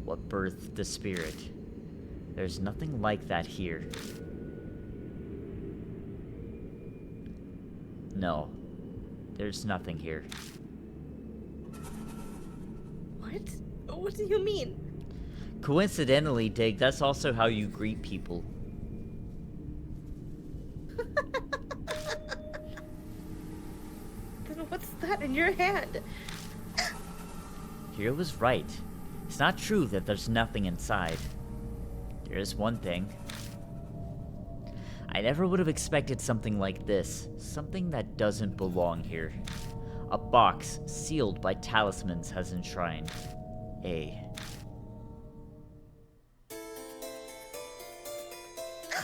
what birthed the spirit. There's nothing like that here. No. There's nothing here. What? What do you mean? Coincidentally, Dig, that's also how you greet people. Then what's that in your hand? Hiro was right. It's not true that there's nothing inside. There is one thing. I never would have expected something like this. Something that doesn't belong here. A box sealed by talismans has enshrined a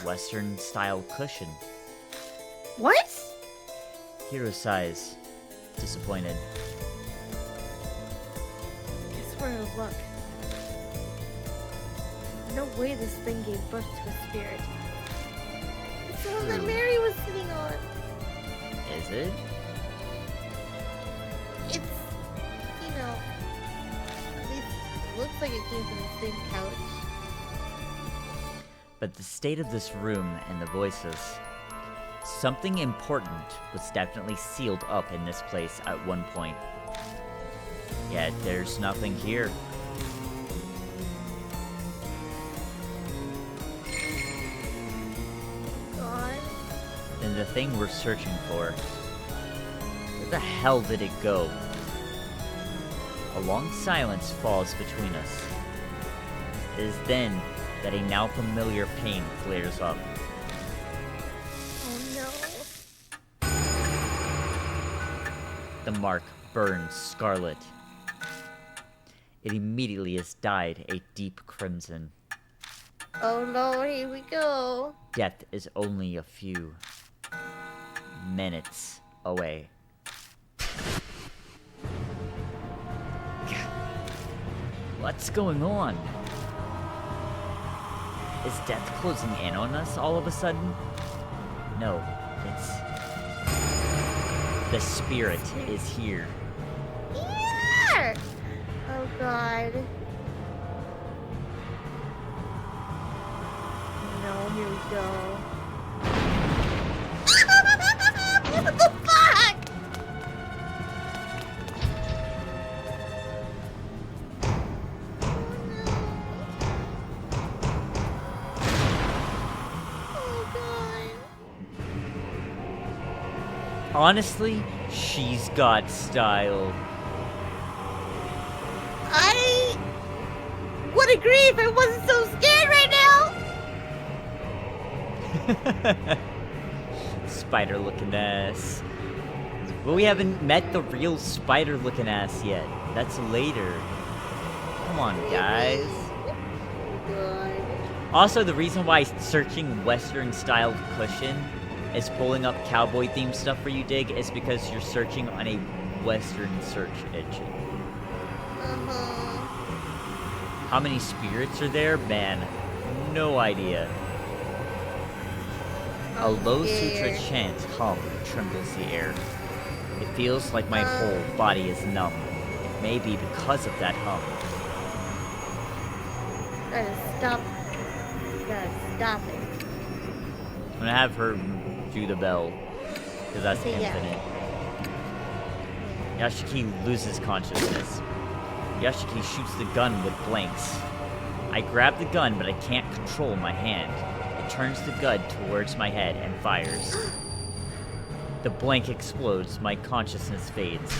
Western-style cushion. What? Hiro sighs, disappointed. I swear to luck. No way this thing gave birth to a spirit. It's the one that True. Mary was sitting on. Is it? It's, you know, at least looks like it came from the same couch. But the state of this room and the voices. Something important was definitely sealed up in this place at one point. Yet there's nothing here. God. And the thing we're searching for, where the hell did it go? A long silence falls between us. It is then that a now familiar pain flares up. Oh no. The mark burns scarlet. It immediately is dyed a deep crimson. Oh no, here we go. Death is only a few minutes away. What's going on? Is death closing in on us all of a sudden? No, it's... The spirit is here. Yeah! Oh god. No, here we go. What the fuck? Oh god. Honestly, she's got style. I would agree if I wasn't so scared right now. Spider-looking ass. But we haven't met the real spider-looking ass yet. That's later. Come on, guys. God. Also, the reason why searching Western-style cushion is pulling up cowboy-themed stuff for you, Dig, is because you're searching on a Western search engine. Uh-huh. How many spirits are there? Man, no idea. A low sutra scared. chant hum trembles the air. It feels like my whole body is numb. It may be because of that hum. Gotta stop. Gotta stop it. I'm gonna have her do the bell, because that's Okay, yeah. infinite. Yashiki loses consciousness. Yashiki shoots the gun with blanks. I grab the gun, but I can't control my hand. It turns the gun towards my head and fires. The blank explodes, my consciousness fades.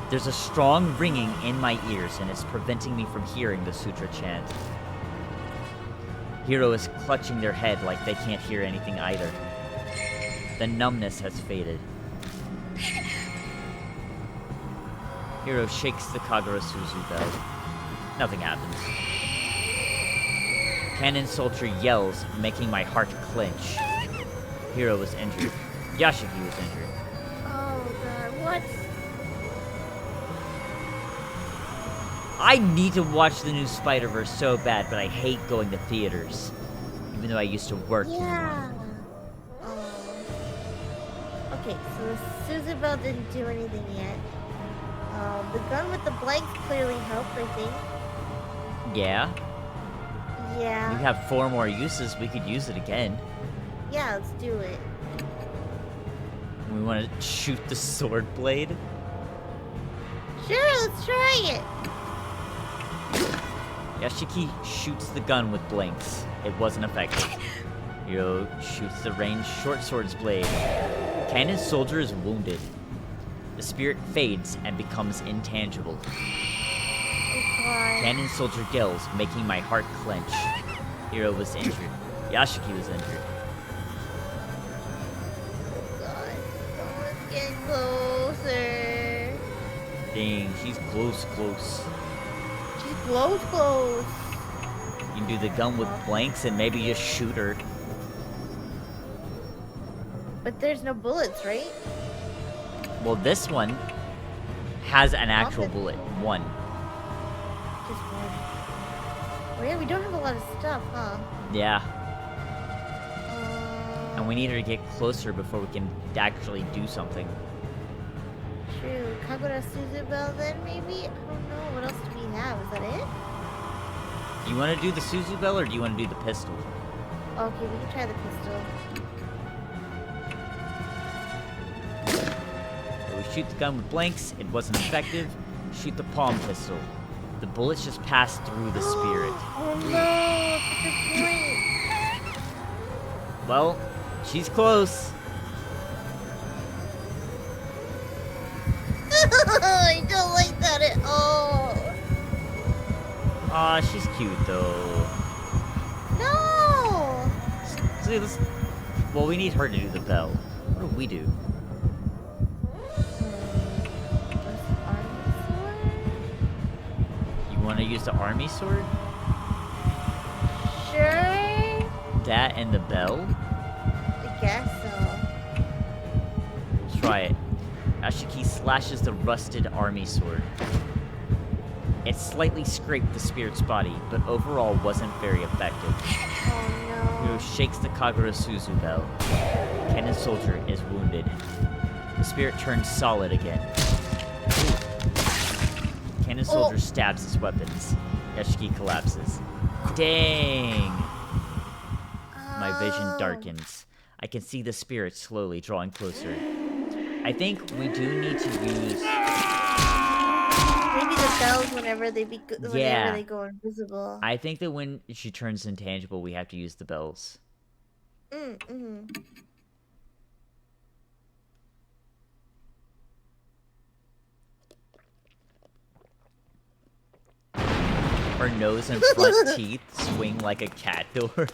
There's a strong ringing in my ears and it's preventing me from hearing the sutra chant. Hiro is clutching their head like they can't hear anything either. The numbness has faded. Hiro shakes the Kagura Suzu bell. Nothing happens. Cannon Soldier yells, making my heart clench. Hiro was injured. Yashiki was injured. Oh god, what? I need to watch the new Spider-Verse so bad, but I hate going to theaters. Even though I used to work in one. Yeah. Okay, so the Suzu Bell didn't do anything yet. The gun with the blanks clearly helped, I think. Yeah? Yeah. We have 4 more uses, we could use it again. Yeah, let's do it. We want to shoot the sword blade. Sure, let's try it. Yashiki shoots the gun with blanks. It wasn't effective. Hiro shoots the ranged short sword's blade. Cannon soldier is wounded. The spirit fades and becomes intangible. Oh god. Cannon soldier yells, making my heart clench. Hiro was injured. Yashiki was injured. Oh god. Someone's getting closer. Dang, she's close. She's close. You can do the gun with blanks and maybe just shoot her. But there's no bullets, right? Well, this one has an actual Often. bullet. One. Just one. Oh yeah, we don't have a lot of stuff, huh? Yeah. And we need her to get closer before we can actually do something. True. Kagura Suzubel then, maybe? I don't know. What else do we have? Is that it? Do you want to do the Suzubel or do you want to do the pistol? Okay, we can try the pistol. So we shoot the gun with blanks. It wasn't effective. Shoot the palm pistol. The bullets just pass through the spirit. Oh no! That's a good point. Well, she's close. I don't like that at all. Aw, she's cute though. No! So well, we need her to do the bell. What do we do? You want to use the army sword? Sure. That and the bell? I guess so. Try it. Ashiki slashes the rusted army sword. It slightly scraped the spirit's body, but overall wasn't very effective. Oh Hiro no. shakes the Kagura Suzu bell. Cannon soldier is wounded. The spirit turns solid again. Cannon soldier stabs his weapons. Yashiki collapses. Dang! My vision Oh. darkens. I can see the spirit slowly drawing closer. I think we do need to use... Maybe the bells whenever they Yeah. go invisible. I think that when she turns intangible, we have to use the bells. Mm-hmm. Her nose and front teeth swing like a cat door.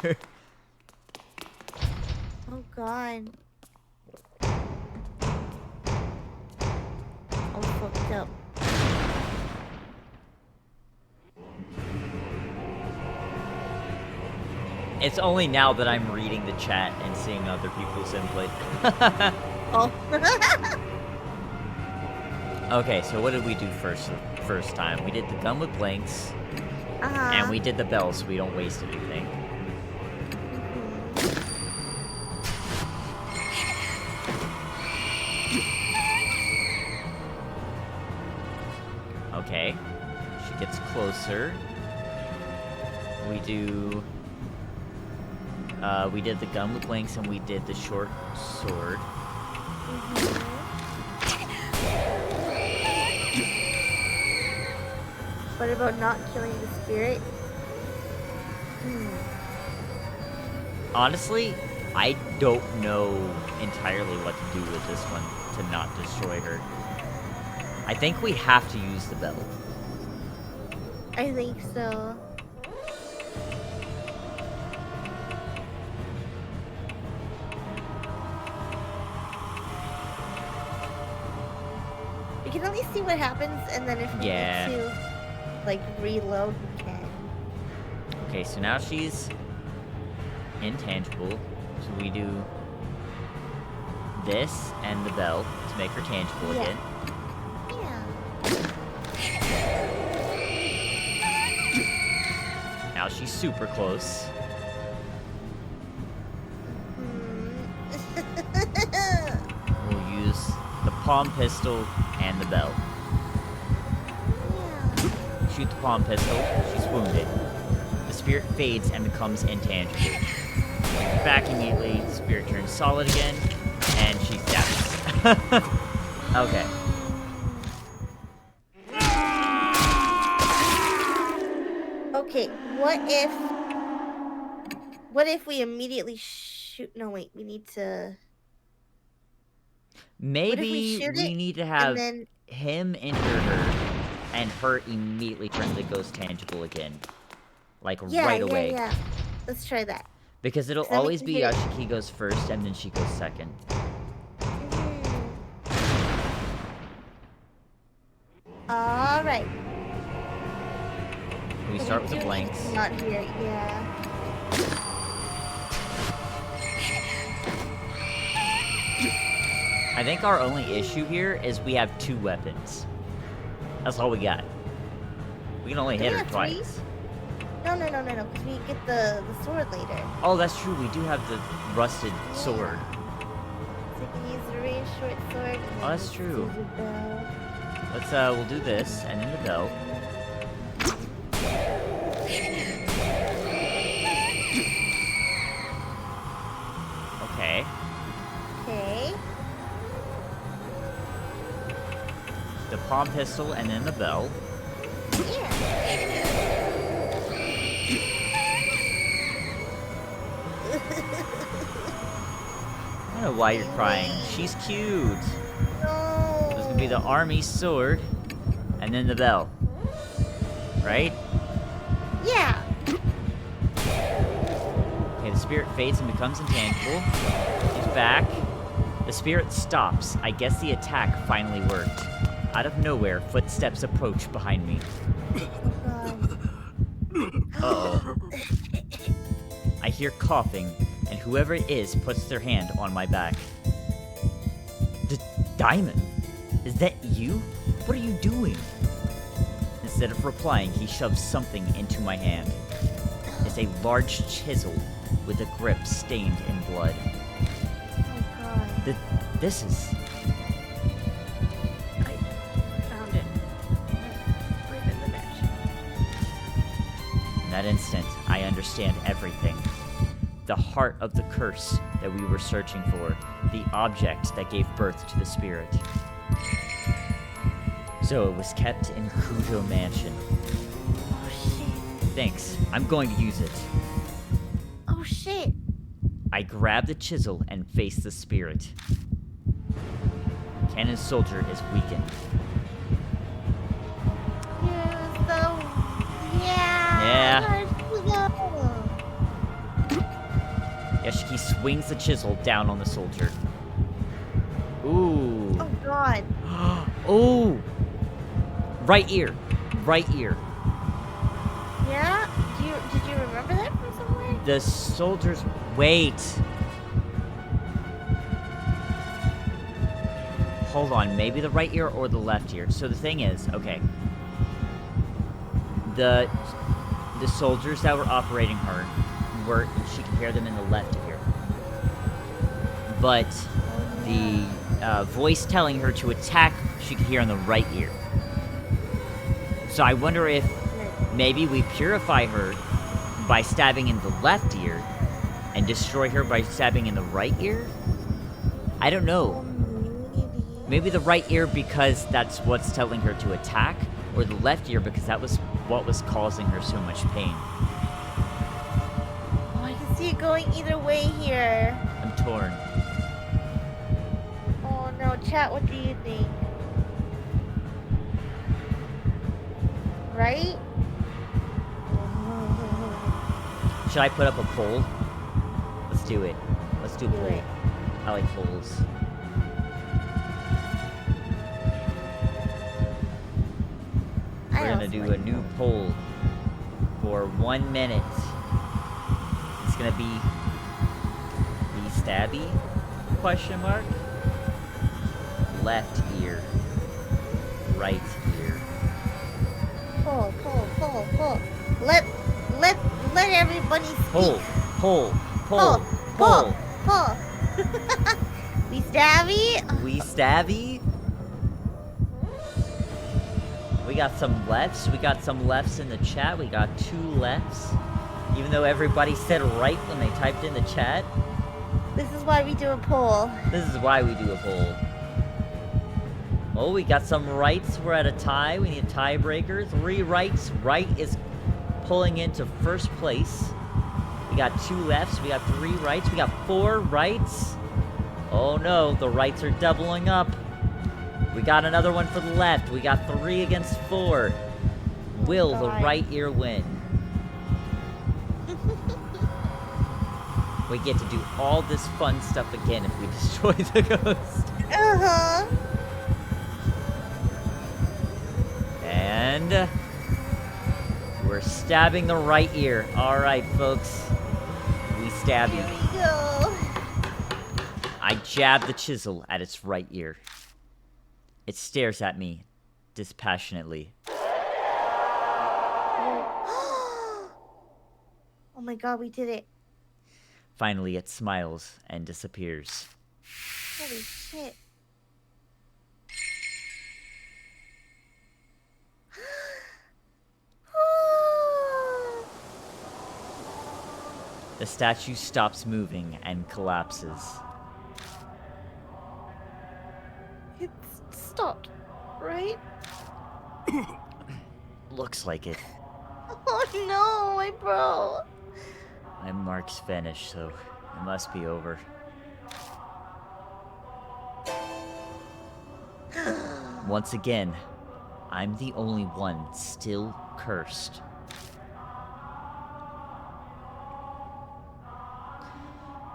Oh god. All fucked up. It's only now that I'm reading the chat and seeing other people's input. Oh. Okay, so what did we do first time? We did the gun with blanks, Uh-huh. and we did the bells so we don't waste anything. Okay, she gets closer. We did the gun with blanks and we did the short sword. What about not killing the spirit? Honestly, I don't know entirely what to do with this one to not destroy her. I think we have to use the bell. I think so. We can at least see what happens, and then if we Yeah. need to, like, reload, we can. Okay, so now she's intangible. So we do this and the bell to make her tangible Yeah. again. Yeah. Now she's super close. We'll use the palm pistol and the bell. Shoot the palm pistol. She's wounded. The spirit fades and becomes intangible. back immediately. Spirit turns solid again, and she stabs. Okay. Okay, what if we immediately shoot? No, wait, we need to. Maybe shoot we it need to have then him enter her, and her immediately turn the ghost tangible again. Like, right away. Yeah. Let's try that. Because it'll So then we always can be hit it. Yashiki goes first, and then she goes second. Alright. We start with the blanks. Not here, yeah. I think our only issue here is we have 2 weapons. That's all we got. We can only Do hit we her have twice. No, because we get the sword later. Oh, that's true. We do have the rusted sword. So we can use the range short sword. And Oh, that's then true. use the bow. Let's, we'll do this, and then the bell. Okay. Okay. The palm pistol, and then the bell. Yeah. I don't know why you're crying. She's cute. No. This is gonna be the army sword, and then the bell. Right? Yeah. Okay, the spirit fades and becomes intangible. She's back. The spirit stops. I guess the attack finally worked. Out of nowhere, footsteps approach behind me. Uh-oh. I hear coughing, and whoever it is puts their hand on my back. Diamond? Is that you? What are you doing? Instead of replying, he shoves something into my hand. It's a large chisel with a grip stained in blood. Oh god. This is... I found it. Right in the match. In that instant, I understand everything. The heart of the curse that we were searching for. The object that gave birth to the spirit. So it was kept in Kujo Mansion. Oh shit. Thanks. I'm going to use it. Oh shit. I grab the chisel and face the spirit. Cannon Soldier is weakened. Yeah. Yashiki swings the chisel down on the soldier. Ooh. Oh god. Oh! Right ear. Right ear. Yeah? Did you remember that from somewhere? The soldiers... Wait. Hold on. Maybe the right ear or the left ear. So the thing is... Okay. The soldiers that were operating her were... She could hear them in the left ear. But the voice telling her to attack, she could hear in the right ear. So I wonder if maybe we purify her by stabbing in the left ear and destroy her by stabbing in the right ear? I don't know. Maybe the right ear because that's what's telling her to attack, or the left ear because that was what was causing her so much pain. Oh, I can see it going either way here. I'm torn. Oh no, chat, what do you think? Right? Should I put up a poll? Let's do it. Let's do a Do poll. it. I like polls. We're gonna do a new poll for 1 minute. It's gonna be stabby? Question mark. Left ear. Right ear. Pull. Let everybody speak. Pull. Pull. We stabby? We stabby? We got some lefts. We got some lefts in the chat. We got 2 lefts. Even though everybody said right when they typed in the chat. This is why we do a poll. This is why we do a poll. Oh, we got some rights. We're at a tie. We need a tiebreaker. 3 rights. Right is pulling into first place. We got 2 lefts. We got 3 rights. We got 4 rights. Oh no, the rights are doubling up. We got another one for the left. We got 3 against 4. Will the right ear win? We get to do all this fun stuff again if we destroy the ghost. Uh-huh. And we're stabbing the right ear. All right, folks. We stab you. Here we go. I jab the chisel at its right ear. It stares at me dispassionately. Oh my god, we did it. Finally, it smiles and disappears. Holy shit. The statue stops moving and collapses. It's stopped, right? Looks like it. Oh no, my bro. My mark's vanished, so it must be over. Once again, I'm the only one still cursed.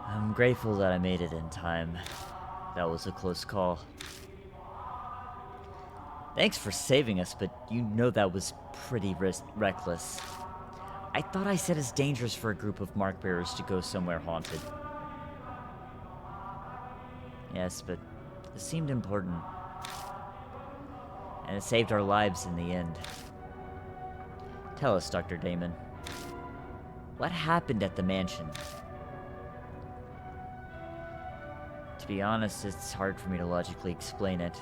I'm grateful that I made it in time. That was a close call. Thanks for saving us, but you know that was pretty reckless. I thought I said it's dangerous for a group of mark bearers to go somewhere haunted. Yes, but it seemed important. And it saved our lives in the end. Tell us, Dr. Damon. What happened at the mansion? To be honest, it's hard for me to logically explain it,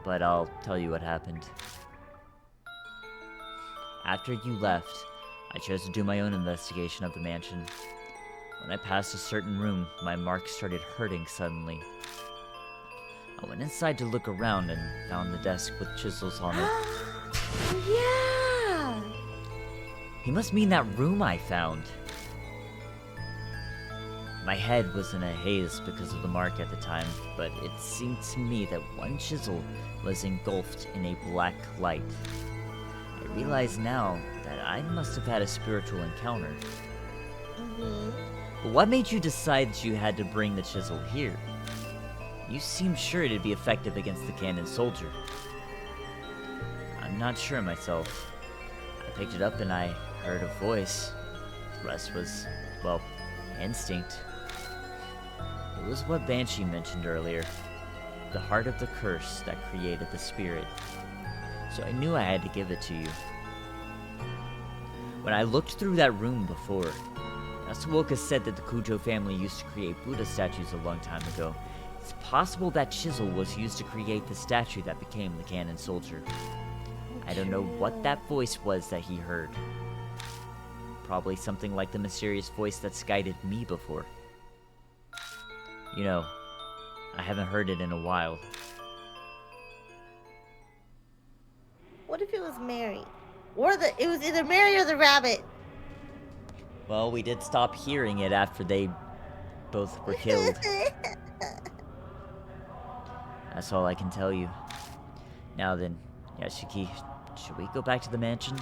but I'll tell you what happened. After you left, I chose to do my own investigation of the mansion. When I passed a certain room, my mark started hurting suddenly. I went inside to look around and found the desk with chisels on it. Yeah. He must mean that room I found. My head was in a haze because of the mark at the time, but it seemed to me that one chisel was engulfed in a black light. I realize now that I must have had a spiritual encounter. But what made you decide that you had to bring the chisel here? You seemed sure it'd be effective against the cannon soldier. I'm not sure myself. I picked it up and I heard a voice. The rest was, well, instinct. It was what Banshee mentioned earlier. The heart of the curse that created the spirit. So I knew I had to give it to you. When I looked through that room before, Nasuoka said that the Kujo family used to create Buddha statues a long time ago. It's possible that chisel was used to create the statue that became the cannon soldier. I don't know what that voice was that he heard. Probably something like the mysterious voice that's guided me before. You know, I haven't heard it in a while. What if it was Mary? Or it was either Mary or the rabbit. Well, we did stop hearing it after they both were killed. That's all I can tell you. Now then, Yashiki, should we go back to the mansion?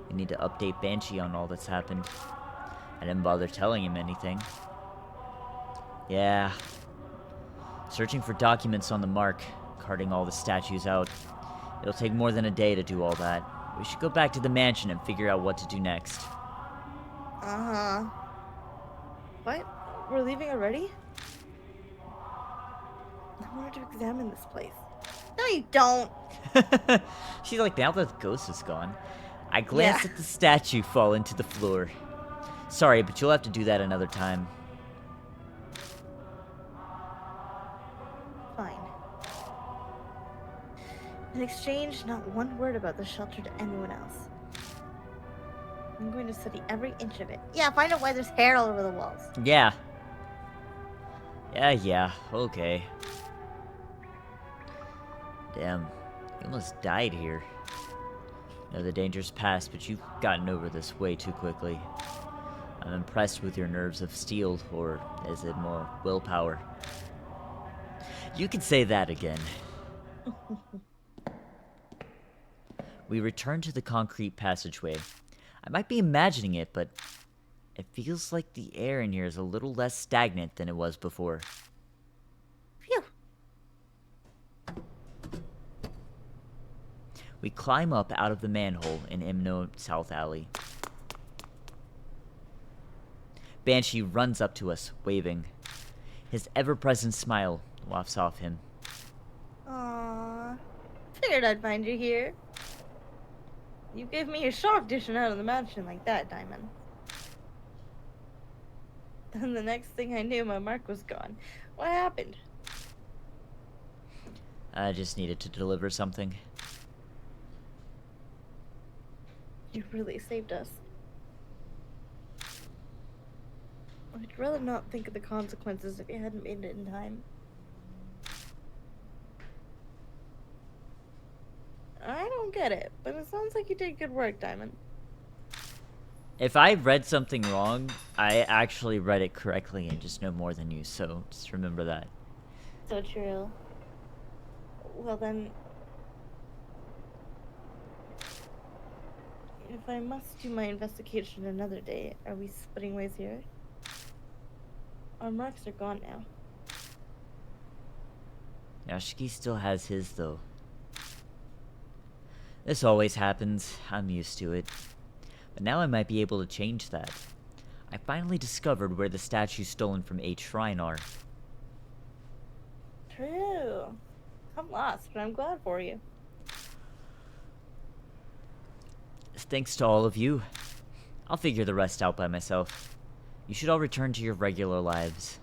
We need to update Banshee on all that's happened. I didn't bother telling him anything. Yeah. Searching for documents on the mark, carting all the statues out. It'll take more than a day to do all that. We should go back to the mansion and figure out what to do next. Uh-huh. What? We're leaving already? I wanted to examine this place. No, you don't. She's like, now that the ghost is gone. I glanced at the statue fall into the floor. Sorry, but you'll have to do that another time. Fine. In exchange, not one word about the shelter to anyone else. I'm going to study every inch of it. Yeah, find out why there's hair all over the walls. Yeah. Yeah, okay. Damn, you almost died here. Know the danger's past, but you've gotten over this way too quickly. I'm impressed with your nerves of steel, or is it more willpower? You could say that again. We return to the concrete passageway. I might be imagining it, but it feels like the air in here is a little less stagnant than it was before. Phew. We climb up out of the manhole in Imno South Alley. Banshee runs up to us, waving. His ever-present smile wafts off him. Aww. Figured I'd find you here. You gave me a shock dishing out of the mansion like that, Diamond. Then the next thing I knew, my mark was gone. What happened? I just needed to deliver something. You really saved us. I'd rather not think of the consequences if you hadn't made it in time. I don't get it, but it sounds like you did good work, Diamond. If I read something wrong, I actually read it correctly and just know more than you, so just remember that. So true. Well then... If I must do my investigation another day, are we splitting ways here? Our marks are gone now. Yashiki still has his, though. This always happens. I'm used to it. But now I might be able to change that. I finally discovered where the statues stolen from H Shrine are. True. I'm lost, but I'm glad for you. Thanks to all of you. I'll figure the rest out by myself. You should all return to your regular lives.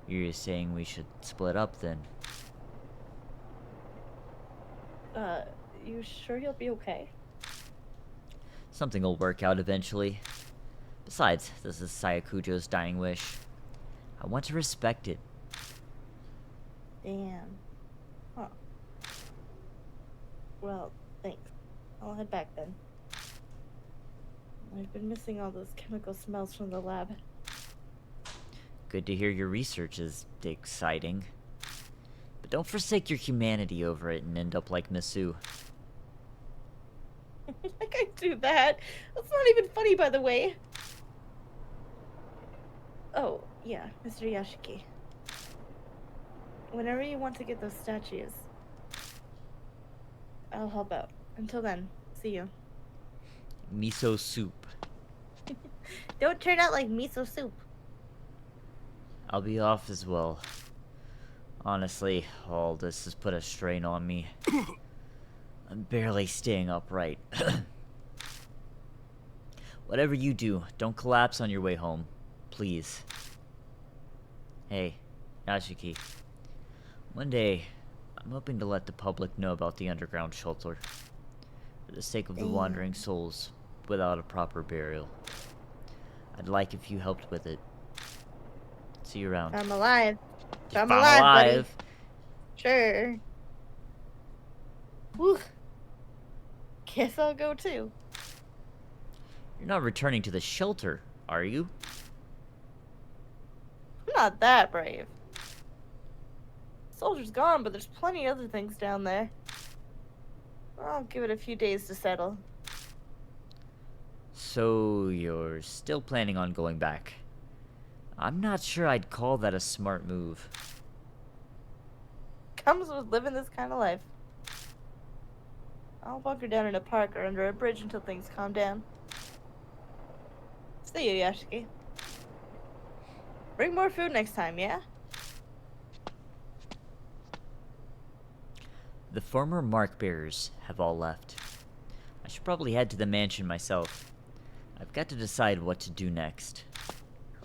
You're saying we should split up then? You sure you'll be okay? Something will work out eventually. Besides, this is Sayakujo's dying wish. I want to respect it. Damn. Huh. Well, thanks. I'll head back then. I've been missing all those chemical smells from the lab. Good to hear your research is exciting. But don't forsake your humanity over it and end up like Misu. Like I do that? That's not even funny, by the way. Oh, yeah, Mr. Yashiki. Whenever you want to get those statues, I'll help out. Until then, see you. Miso soup. Don't turn out like miso soup. I'll be off as well. Honestly, all this has put a strain on me. I'm barely staying upright. Whatever you do, don't collapse on your way home. Please. Hey, Yashiki. One day, I'm hoping to let the public know about the underground shelter. For the sake of the wandering souls, without a proper burial. I'd like if you helped with it. See you around. I'm alive. If I'm alive, buddy. Sure. Whew. Guess I'll go too. You're not returning to the shelter, are you? I'm not that brave. Soldier's gone, but there's plenty of other things down there. I'll give it a few days to settle. So, you're still planning on going back? I'm not sure I'd call that a smart move. Comes with living this kind of life. I'll bunker down in a park or under a bridge until things calm down. See you, Yashiki. Bring more food next time, yeah? The former mark bearers have all left. I should probably head to the mansion myself. I've got to decide what to do next.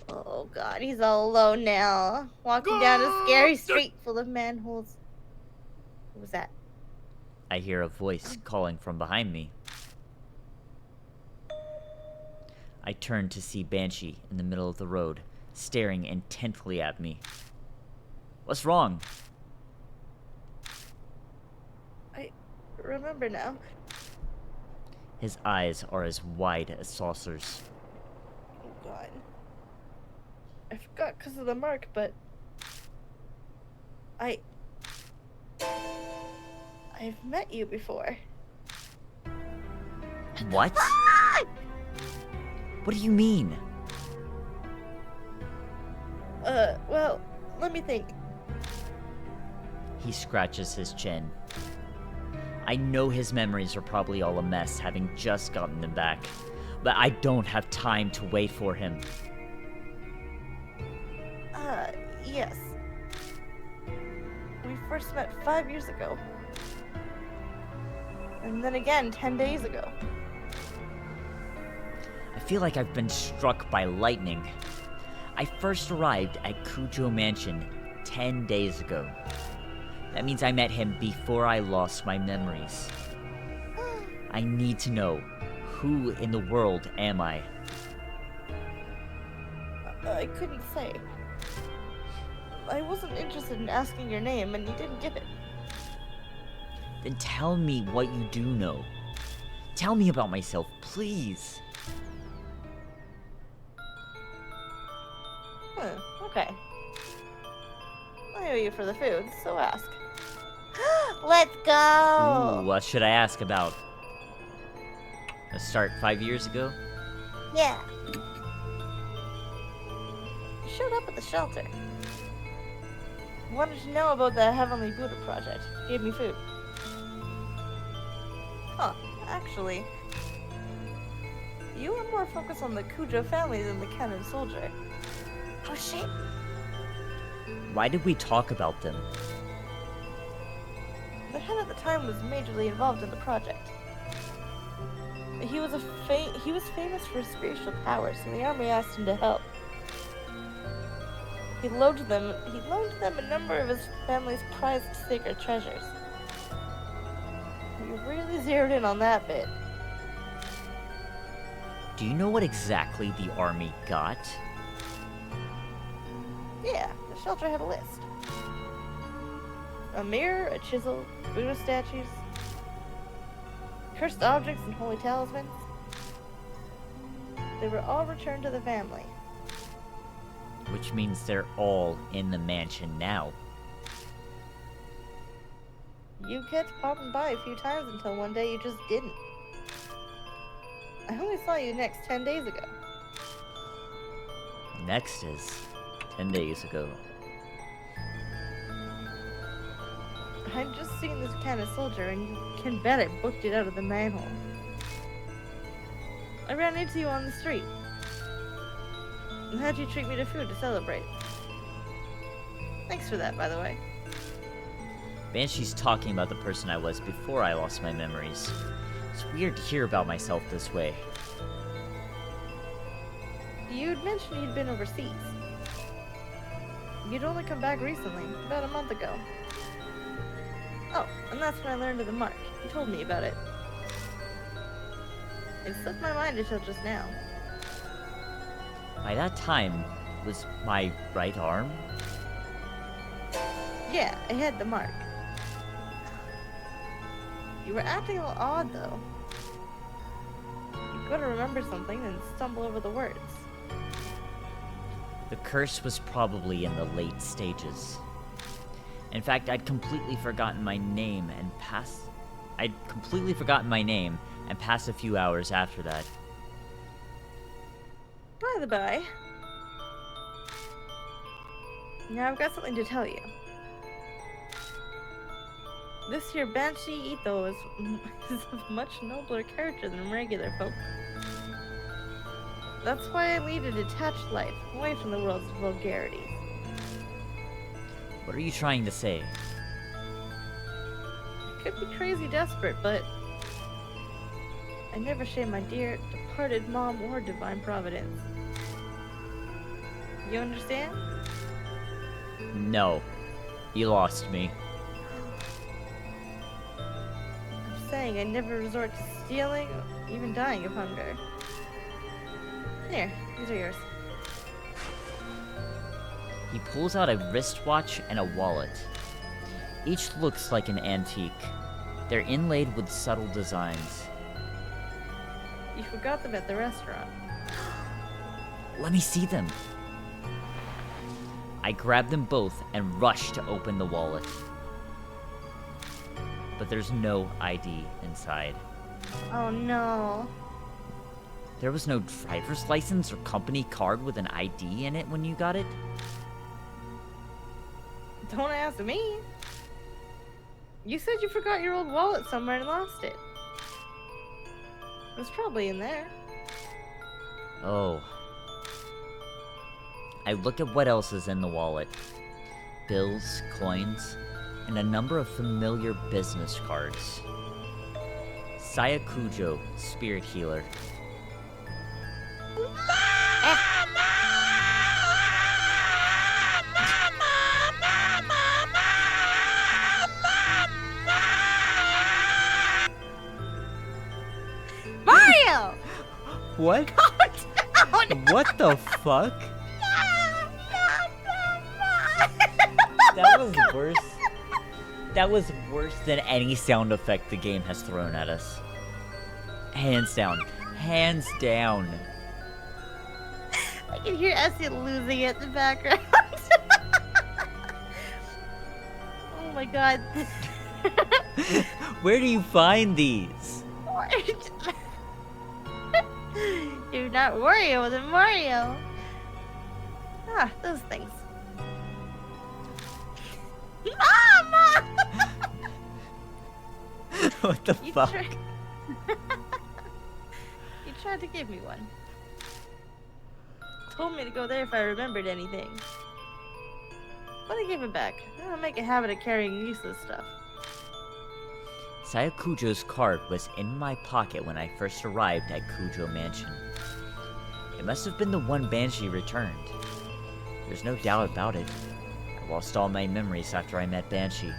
Oh god, he's all alone now. Walking down a scary street full of manholes. What was that? I hear a voice calling from behind me. I turned to see Banshee in the middle of the road, staring intently at me. What's wrong? I remember now. His eyes are as wide as saucers. Oh god. I forgot because of the mark, but I've met you before. What? What do you mean? Well, let me think. He scratches his chin. I know his memories are probably all a mess, having just gotten them back. But I don't have time to wait for him. Yes. We first met 5 years ago. And then again 10 days ago. I feel like I've been struck by lightning. I first arrived at Cujo Mansion 10 days ago. That means I met him before I lost my memories. I need to know, who in the world am I? I couldn't say. I wasn't interested in asking your name, and you didn't give it. Then tell me what you do know. Tell me about myself, please. Okay. I owe you for the food, so ask. Let's go. Ooh, what should I ask about? The start 5 years ago? Yeah. You showed up at the shelter. Wanted to know about the Heavenly Buddha project. Gave me food. Huh, actually, you were more focused on the Cujo family than the Cannon Soldier. Oh shit. Why did we talk about them? The head at the time was majorly involved in the project. He was famous for his spiritual powers, and the army asked him to help. He loaned them a number of his family's prized sacred treasures. You really zeroed in on that bit. Do you know what exactly the army got? Yeah, the shelter had a list. A mirror, a chisel, Buddha statues, cursed objects and holy talismans. They were all returned to the family. Which means they're all in the mansion now. You kept popping by a few times until one day you just didn't. I only saw you next 10 days ago. Next is 10 days ago. I'd just seen this kind of soldier, and you can bet I booked it out of the manhole. I ran into you on the street. And how'd you treat me to food to celebrate? Thanks for that, by the way. Banshee's talking about the person I was before I lost my memories. It's weird to hear about myself this way. You'd mentioned you'd been overseas. You'd only come back recently, about a month ago. Oh, and that's when I learned of the mark. You told me about it. It slipped my mind until just now. By that time, was my right arm? Yeah, I had the mark. You were acting a little odd, though. You gotta remember something and stumble over the words. The curse was probably in the late stages. In fact, I'd completely forgotten my name and passed a few hours after that. By the by, now I've got something to tell you. This here Banshee Ito is a much nobler character than regular folk. That's why I lead a detached life, away from the world's vulgarities. What are you trying to say? I could be crazy desperate, but I never shame my dear departed mom or divine providence. You understand? No. You lost me. I'm saying I never resort to stealing or even dying of hunger. Here, these are yours. He pulls out a wristwatch and a wallet. Each looks like an antique. They're inlaid with subtle designs. You forgot them at the restaurant. Let me see them. I grab them both and rush to open the wallet. But there's no ID inside. Oh no. There was no driver's license or company card with an ID in it when you got it? Don't ask me. You said you forgot your old wallet somewhere and lost it. It was probably in there. Oh. I look at what else is in the wallet. Bills, coins, and a number of familiar business cards. Sayakujo, spirit healer. Mario! What? What the fuck? That was worse. That was worse than any sound effect the game has thrown at us. Hands down. Hands down. I can hear Essie losing it in the background. Oh my god. Where do you find these? You're not Wario, then Mario. Ah, those things. Mama! What the You fuck? You tried to give me one. Told me to go there if I remembered anything. But I gave it back. I don't make a habit of carrying useless stuff. Sayakujo's card was in my pocket when I first arrived at Kujo Mansion. It must have been the one Banshee returned. There's no doubt about it. I lost all my memories after I met Banshee.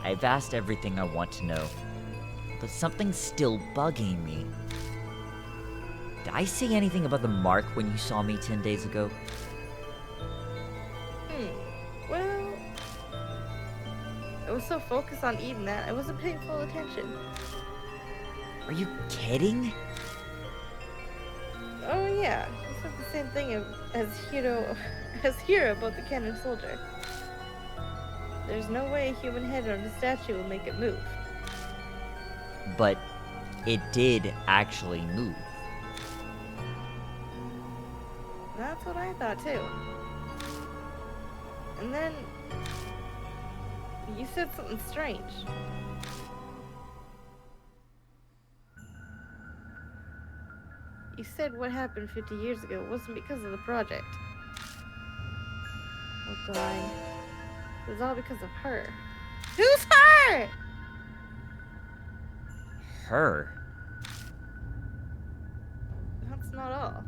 I've asked everything I want to know, but something's still bugging me. Did I say anything about the mark when you saw me 10 days ago? Well, I was so focused on eating that, I wasn't paying full attention. Are you kidding? Oh yeah, he said the same thing as Hiro about the cannon soldier. There's no way a human head on a statue will make it move. But it did actually move. That's what I thought too. And then you said something strange. You said what happened 50 years ago wasn't because of the project. Oh god. It was all because of her. Who's her? Her? That's not all.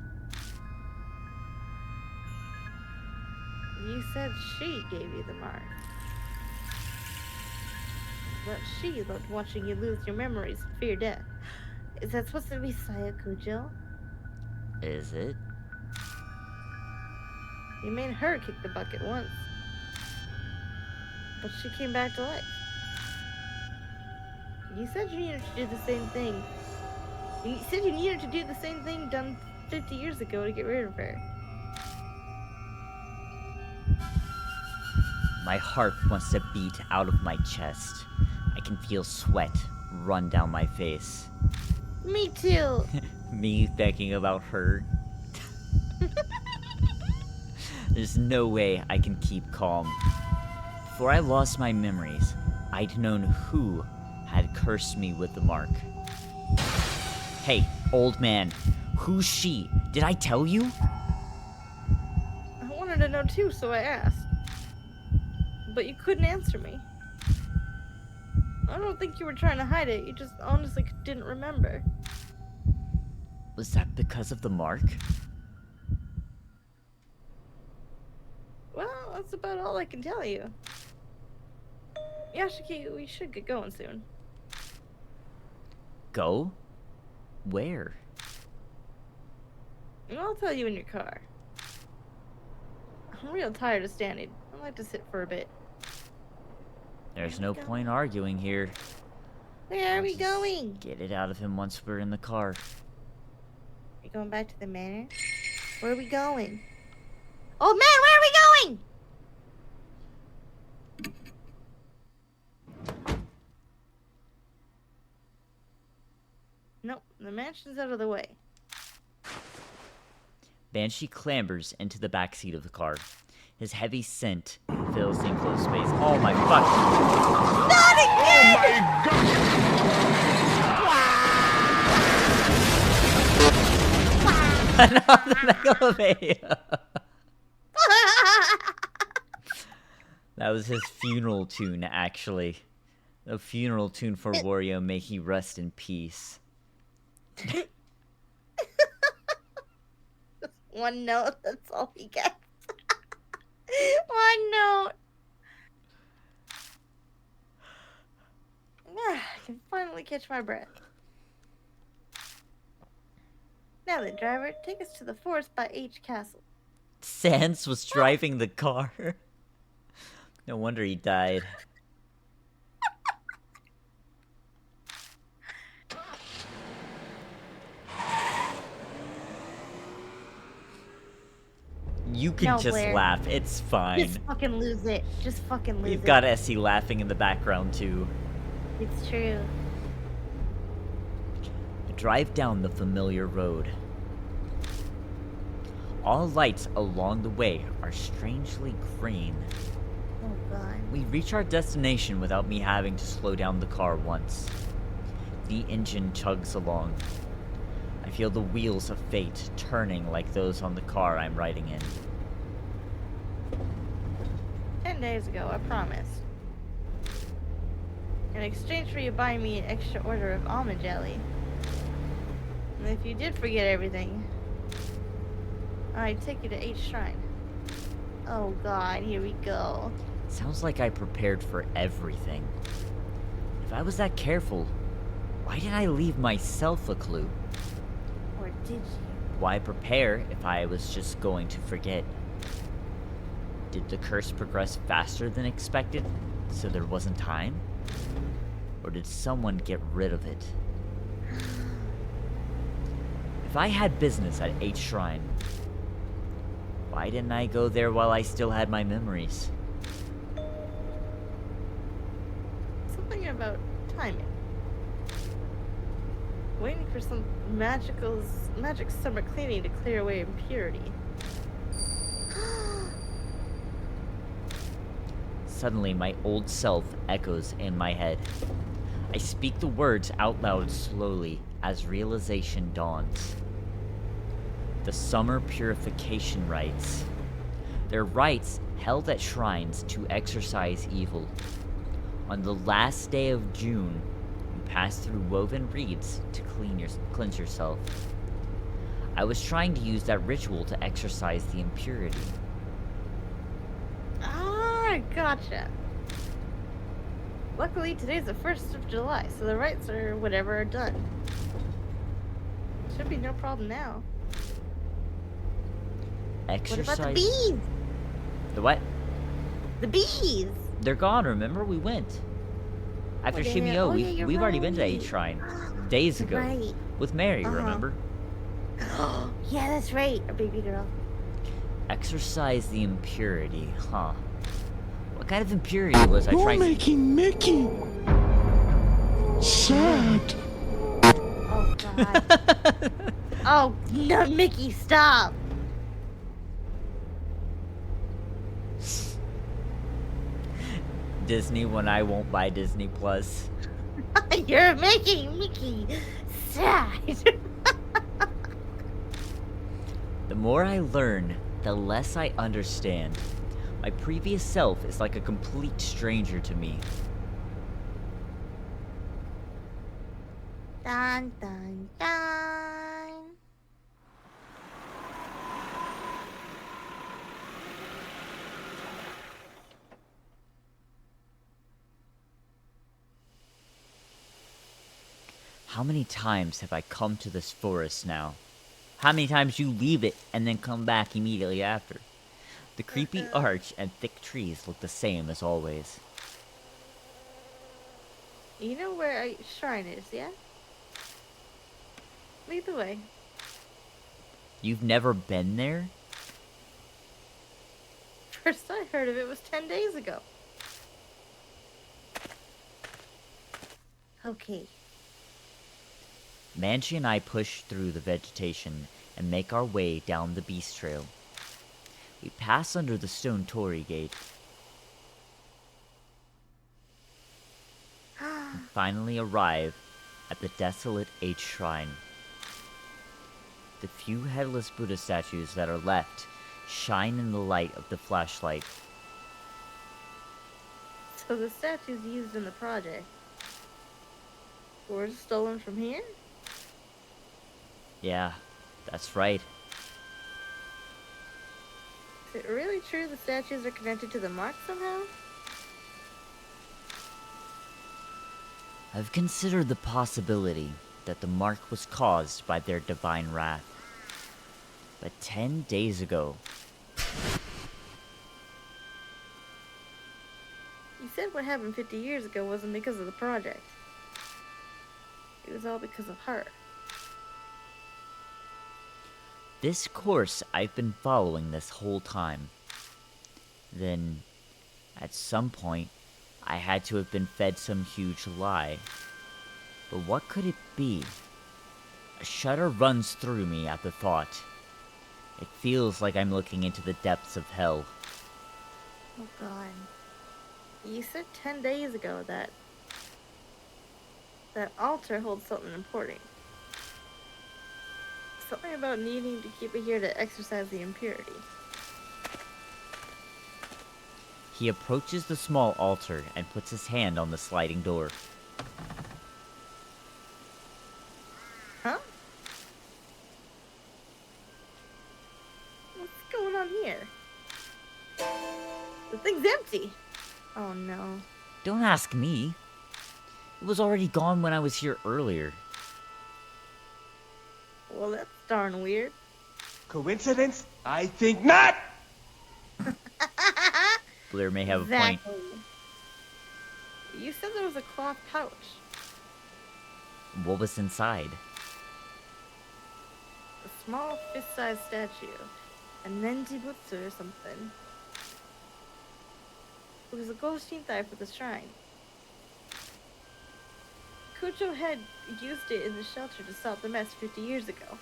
You said she gave you the mark. But she loved watching you lose your memories and fear death. Is that supposed to be Sayakujo? Is it? You made her kick the bucket once. But she came back to life. You said you needed to do the same thing. You said you needed to do the same thing done 50 years ago to get rid of her. My heart wants to beat out of my chest. I can feel sweat run down my face. Me too. Me thinking about her. There's no way I can keep calm. Before I lost my memories, I'd known who had cursed me with the mark. Hey, old man, who's she? Did I tell you? I wanted to know too, so I asked. But you couldn't answer me. I don't think you were trying to hide it, you just honestly didn't remember. Was that because of the mark? Well, that's about all I can tell you. Yashiki, we should get going soon. Go? Where? I'll tell you in your car. I'm real tired of standing. I'd like to sit for a bit. There's Where no we going? point arguing here. Where are we Just going? Get it out of him once we're in the car. We going back to the manor? Where are we going? Oh man, where are we going? Nope, the mansion's out of the way. Banshee clambers into the backseat of the car. His heavy scent fills the enclosed space. Oh my fuck! Not again! Oh my god! That was his funeral tune, actually. A funeral tune for Wario. May he rest in peace. One note, that's all he gets. One note. I can finally catch my breath. Now then, driver, take us to the forest by H Castle. Sans was driving the car. No wonder he died. You can No, just Blair. laugh. It's fine. Just fucking lose it. Just fucking lose it. We've got Essie laughing in the background, too. It's true. I drive down the familiar road. All lights along the way are strangely green. Oh god. We reach our destination without me having to slow down the car once. The engine chugs along. I feel the wheels of fate turning like those on the car I'm riding in. 10 days ago, I promised. In exchange for you buying me an extra order of almond jelly. And if you did forget everything, I'd take you to H Shrine. Oh god, here we go. Sounds like I prepared for everything. If I was that careful, why didn't I leave myself a clue? Or did you? Why prepare if I was just going to forget? Did the curse progress faster than expected, so there wasn't time? Or did someone get rid of it? If I had business at H Shrine, why didn't I go there while I still had my memories? Something about timing. Waiting for some magic summer cleaning to clear away impurity. Suddenly, my old self echoes in my head. I speak the words out loud slowly as realization dawns. The summer purification rites. They're rites held at shrines to exorcise evil. On the last day of June, you pass through woven reeds to cleanse yourself. I was trying to use that ritual to exorcise the impurity. Ah, gotcha. Luckily, today's the 1st of July, so the rites or whatever are done. Should be no problem now. Exorcise. What about the bees? The what? The bees! They're gone, remember? We went. After Well, Shimio, oh, yeah, you're we've already been to right. H Shrine days ago. Right. With Mary, Uh-huh. remember? Yeah, that's right, a baby girl. Exorcise the impurity, huh? What kind of impurity was I You're trying to... making Mickey sad. Oh, God. Oh, no, Mickey, stop! Disney when I won't buy Disney Plus. You're making Mickey sad. The more I learn, the less I understand. My previous self is like a complete stranger to me. Dun, dun, dun. How many times have I come to this forest now? How many times you leave it and then come back immediately after? The creepy arch and thick trees look the same as always. You know where our shrine is, yeah? Lead the way. You've never been there? First I heard of it was 10 days ago. Okay. Manji and I push through the vegetation and make our way down the beast trail. We pass under the stone torii gate. And finally arrive at the desolate H shrine. The few headless Buddha statues that are left shine in the light of the flashlight. So the statues used in the project were stolen from here? Yeah, that's right. Is it really true the statues are connected to the mark somehow? I've considered the possibility that the mark was caused by their divine wrath. But 10 days ago, You said what happened 50 years ago wasn't because of the project. It was all because of her. this course I've been following this whole time. Then, at some point, I had to have been fed some huge lie. But what could it be? A shudder runs through me at the thought. It feels like I'm looking into the depths of hell. Oh god. You said 10 days ago that altar holds something important. Something about needing to keep it here to exercise the impurity. He approaches the small altar and puts his hand on the sliding door. Huh? What's going on here? The thing's empty. Oh no. Don't ask me. It was already gone when I was here earlier. Well, that's darn weird. Coincidence? I think not! Blair may have a point. Exactly. You said there was a cloth pouch. What was inside? A small fist-sized statue. A Nenjibutsu or something. It was a gold shintai for the shrine. Kujo had used it in the shelter to stop the mess 50 years ago.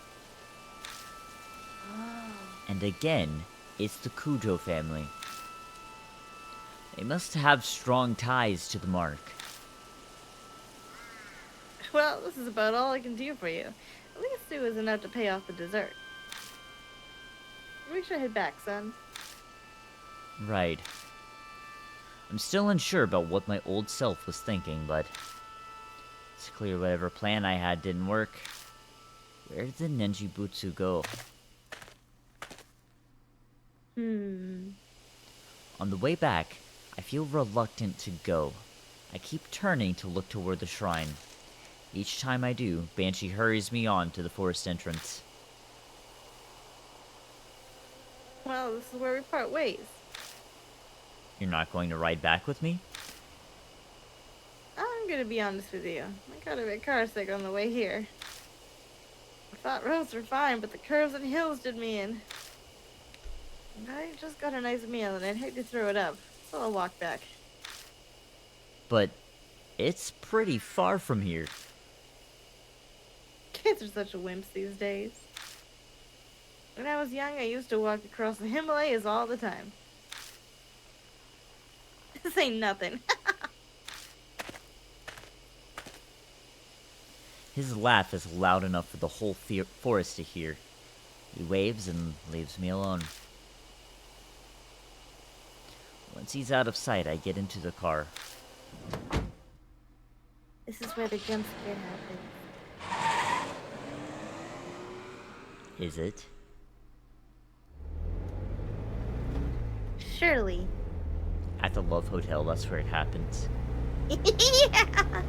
Oh. And again, it's the Kujo family. They must have strong ties to the mark. Well, this is about all I can do for you. At least it was enough to pay off the dessert. We should head back, son. Right. I'm still unsure about what my old self was thinking, but it's clear whatever plan I had didn't work. Where did the Nenjibutsu go? On the way back, I feel reluctant to go. I keep turning to look toward the shrine. Each time I do, Banshee hurries me on to the forest entrance. Well, this is where we part ways. You're not going to ride back with me? I'm gonna be honest with you. I got a bit carsick on the way here. I thought roads were fine, but the curves and hills did me in. And I just got a nice meal and I'd hate to throw it up, so I'll walk back. But it's pretty far from here. Kids are such wimps these days. When I was young, I used to walk across the Himalayas all the time. This ain't nothing. His laugh is loud enough for the whole forest to hear. He waves and leaves me alone. Once he's out of sight, I get into the car. This is where the jump scare happens. Is it? Surely. At the Love Hotel, that's where it happens. Yeah.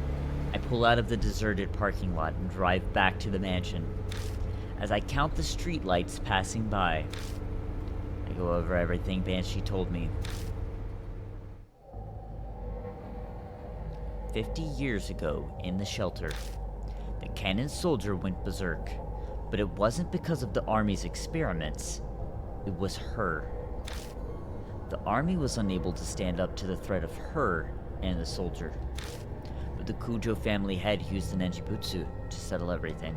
I pull out of the deserted parking lot and drive back to the mansion. As I count the streetlights passing by, I go over everything Banshee told me. 50 years ago, in the shelter, the cannon soldier went berserk, but it wasn't because of the army's experiments, it was her. The army was unable to stand up to the threat of her and the soldier, but the Kujo family head used the Nenjibutsu to settle everything.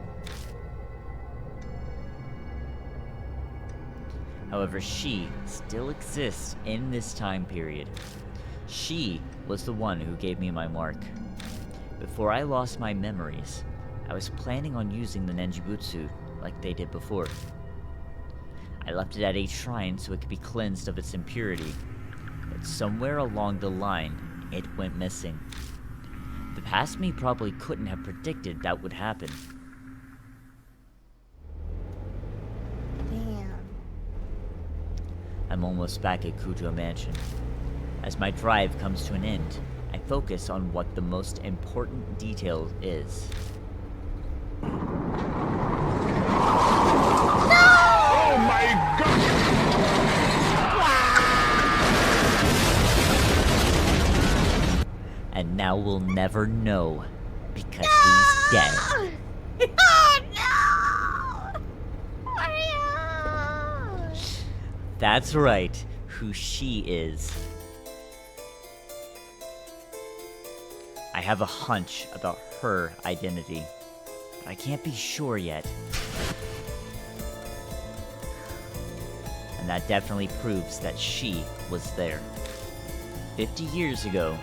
However, she still exists in this time period. She was the one who gave me my mark. Before I lost my memories, I was planning on using the Nenjibutsu like they did before. I left it at a shrine so it could be cleansed of its impurity, but somewhere along the line, it went missing. The past me probably couldn't have predicted that would happen. Damn. I'm almost back at Kujo Mansion. As my drive comes to an end, I focus on what the most important detail is. Oh my god! And now we'll never know, because he's dead. Oh no! Mario! That's right, who she is. I have a hunch about her identity, but I can't be sure yet. And that definitely proves that she was there. 50 years ago,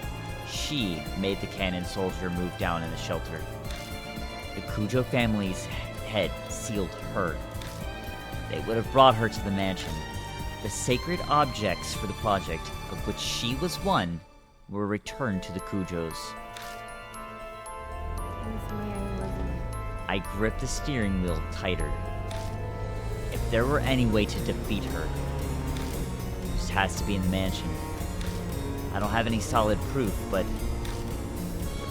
she made the cannon soldier move down in the shelter. The Kujo family's head sealed her. They would have brought her to the mansion. The sacred objects for the project, of which she was one, were returned to the Kujos. I gripped the steering wheel tighter. If there were any way to defeat her, it just has to be in the mansion. I don't have any solid proof, but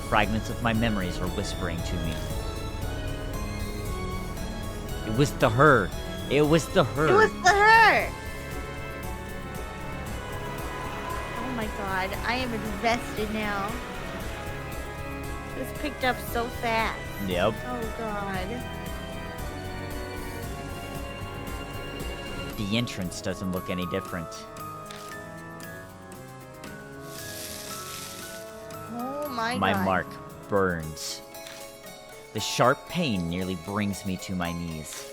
fragments of my memories are whispering to me. It was the her. It was the her. It was the her! Oh my god, I am invested now. This picked up so fast. Yep. Oh god. The entrance doesn't look any different. Oh my god. My mark burns. The sharp pain nearly brings me to my knees.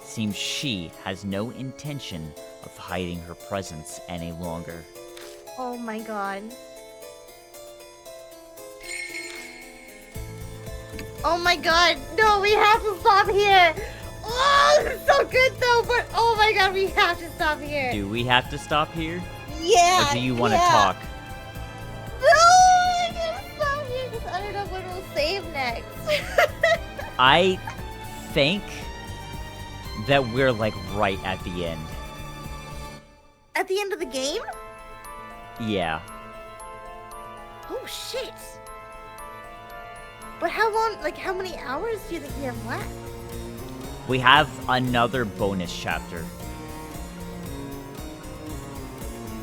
Seems she has no intention of hiding her presence any longer. Oh my god. Oh my god, no, we have to stop here! Oh, this is so good though, but oh my god, we have to stop here! Do we have to stop here? Yeah! Or do you want to yeah. talk? No, I gotta stop here because I don't know what we'll save next. I think that we're like right at the end. At the end of the game? Yeah. Oh shit! But how long, like how many hours do you think we have left? We have another bonus chapter.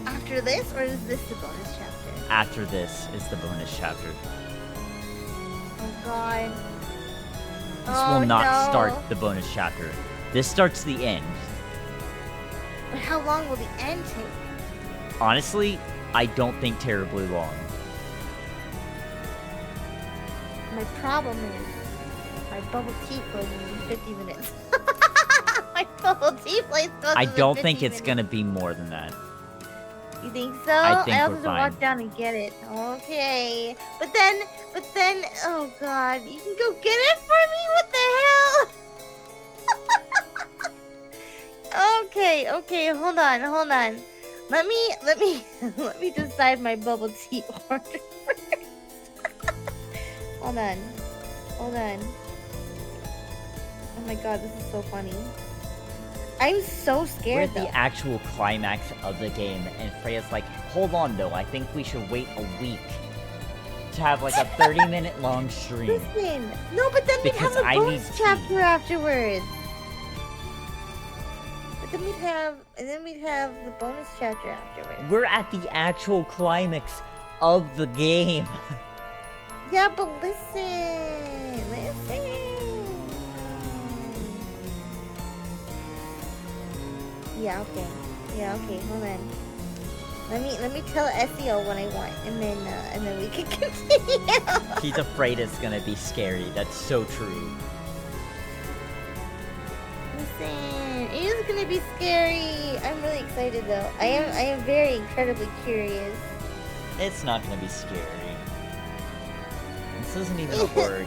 After this, or is this the bonus chapter? After this is the bonus chapter. Oh god. This Oh, will not no. start the bonus chapter. This starts the end. But how long will the end take? Honestly, I don't think terribly long. My problem is my bubble tea closes in 50 minutes. My bubble tea place closes I in don't 50 think it's minutes. gonna be more than that. You think so? I think I'll we're have to fine. walk down and get it. Okay. But then, oh god, you can go get it for me? What the hell? Okay, hold on. Let me decide my bubble tea order first. Hold on. Oh my god, this is so funny. I'm so We're scared at though. the actual climax of the game, and Freya's like, hold on though, I think we should wait a week. have like a 30-minute long stream. Listen. No, but then we'd Because have a I bonus need chapter tea. afterwards. But then we'd have the bonus chapter afterwards. We're at the actual climax of the game. Yeah, but listen. Yeah, okay, hold on. Let me tell SEO what I want, and then we can continue. He's afraid it's gonna be scary. That's so true. Listen, it is gonna be scary. I'm really excited though. I am very incredibly curious. It's not gonna be scary. This isn't even a horror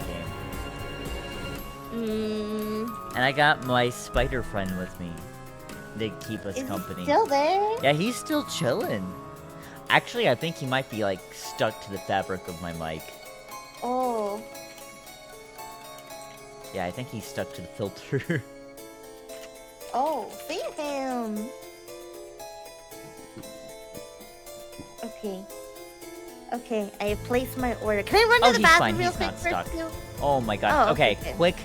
game. And I got my spider friend with me. They keep us Is company. he still there? Yeah, he's still chilling. Actually, I think he might be like stuck to the fabric of my mic. Oh. Yeah, I think he's stuck to the filter. Oh, see him. Okay, I have placed my order. Can I run to Oh, the he's bathroom fine. real He's quick not first, stuck. too? Oh my god. Oh, okay, okay.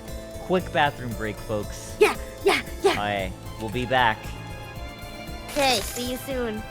quick bathroom break, folks. Yeah. Alright, we'll be back. Okay, see you soon.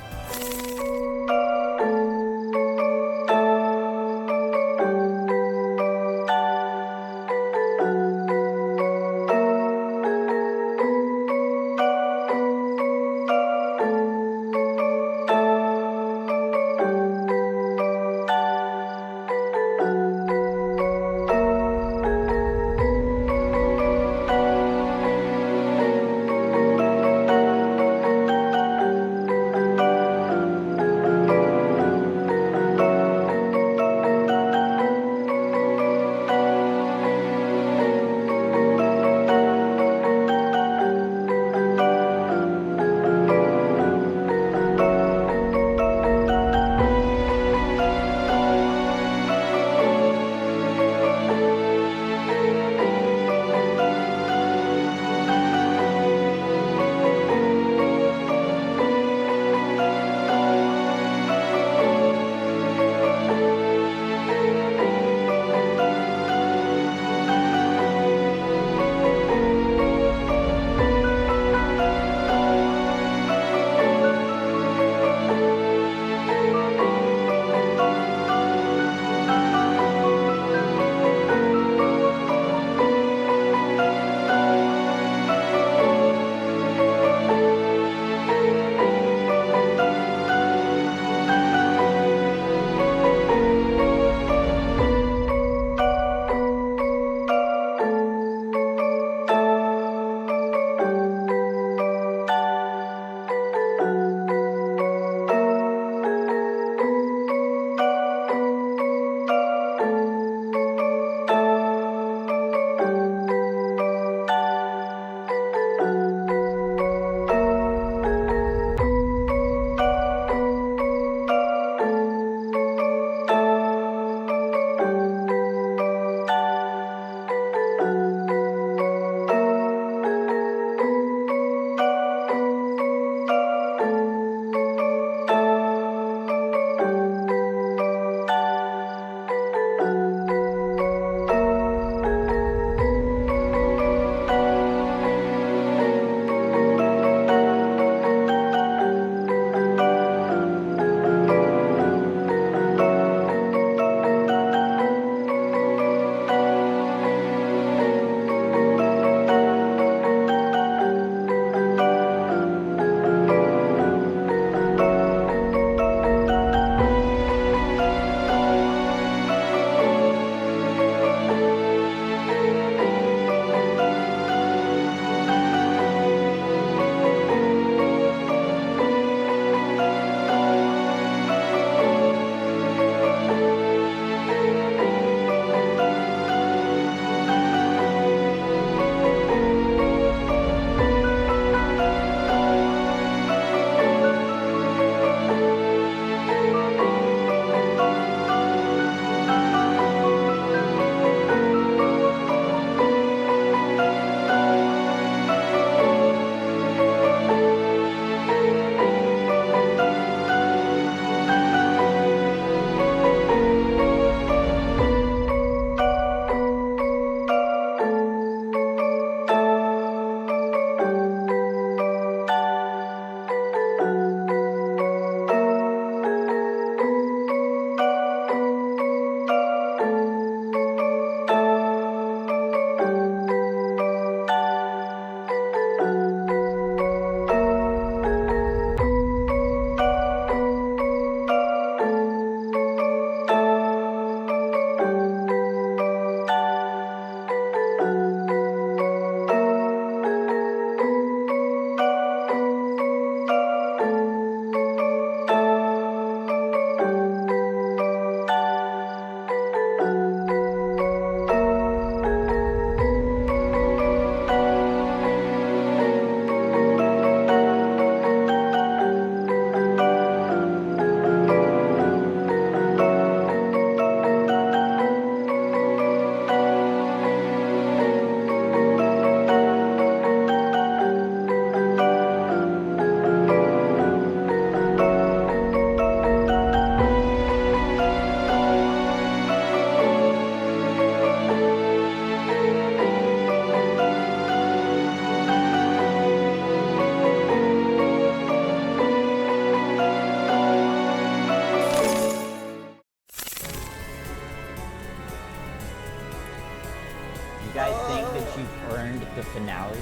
finale?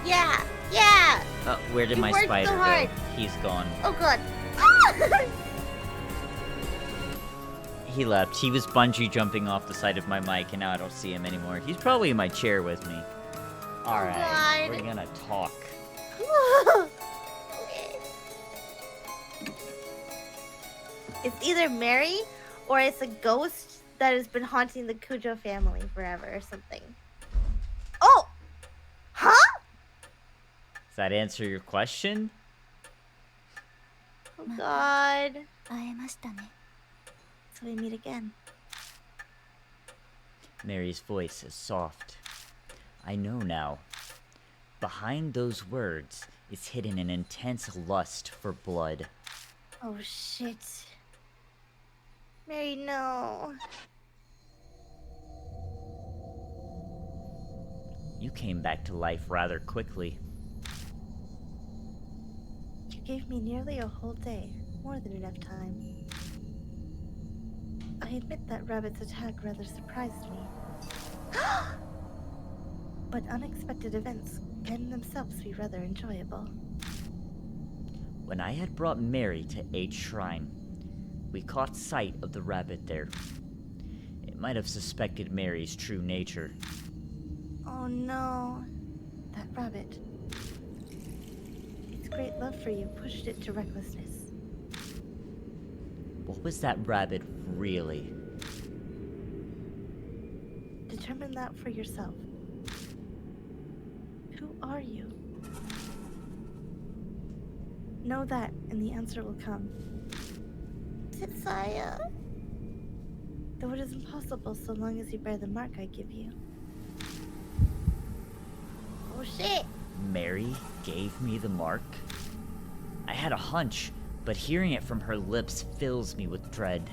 Yeah, yeah. Where did You my worked so spider go? hard. He's gone. Oh god. He left. He was bungee jumping off the side of my mic, and now I don't see him anymore. He's probably in my chair with me. Alright, God. we're gonna talk. Okay. It's either Mary or it's a ghost that has been haunting the Cujo family forever or something. Oh! Huh? Does that answer your question? Oh god. 会えましたね So we meet again. Mary's voice is soft. I know now. Behind those words is hidden an intense lust for blood. Oh shit. Mary, no. You came back to life rather quickly. You gave me nearly a whole day. More than enough time. I admit that Rabbit's attack rather surprised me. But unexpected events can themselves be rather enjoyable. When I had brought Mary to H Shrine, we caught sight of the rabbit there. It might have suspected Mary's true nature. Oh no. That rabbit. Its great love for you pushed it to recklessness. What was that rabbit really? Determine that for yourself. Who are you? Know that, and the answer will come. Saya. Though it is impossible so long as you bear the mark I give you. Oh shit! Mary gave me the mark? I had a hunch, but hearing it from her lips fills me with dread.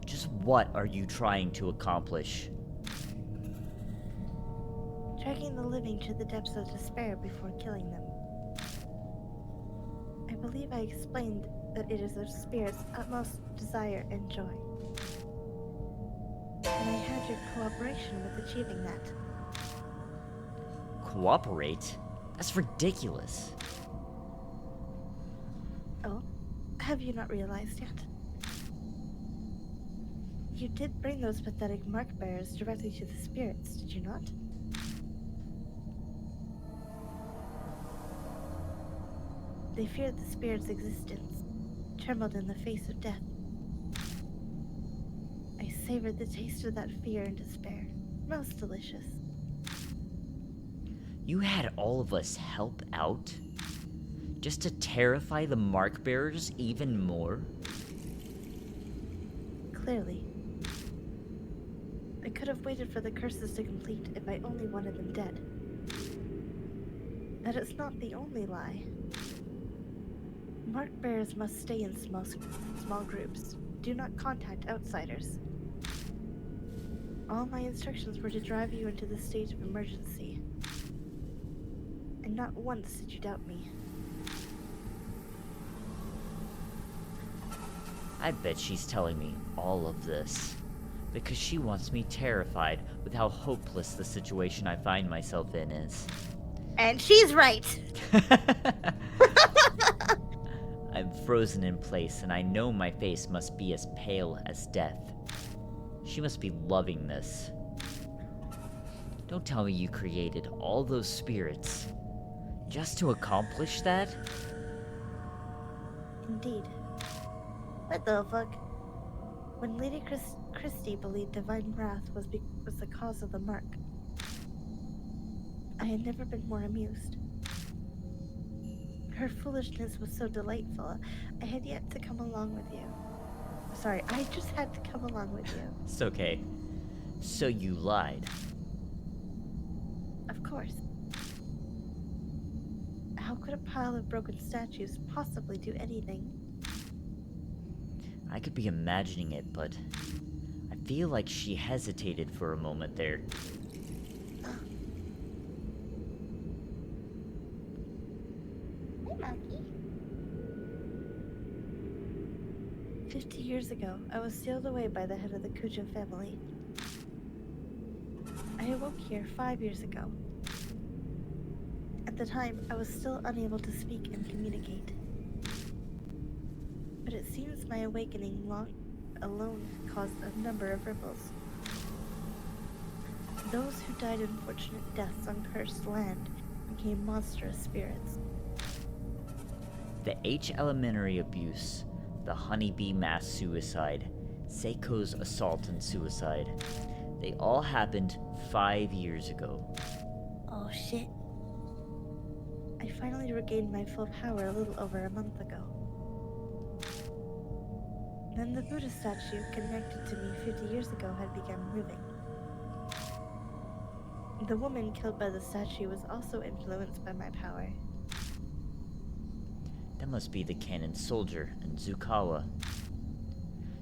Just what are you trying to accomplish? Dragging the living to the depths of despair before killing them. I believe I explained that it is a spirit's utmost desire and joy. And I had your cooperation with achieving that. Cooperate? That's ridiculous. Oh, have you not realized yet? You did bring those pathetic mark bearers directly to the spirits, did you not? They feared the spirit's existence, trembled in the face of death. I savored the taste of that fear and despair. Most delicious. You had all of us help out? Just to terrify the mark bearers even more? Clearly. I could have waited for the curses to complete if I only wanted them dead. That is not the only lie. Mark bearers must stay in small groups. Do not contact outsiders. All my instructions were to drive you into the state of emergency. And not once did you doubt me. I bet she's telling me all of this because she wants me terrified with how hopeless the situation I find myself in is. And she's right! I'm frozen in place, and I know my face must be as pale as death. She must be loving this. Don't tell me you created all those spirits just to accomplish that? Indeed. What the fuck? When Lady Christie believed divine wrath was the cause of the mark, I had never been more amused. Her foolishness was so delightful, I had yet to come along with you. Sorry, I just had to come along with you. It's okay. So you lied. Of course. How could a pile of broken statues possibly do anything? I could be imagining it, but I feel like she hesitated for a moment there. Hey, Monkey. 50 years ago, I was sealed away by the head of the Cujo family. I I awoke here 5 years ago. At the time, I was still unable to speak and communicate. But it seems my awakening alone caused a number of ripples. Those who died unfortunate deaths on cursed land became monstrous spirits. The H elementary abuse, the honeybee mass suicide, Seiko's assault and suicide. They all happened 5 years ago. Oh shit. I finally regained my full power a little over a month ago. Then the Buddha statue connected to me 50 years ago had begun moving. The woman killed by the statue was also influenced by my power. That must be the cannon soldier and Zukawa.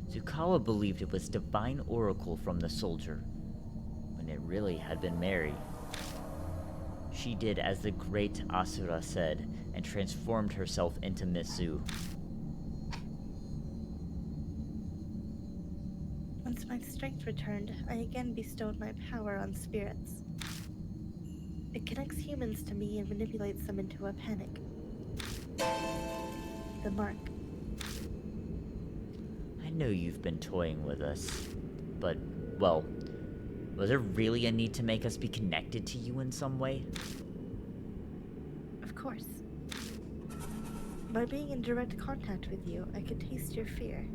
Zukawa believed it was divine oracle from the soldier, when it really had been Mary. She did as the great Asura said, and transformed herself into Misu. Once my strength returned, I again bestowed my power on spirits. It connects humans to me and manipulates them into a panic. The mark. I know you've been toying with us, but, well, was there really a need to make us be connected to you in some way? Of course. By being in direct contact with you, I could taste your fear.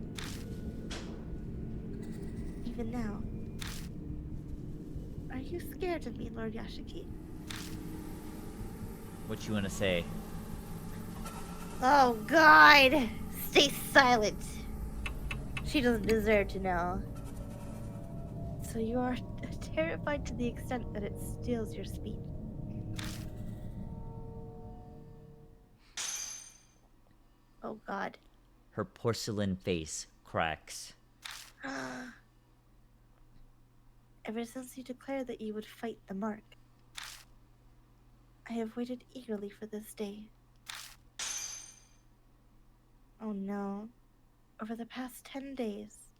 Even now. Are you scared of me, Lord Yashiki? What you wanna say? Oh God! Stay silent. She doesn't deserve to know. So you are terrified to the extent that it steals your speech. Oh God. Her porcelain face cracks. Ever since you declared that you would fight the mark, I have waited eagerly for this day. Oh no. Over the past 10 days,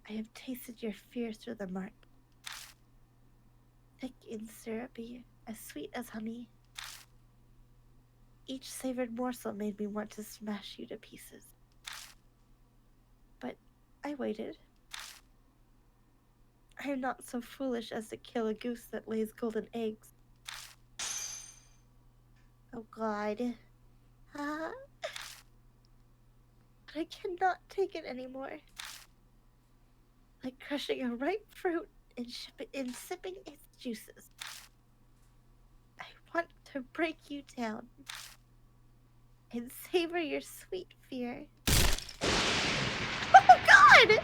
I have tasted your fear through the mark. Thick and syrupy, as sweet as honey. Each savored morsel made me want to smash you to pieces. But I waited. I am not so foolish as to kill a goose that lays golden eggs. Oh God. But I cannot take it anymore. Like crushing a ripe fruit and sipping its juices. I want to break you down and savor your sweet fear. Oh God!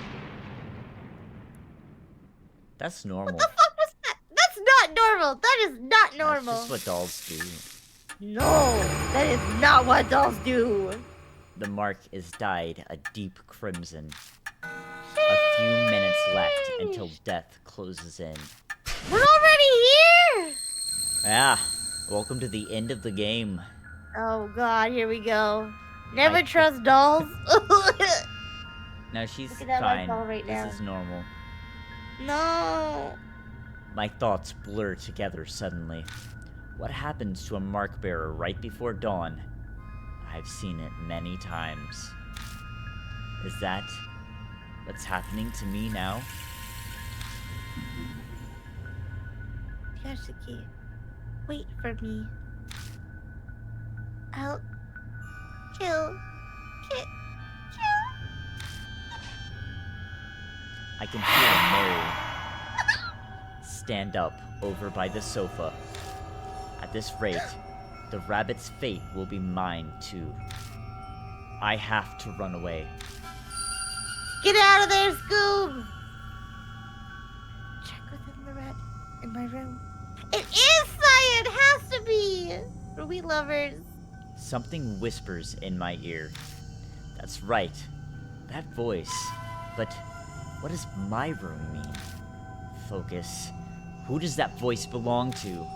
That's normal. What the fuck was that? That's not normal. That is not normal. That's just what dolls do. No, that is not what dolls do. The mark is dyed a deep crimson. A few minutes left until death closes in. We're already here. Yeah, welcome to the end of the game. Oh God, here we go. Never trust dolls. No, she's Look at that light fine. ball right now. This is normal. No. My thoughts blur together suddenly. What happens to a mark bearer right before dawn? I've seen it many times. Is that what's happening to me now? Yashiki, wait for me. I'll kill. I can hear Mary stand up over by the sofa. At this rate, the rabbit's fate will be mine too. I have to run away. Get out of there, Scoob. Check within the red in my room. It is Saya. It has to be. Are we lovers? Something whispers in my ear. That's right. That voice. But what does my room mean? Focus. Who does that voice belong to?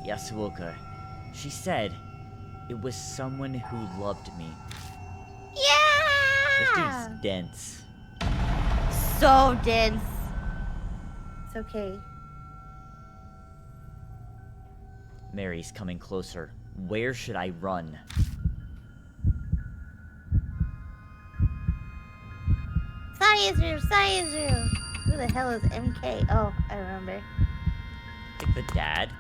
Yasuoka. She said it was someone who loved me. This Yeah. dude's dense. So dense. It's okay. Mary's coming closer. Where should I run? Science room, science room. Who the hell is MK? Oh, I remember. Like the dad?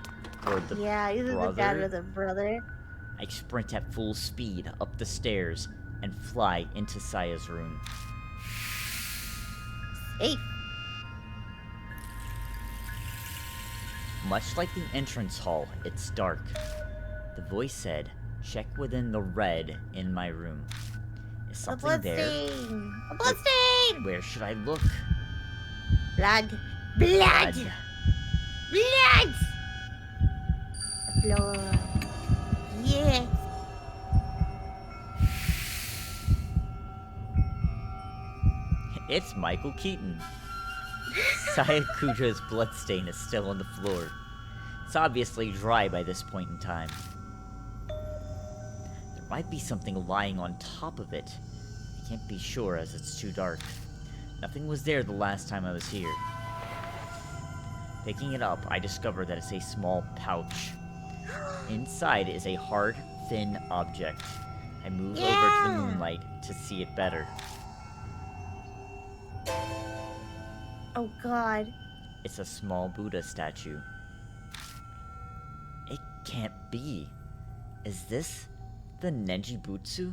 Or the Yeah, either brother? the dad or the brother. I sprint at full speed up the stairs and fly into Saya's room. Safe. Much like the entrance hall, it's dark. The voice said, check within the red in my room. Is The something there? bloodstain. A bloodstain. Where should I look? Blood. Blood. Blood. Blood. Yes. It's Michael Keaton. Saya Kuja's bloodstain is still on the floor. It's obviously dry by this point in time. There might be something lying on top of it. I can't be sure as it's too dark. Nothing was there the last time I was here. Picking it up, I discover that it's a small pouch. Inside is a hard, thin object. I move over to the moonlight to see it better. Oh God. It's a small Buddha statue. It can't be. Is this the Nenjibutsu?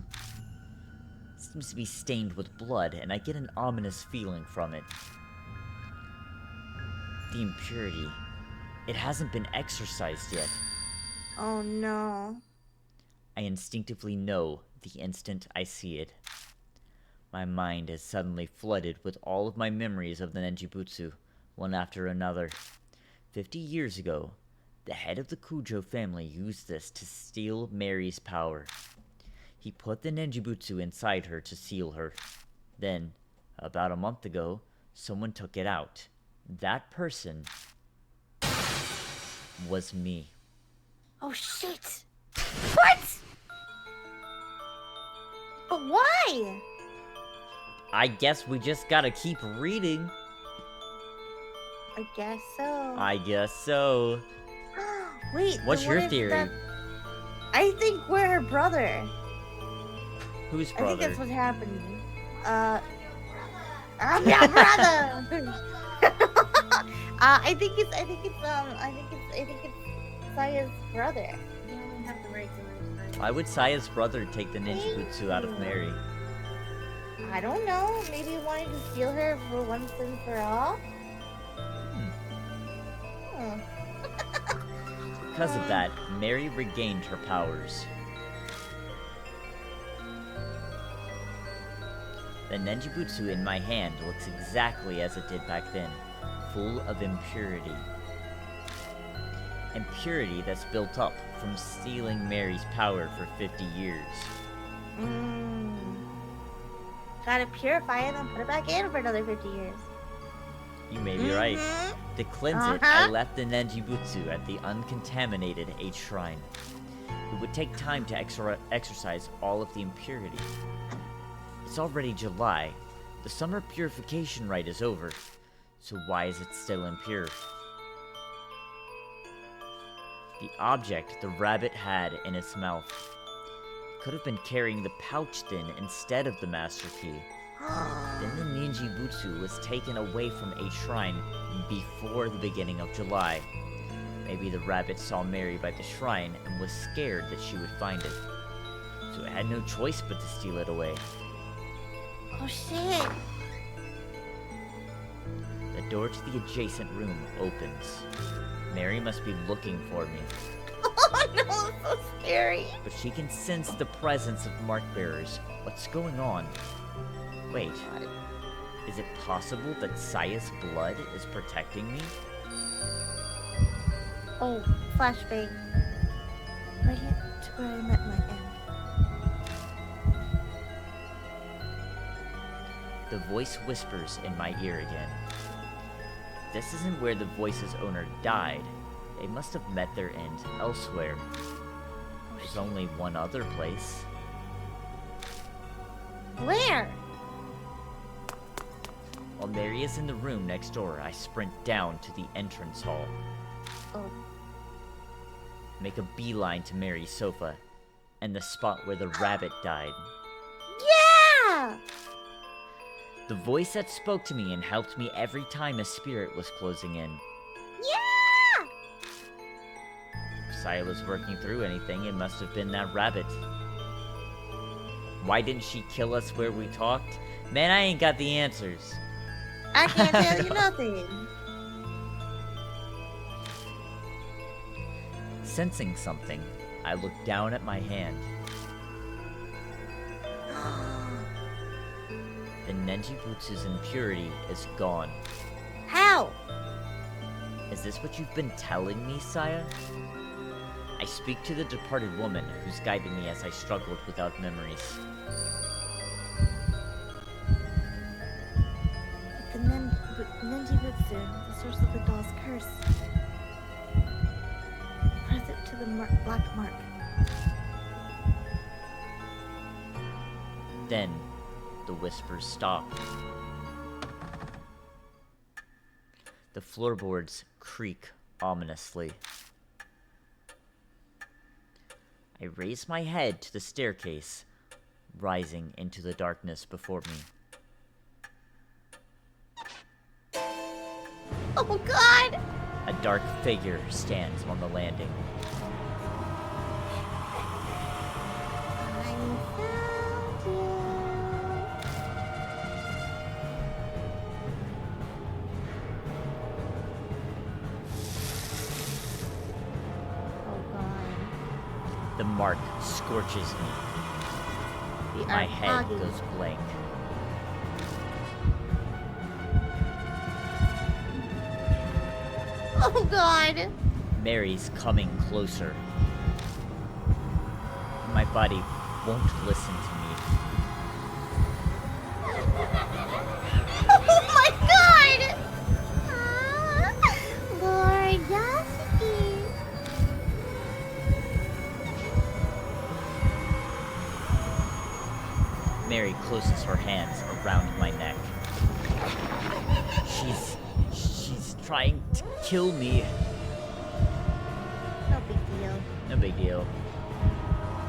It seems to be stained with blood, and I get an ominous feeling from it. The impurity. It hasn't been exorcised yet. Oh no. I instinctively know the instant I see it. My mind is suddenly flooded with all of my memories of the Nenjibutsu, one after another. 50 years ago, the head of the Kujo family used this to steal Mary's power. He put the Nenjibutsu inside her to seal her. Then, about a month ago, someone took it out. That person was me. Oh shit. What? But why? I guess we just gotta keep reading. I guess so. I guess so. Wait. What's then your what if theory? that- I think we're her brother. Whose I think brother? that's what's happening. I'm your brother. I think it's Saya's brother. You don't have the right to Why would Saya's brother take the Ninjutsu out of Mary? I don't know. Maybe wanting to steal her for once and for all. Hmm. Because of that, Mary regained her powers. The Nenjibutsu in my hand looks exactly as it did back then, full of impurity. Impurity that's built up from stealing Mary's power for 50 years. Gotta purify it and put it back in for another 50 years. You may be right. To cleanse it, I left the Nenjibutsu at the uncontaminated 8th shrine. It would take time to exorcise all of the impurity. It's already July. The summer purification rite is over. So why is it still impure? The object the rabbit had in its mouth could have been carrying the pouch then instead of the master key. Then the Ninjibutsu was taken away from a shrine before the beginning of July. Maybe the rabbit saw Mary by the shrine and was scared that she would find it. So it had no choice but to steal it away. Oh shit. The door to the adjacent room opens. Mary must be looking for me. Oh no, it's so scary. But she can sense the presence of mark bearers. What's going on? Wait, is it possible that Saya's blood is protecting me? Oh, flashbang. Right to where I met my end. The voice whispers in my ear again. This isn't where the voice's owner died. They must have met their end elsewhere. There's only one other place. Where? While Mary is in the room next door, I sprint down to the entrance hall. Oh. make a beeline to Mary's sofa and the spot where the rabbit died. Yeah! The voice that spoke to me and helped me every time a spirit was closing in. Yeah! If Saya was working through anything, it must have been that rabbit. Why didn't she kill us where we talked? Man, I ain't got the answers. I can't tell you nothing. Sensing something, I looked down at my hand. The Nenjibutsu's impurity is gone. How? Is this what you've been telling me, Saya? I speak to the departed woman who's guided me as I struggled without memories. The Nenjibutsu, the source of the doll's curse. Present to the black mark. Then, the whispers stopped. The floorboards creak ominously. I raise my head to the staircase, rising into the darkness before me. Oh god! A dark figure stands on the landing. I found you. Oh god. The mark scorches me. We My are head foggy. goes blank. Oh god! Mary's coming closer. My body won't listen to me. Oh my god! Lord Yasuki. Mary closes her hands around my neck. She's trying to kill me. No big deal. No big deal.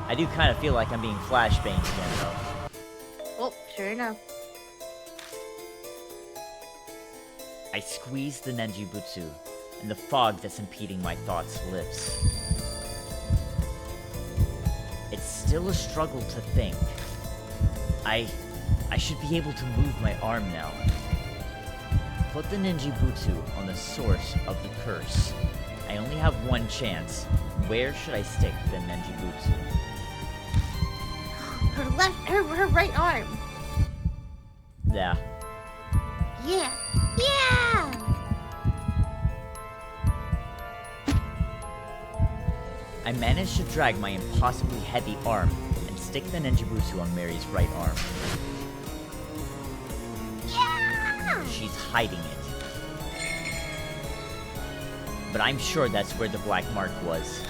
I do kind of feel like I'm being flashbanged again, though. Oh, sure enough. I squeeze the Nenjibutsu, and the fog that's impeding my thoughts lifts. It's still a struggle to think. I should be able to move my arm now. Put the Nenjibutsu on the source of the curse. I only have one chance. Where should I stick the Nenjibutsu? Her right arm. Yeah. Yeah. Yeah! I managed to drag my impossibly heavy arm and stick the Nenjibutsu on Mary's right arm. Yeah! She's hiding it. But I'm sure that's where the black mark was.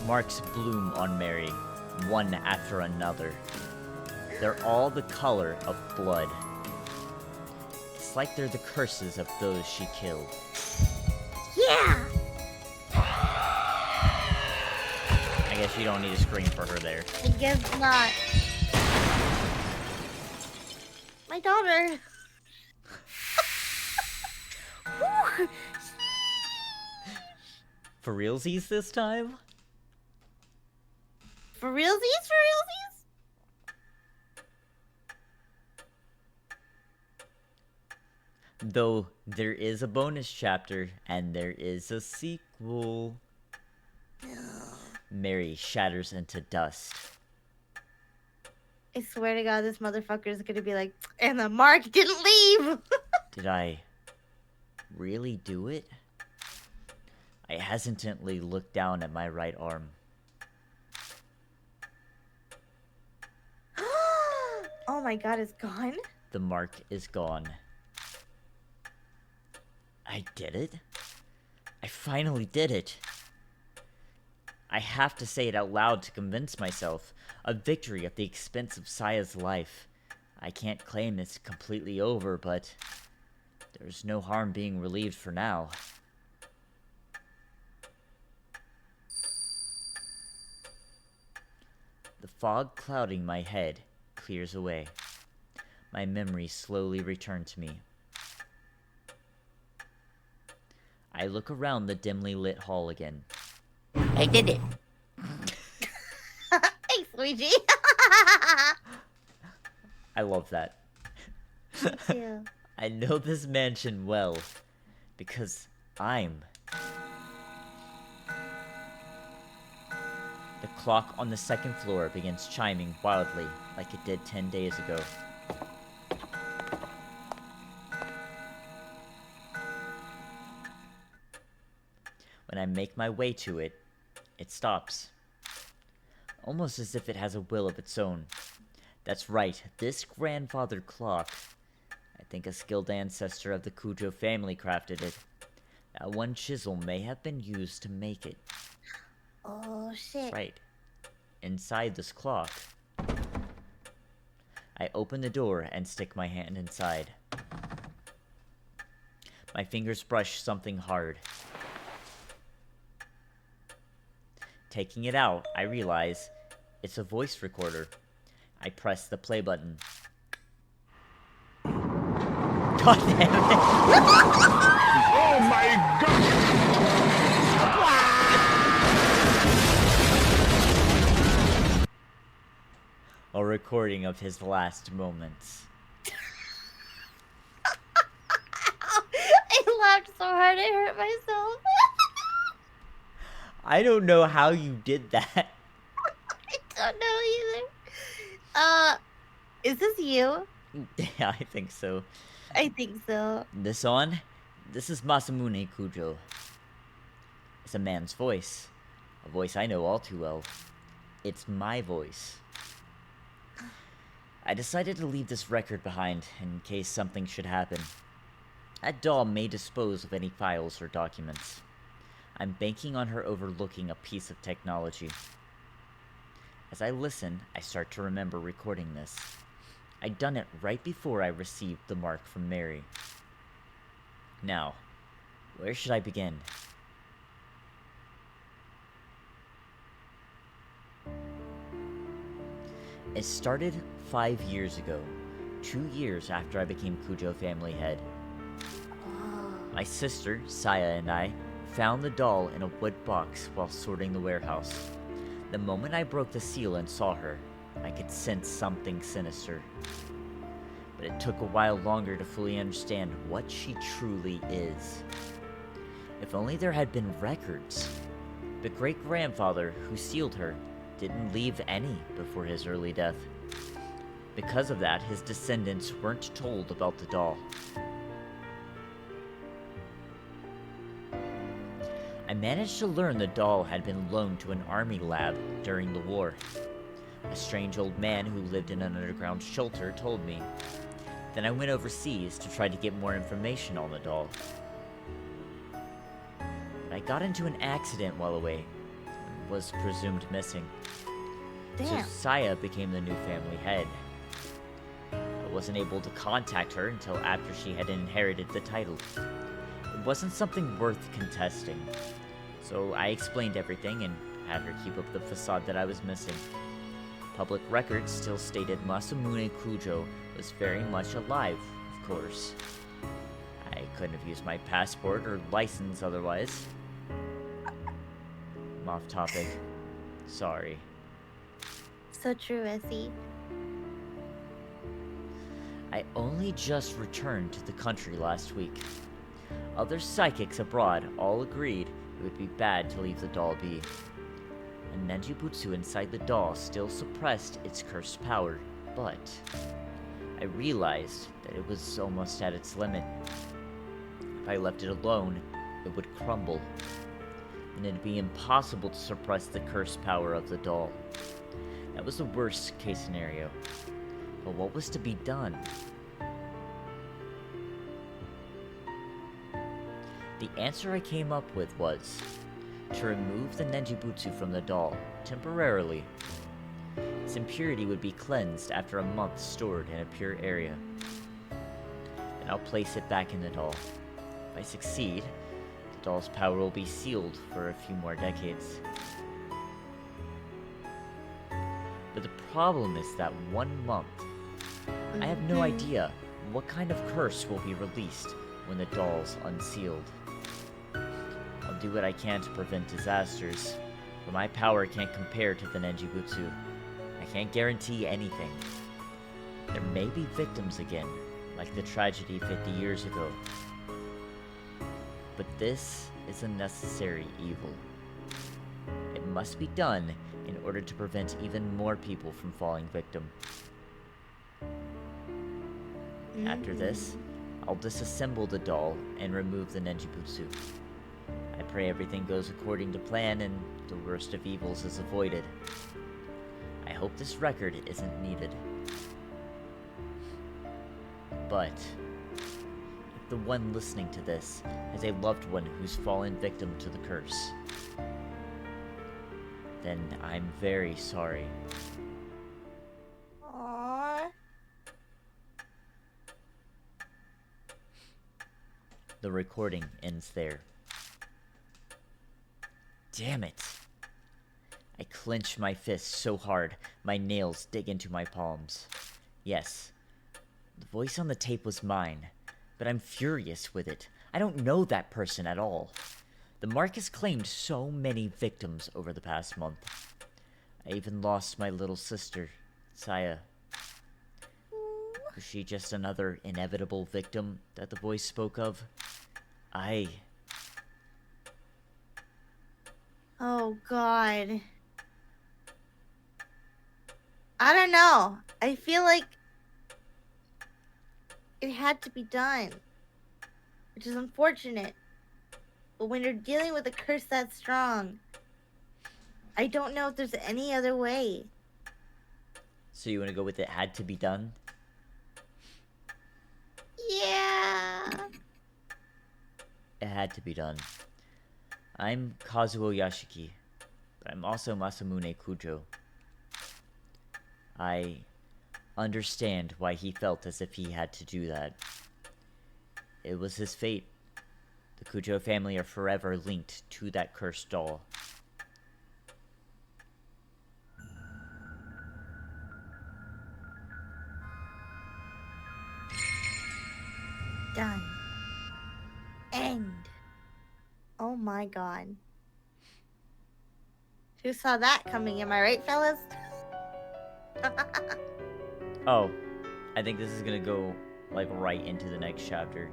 Marks bloom on Mary, one after another. They're all the color of blood. It's like they're the curses of those she killed. Yeah! I guess you don't need to scream for her there. I guess not. My daughter. Whew. For realsies this time? For realsies? For realsies? Though there is a bonus chapter, and there is a sequel. Mary shatters into dust. I swear to God, this motherfucker is gonna be like, and the mark didn't leave! Did I really do it? I hesitantly look down at my right arm. Oh my God, it's gone? The mark is gone. I did it? I finally did it. I have to say it out loud to convince myself. A victory at the expense of Saya's life. I can't claim it's completely over, but there's no harm being relieved for now. The fog clouding my head clears away. My memories slowly return to me. I look around the dimly lit hall again. I did it. Thanks, Luigi. I love that. Yeah. I know this mansion well, because I'm... The clock on the second floor begins chiming wildly, like it did 10 days ago. When I make my way to it, it stops. Almost as if it has a will of its own. That's right, this grandfather clock. I think a skilled ancestor of the Cujo family crafted it. That one chisel may have been used to make it. Oh, shit. Right. Inside this clock. I open the door and stick my hand inside. My fingers brush something hard. Taking it out, I realize it's a voice recorder. I press the play button. God damn it! Oh my god! A recording of his last moments. I laughed so hard I hurt myself. I don't know how you did that. I don't know either. Is this you? Yeah, I think so. I think so. This on? This is Masamune Kujo. It's a man's voice. A voice I know all too well. It's my voice. I decided to leave this record behind in case something should happen. That doll may dispose of any files or documents. I'm banking on her overlooking a piece of technology. As I listen, I start to remember recording this. I'd done it right before I received the mark from Mary. Now, where should I begin? It started 5 years ago, 2 years after I became Cujo family head. My sister, Saya, and I found the doll in a wood box while sorting the warehouse. The moment I broke the seal and saw her, I could sense something sinister. But it took a while longer to fully understand what she truly is. If only there had been records. The great-grandfather who sealed her didn't leave any before his early death. Because of that, his descendants weren't told about the doll. I managed to learn the doll had been loaned to an army lab during the war. A strange old man who lived in an underground shelter told me. Then I went overseas to try to get more information on the doll. But I got into an accident while away and was presumed missing. Damn. So Saya became the new family head. I wasn't able to contact her until after she had inherited the title. It wasn't something worth contesting. So I explained everything and had her keep up the facade that I was missing. Public records still stated Masamune Kujo was very much alive, of course. I couldn't have used my passport or license otherwise. I'm off topic. Sorry. So true, Essie. I only just returned to the country last week. Other psychics abroad all agreed it would be bad to leave the doll be. And Nenjibutsu inside the doll still suppressed its cursed power, but I realized that it was almost at its limit. If I left it alone, it would crumble, and it'd be impossible to suppress the cursed power of the doll. That was the worst case scenario. But what was to be done? The answer I came up with was to remove the Nenjibutsu from the doll, temporarily. Its impurity would be cleansed after a month stored in a pure area. Then I'll place it back in the doll. If I succeed, the doll's power will be sealed for a few more decades. But the problem is that 1 month, I have no idea what kind of curse will be released when the doll's unsealed. I'll do what I can to prevent disasters, but my power can't compare to the Nenjibutsu. I can't guarantee anything. There may be victims again, like the tragedy 50 years ago. But this is a necessary evil. It must be done in order to prevent even more people from falling victim. After this, I'll disassemble the doll and remove the Nenjibutsu. I pray everything goes according to plan and the worst of evils is avoided. I hope this record isn't needed. But if the one listening to this has a loved one who's fallen victim to the curse, then I'm very sorry. Aww. The recording ends there. Damn it! I clench my fists so hard, my nails dig into my palms. Yes, the voice on the tape was mine, but I'm furious with it. I don't know that person at all. The mark has claimed so many victims over the past month. I even lost my little sister, Saya. Was she just another inevitable victim that the voice spoke of? Oh god. I don't know. I feel like it had to be done, which is unfortunate. But when you're dealing with a curse that strong, I don't know if there's any other way. So you want to go with it had to be done? Yeah. It had to be done. I'm Kazuo Yashiki, but I'm also Masamune Kujo. I understand why he felt as if he had to do that. It was his fate. The Kujo family are forever linked to that cursed doll. Done. End. Oh my god. Who saw that coming? Am I right, fellas? Oh, I think this is gonna go, like, right into the next chapter.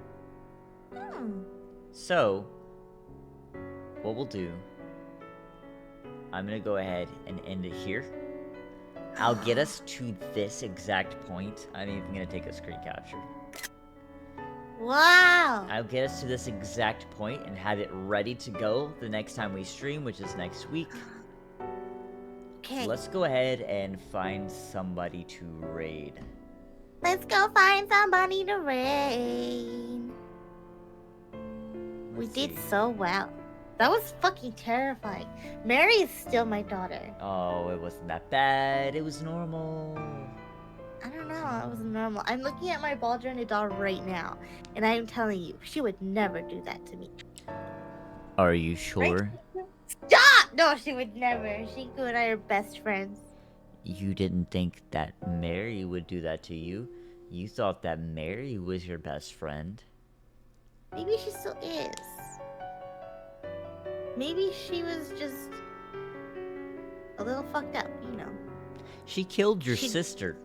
So, what we'll do, I'm gonna go ahead and end it here. I'll get us to this exact point. I'm even gonna take a screen capture. Wow. I'll get us to this exact point and have it ready to go the next time we stream, which is next week. Okay. Let's go ahead and find somebody to raid. Let's go find somebody to raid. We Let's did see. so well. That was fucking terrifying. Mary is still my daughter. Oh, it wasn't that bad. It was normal. I don't know. It was normal. I'm looking at my ball journey doll right now, and I am telling you, she would never do that to me. Are you sure? Stop! No, she would never. Shinku and I are best friends. You didn't think that Mary would do that to you. You thought that Mary was your best friend. Maybe she still is. Maybe she was just a little fucked up, you know. She killed your sister.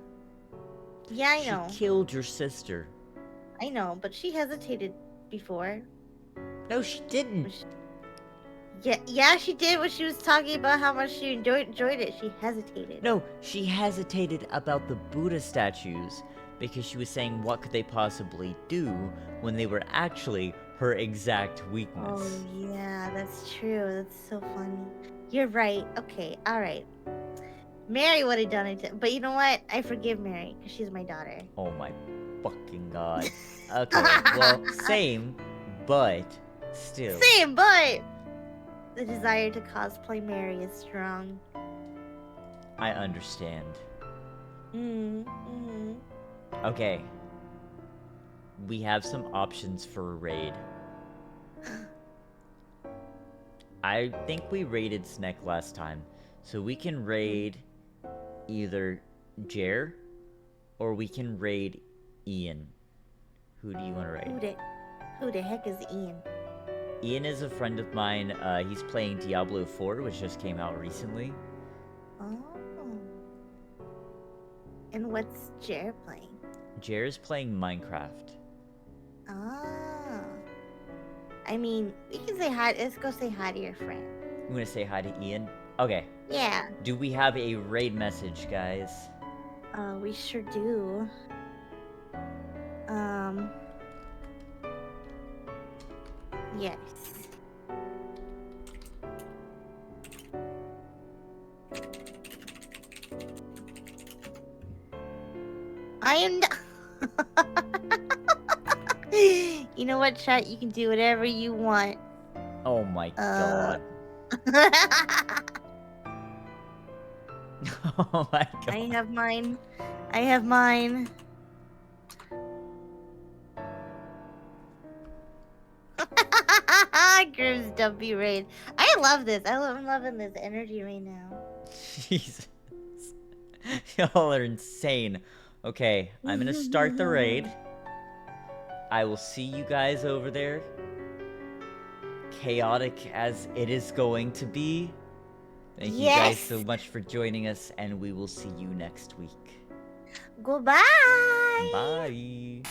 Yeah, I know. She killed your sister. I know, but she hesitated before. No, she didn't. Yeah, she did when she was talking about how much she enjoyed it. She hesitated. No, she hesitated about the Buddha statues because she was saying what could they possibly do when they were actually her exact weakness. Oh, yeah, that's true. That's so funny. You're right. Okay, alright. Mary would have done it, but you know what? I forgive Mary, because she's my daughter. Oh my fucking god. Okay, well, same, but Still. Same, but the desire to cosplay Mary is strong. I understand. Mm-hmm. Okay. We have some options for a raid. I think we raided Snek last time. So we can raid either Jer or we can raid Ian. Who do you want to raid? Who the heck is Ian? Ian is a friend of mine. He's playing Diablo 4, which just came out recently. Oh. And what's Jer playing? Jer is playing Minecraft. Oh. I mean, we can say hi. Let's go say hi to your friend. You want to say hi to Ian? Okay. Yeah. Do we have a raid message, guys? We sure do. Yes. I am. You know what, chat? You can do whatever you want. Oh my god. Oh my god. I have mine. I have mine. Grim's Dumpy Raid. I love this. I'm loving this energy right now. Jesus. Y'all are insane. Okay, I'm gonna start the raid. I will see you guys over there. Chaotic as it is going to be. Thank you guys so much for joining us, and we will see you next week. Goodbye. Bye.